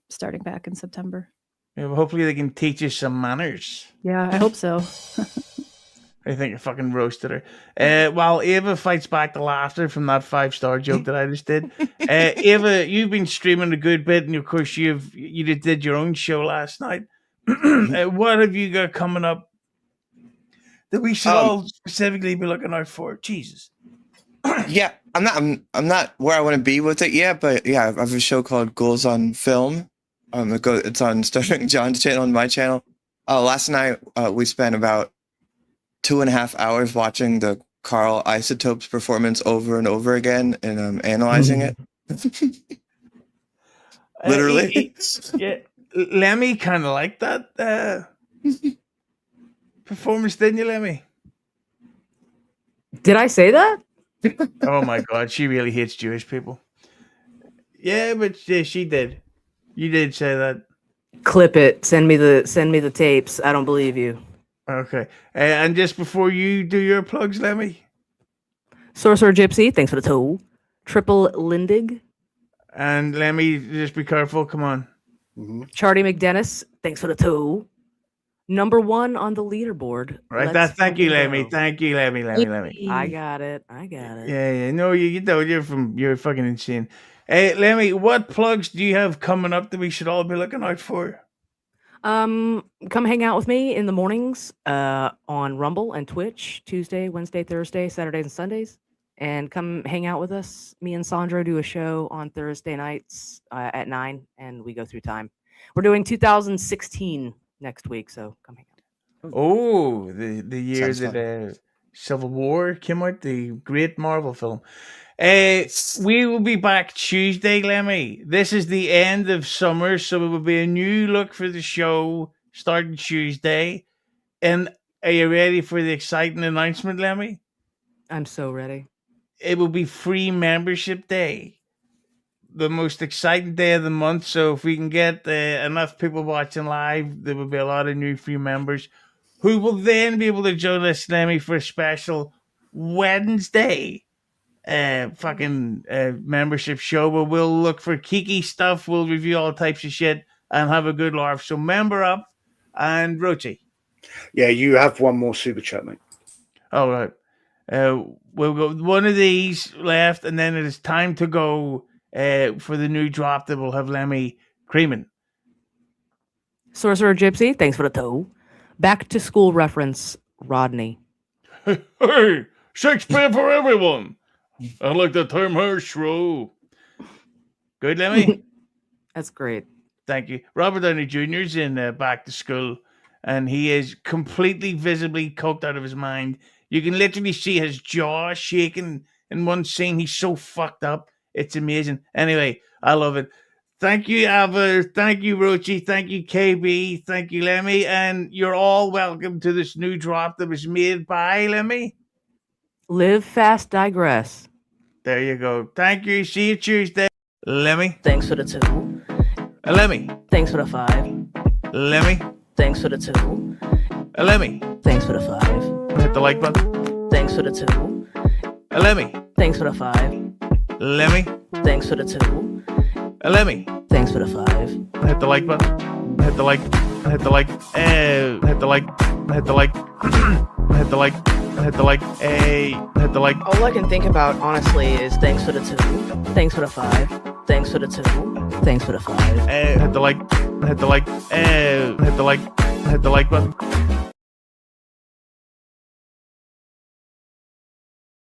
starting back in September. Yeah, well, hopefully they can teach you some manners. Yeah, I hope so. I think I fucking roasted her. While Ava fights back the laughter from that 5-star joke that I just did. Ava, you've been streaming a good bit, and of course you did your own show last night. What have you got coming up that we should all specifically be looking out for? Jesus. Yeah, I'm not where I want to be with it yet, but yeah, I have a show called Goals on Film. It's on Stuttering John's channel and my channel. Last night we spent about 2.5 hours watching the Carl Isotopes performance over and over again and analyzing it. Literally. Yeah, Lemmi kind of liked that performance, didn't you, Lemmi? Did I say that? Oh my God, she really hates Jewish people. Yeah, but yeah, she did. You did say that. Clip it. Send me the tapes. I don't believe you. Okay. And just before you do your plugs, Lemmi. Sorcerer Gypsy, thanks for the toe. Triple Lindig. And Lemmi, just be careful. Come on. Charlie McDennis, thanks for the toe. Number 1 on the leaderboard. Right. Thank you, Lemmi. Thank you, Lemmi. I got it. Yeah. No, you don't. You're fucking insane. Hey, Lemmi, what plugs do you have coming up that we should all be looking out for? Come hang out with me in the mornings on Rumble and Twitch, Tuesday, Wednesday, Thursday, Saturdays, and Sundays. And come hang out with us. Me and Sandro do a show on Thursday nights at 9, and we go through time. We're doing 2016 next week, so come hang out. Oh, the year that Civil War came out, the great Marvel film. We will be back Tuesday, Lemmi. This is the end of summer, so it will be a new look for the show starting Tuesday. And are you ready for the exciting announcement, Lemmi? I'm so ready. It will be free membership day. The most exciting day of the month. So if we can get enough people watching live, there will be a lot of new free members who will then be able to join us, Lemmi, for a special Wednesday membership show where we'll look for geeky stuff, we'll review all types of shit and have a good laugh. So member up. And Roachy. Yeah, you have one more super chat, mate. All right. We'll go one of these left, and then it is time to go for the new drop that will have Lemmi creaming. Sorcerer Gypsy, thanks for the toe. Back to school reference, Rodney. Hey, Shakespeare for everyone. I like the term shrew. Good, Lemmi? That's great. Thank you. Robert Downey Jr. is in Back to School, and he is completely visibly coked out of his mind. You can literally see his jaw shaking in one scene. He's so fucked up. It's amazing. Anyway, I love it. Thank you, Ava. Thank you, Roachy. Thank you, KayBee. Thank you, Lemmi. And you're all welcome to this new drop that was made by Lemmi. Live fast, digress. There you go. Thank you. See you Tuesday. Lemmi. Thanks for the 2. Lemmi. Thanks for the 5. Lemmi. Thanks for the 2. Lemmi. Thanks for the 5. Hit the like button. Thanks for the 2. Lemmi. Thanks for the 5. Lemmi. Thanks for the 2. Lemmi. Thanks for the 5. Hit the like button. Hit the like. Hit the like. Hit the like. Hit the like. Hit the like. Hit the like. Hey. Hit the like. All I can think about, honestly, is thanks for the 2. Thanks for the 5. Thanks for the 2. Thanks for the 5. Hit the like. Hit the like. Hit the like. Hit the like button.